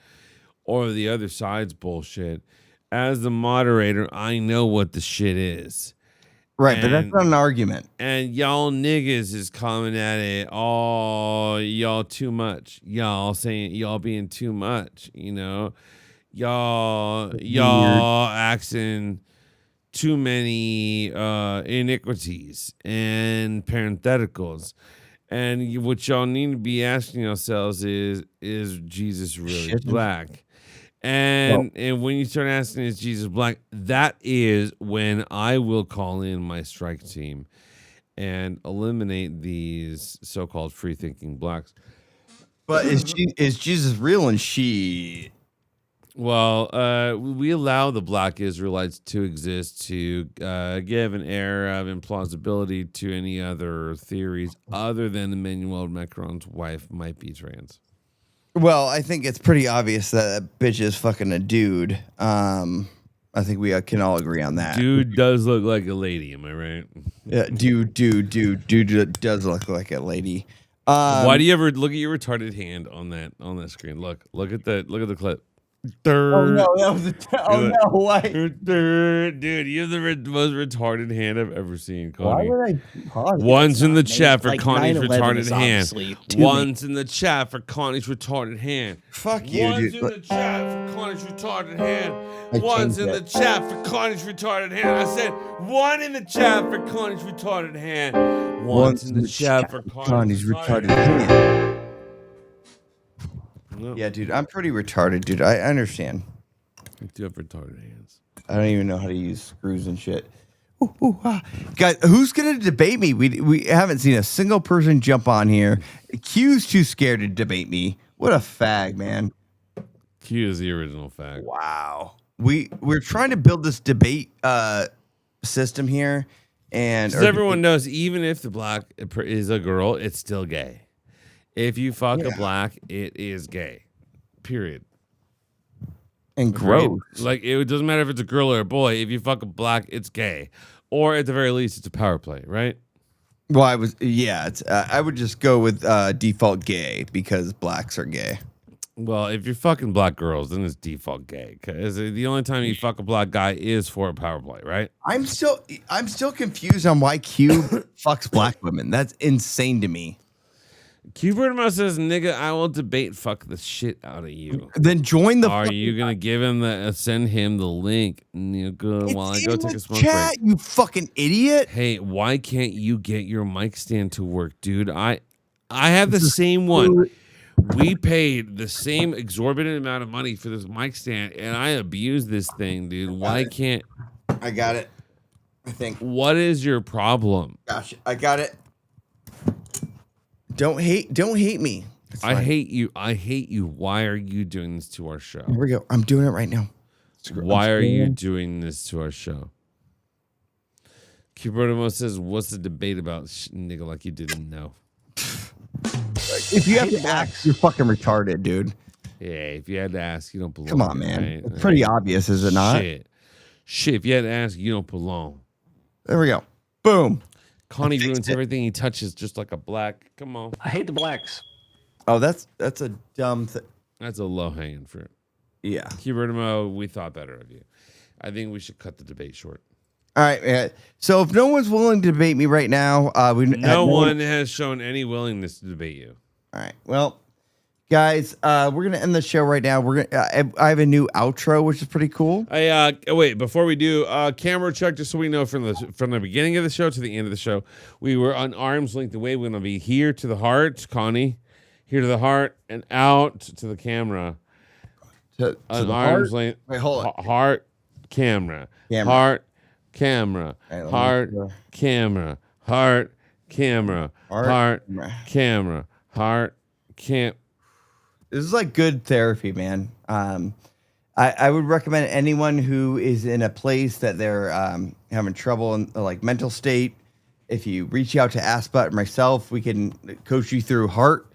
or the other side's bullshit. As the moderator, I know what the shit is. Right, but that's not an argument. And y'all niggas is coming at it. Oh, y'all too much. Y'all saying y'all being too much. You know, y'all asking too many iniquities and parentheticals. And what y'all need to be asking yourselves is Jesus really black? And when you start asking, is Jesus black? That is when I will call in my strike team and eliminate these so-called free-thinking blacks. But is Jesus real and she? Well, we allow the black Israelites to exist to give an air of implausibility to any other theories other than Emmanuel Macron's wife might be trans. Well, I think it's pretty obvious that bitch is fucking a dude. I think we can all agree on that. Dude does look like a lady, am I right? Yeah, dude does look like a lady. Why do you ever look at your retarded hand on that screen? Look at the clip. Oh no, that was no, why? Dude, you have the most retarded hand I've ever seen, Connie. Why would I pause? Once in the amazing. chat for Like, Connie's 9/11 retarded is hand. obviously too Once in the chat for Connie's retarded hand. Fuck you, Once dude. in the chat for Connie's retarded hand. I Once changed in the it. chat for Connie's retarded hand. I said one in the chat for Connie's retarded hand. Once in the chat for Connie's retarded hand. No, Yeah, dude, I'm pretty retarded, dude. I understand. I do have retarded hands. I don't even know how to use screws and shit. Guys, who's gonna debate me? We haven't seen a single person jump on here. Q's too scared to debate me. What a fag, man. Q is the original fact. Wow. We're trying to build this debate system here, and Because everyone knows, even if the black is a girl, it's still gay. If you fuck a black, it is gay. Period. and gross. Like, it doesn't matter if it's a girl or a boy. If you fuck a black, it's gay. Or at the very least, it's a power play, right? Well, I would just go with default gay because blacks are gay. Well, if you're fucking black girls, then it's default gay. Because the only time you fuck a black guy is for a power play, right? I'm still confused on why Q fucks black women. That's insane to me. Q-Bird says, nigga, I will debate fuck the shit out of you. Then join the. Are you going to give him send him the link, nigga, while I go take a smoke chat, break? you fucking idiot. Hey, why can't you get your mic stand to work, dude? I have the same one. We paid the same exorbitant amount of money for this mic stand, and I abuse this thing, dude. Why can't... I got it. I think. What is your problem? Gosh, I got it. Don't hate me. It's I fine. hate you. I hate you. Why are you doing this to our show? Here we go. I'm doing it right now. Why are you doing this to our show? Cubertimo says, what's the debate about, nigga, like you didn't know? If you have to ask, you're fucking retarded, dude. Yeah, if you had to ask, you don't belong. Come on, man. Right? It's pretty obvious, is it not? Shit, if you had to ask, you don't belong. There we go. Boom. Connie ruins everything he touches just like a black. Come on. I hate the blacks. Oh, that's a dumb thing. That's a low-hanging fruit. Yeah. Cubertimo, we thought better of you. I think we should cut the debate short. All right. So if no one's willing to debate me right now, No one has shown any willingness to debate you. All right. Well, guys, we're gonna end the show right now. I have a new outro, which is pretty cool. Wait, before we do, camera check, just so we know from the beginning of the show to the end of the show, we were on arm's length away. We're gonna be here to the heart, Connie, here to the heart, and out to the camera. To on the arm's heart? length. Wait, hold on. Heart, camera. Camera. Heart, camera. All right, Heart, camera. Heart, camera. Heart, camera. camera. Heart, cam. This is like good therapy, man. I would recommend anyone who is in a place that they're having trouble in like mental state. If you reach out to Asput or myself, we can coach you through heart,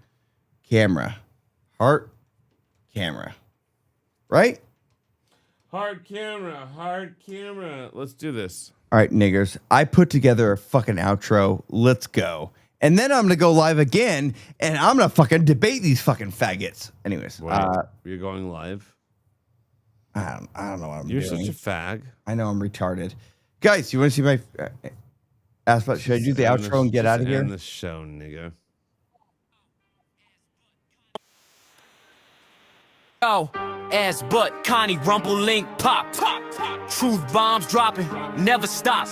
camera, heart, camera. Right? Heart, camera. Heart, camera. Let's do this. All right, niggers. I put together a fucking outro. Let's go. And then I'm going to go live again, and I'm going to fucking debate these fucking faggots. Anyways. Wait, you're going live? I don't know what I'm You're doing. such a fag. I know I'm retarded. Guys, you want to see my... Asput, should I do the outro and get out of here? End the show, nigga. Yo, ass butt, Connie Rumble Link pop. Truth bombs dropping, never stop.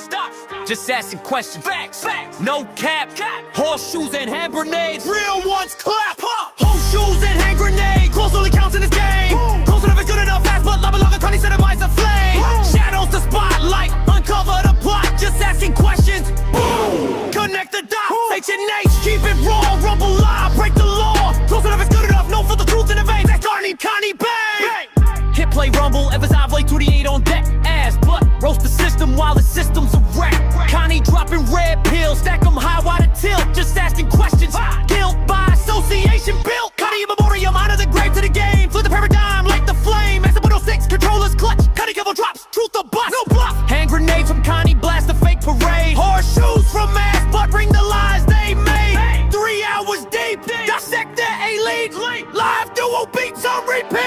Just asking questions. Facts. No cap. Horseshoes and hand grenades. Real ones clap. Horseshoes and hand grenades. Close only counts in this game. Close enough is good enough. Ass butt, lava longer, Connie set a flame. Shadows the spotlight. Uncover the plot. Just asking questions. Boom. Connect the dots. H&H. Keep it raw. Rumble live. Break the law. Close enough is good enough. Known for the truth in the veins. That's Connie Bang. Hit play rumble, emphasize like 2D8 on deck. Ass, butt, roast the system while the system's a wreck. Connie dropping red pills, stack them high, wide a tilt. Just asking questions, guilt by association built. Connie in memoriam, honor the grave to the game. Flip the paradigm like the flame. Master 106, controllers clutch. Connie Kevil drops, truth or bust. No bluff. Hand grenade from Connie, blast the fake parade. Horseshoes from ass, butt, bring the lies they made. 3 hours deep, dissect the elite. Live duo beats on repeat.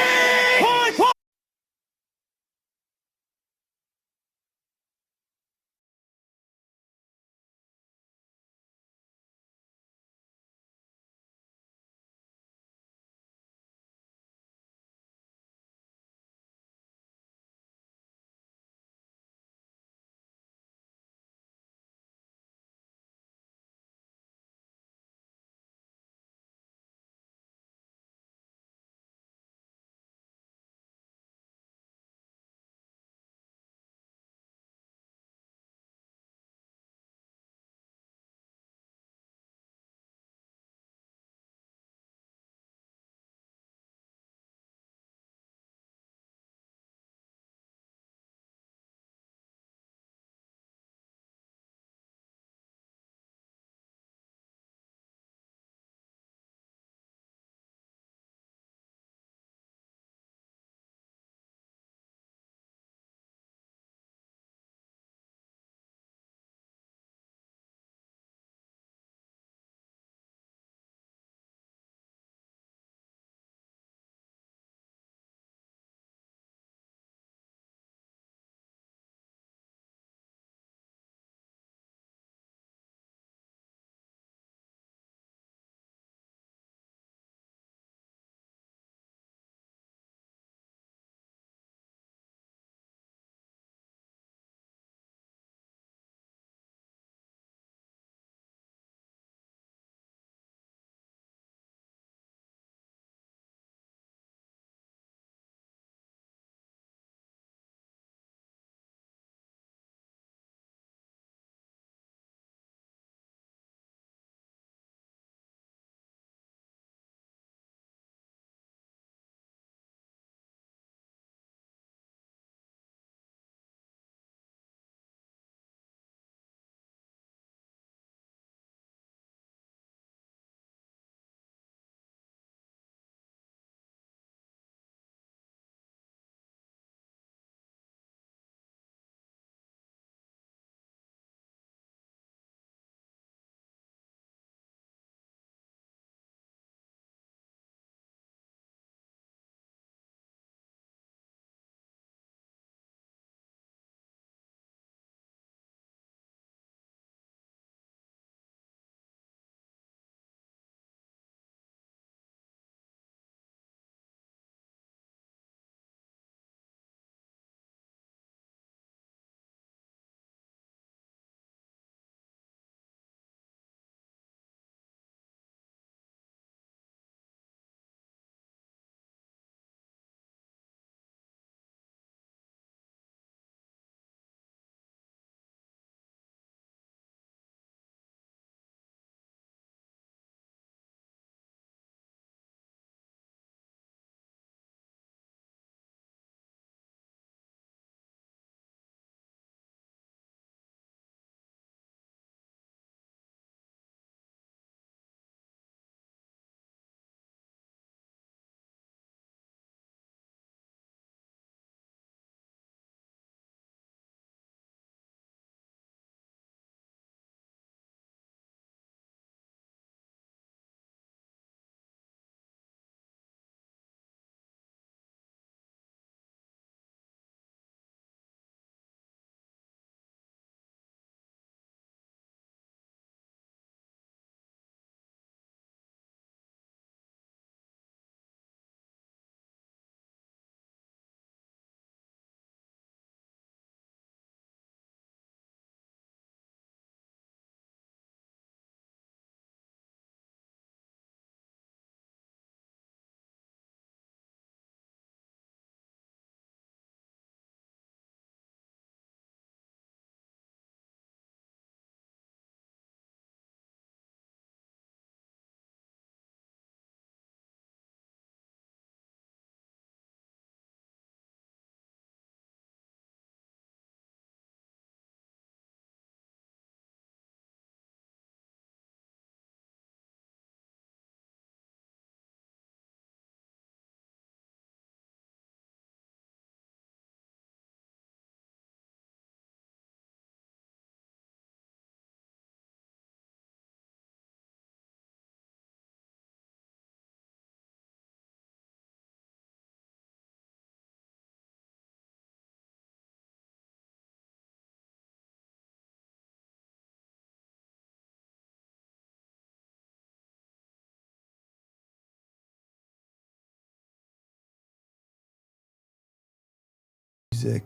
music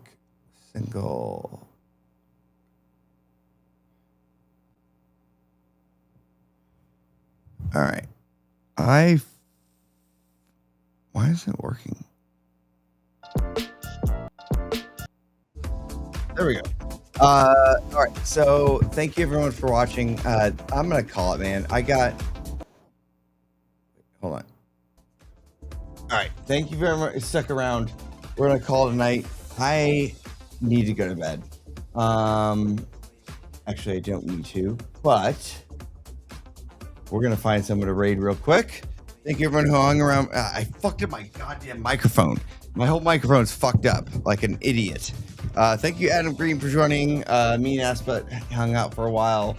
single. All right. Why isn't it working? There we go. All right. So thank you everyone for watching. I'm gonna call it, man. Hold on. All right. Thank you very much. Stuck around. We're gonna call it a night. I need to go to bed. Actually, I don't need to, but we're gonna find someone to raid real quick. Thank you everyone who hung around. I fucked up my goddamn microphone. My whole microphone's fucked up like an idiot. Thank you, Adam Green, for joining. Me and Aspet hung out for a while.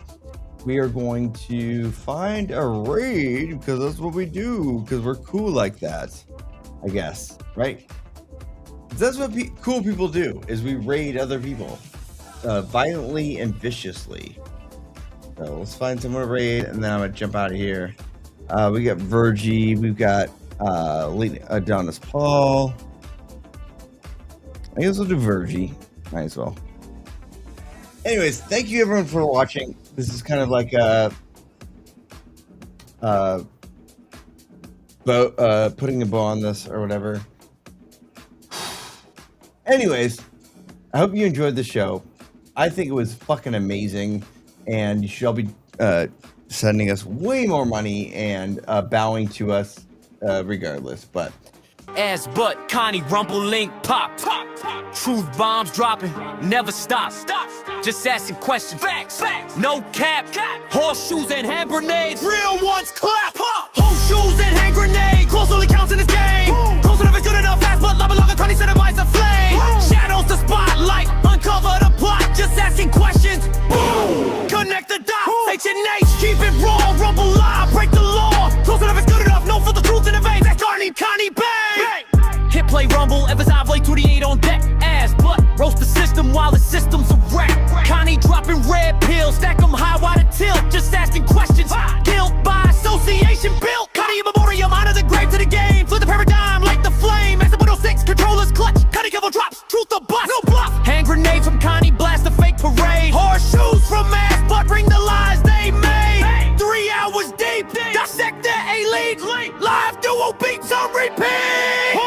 We are going to find a raid because that's what we do. Because we're cool like that, I guess, right? That's what cool people do. Is we raid other people violently and viciously. So let's find someone to raid, and then I'm gonna jump out of here. We got Virgie. We've got Adonis Paul. I guess we'll do Virgie. Might as well. Anyways, thank you everyone for watching. This is kind of like a putting a bow on this or whatever. Anyways, I hope you enjoyed the show. I think it was fucking amazing, and you should all be sending us way more money and bowing to us regardless. But Ass butt, Connie, rumble, link, pop. Truth bombs dropping, never stop. Just asking questions, facts, no cap. Horseshoes and hand grenades, real ones clap. Horseshoes and hand grenades, close only counts in this game. Close enough is good enough, fast but lava longer, Connie set a minds aflame. Shadows the spotlight, uncover the plot, just asking questions. Boom, connect the dots, H&H, keep it raw, rumble live, break the law. Close enough is good enough, no for the truth in the veins, that's Connie bang. Hit play rumble, emphasize play 2D8 on deck. Ass butt, roast the system while the system's a wreck. Connie dropping red pills, stack them high, wide a tilt. Just asking questions, guilt by association built. Connie in memoriam, honor the grave to the game. Flip the paradigm like the flame. As the 106, controllers clutch. Connie couple drops, truth or bust. No bluff. Hand grenade from Connie, blast a fake parade. Horseshoes from ass butt, bring the lies they made. 3 hours deep, dissect the elite. Live dual beats on repeat.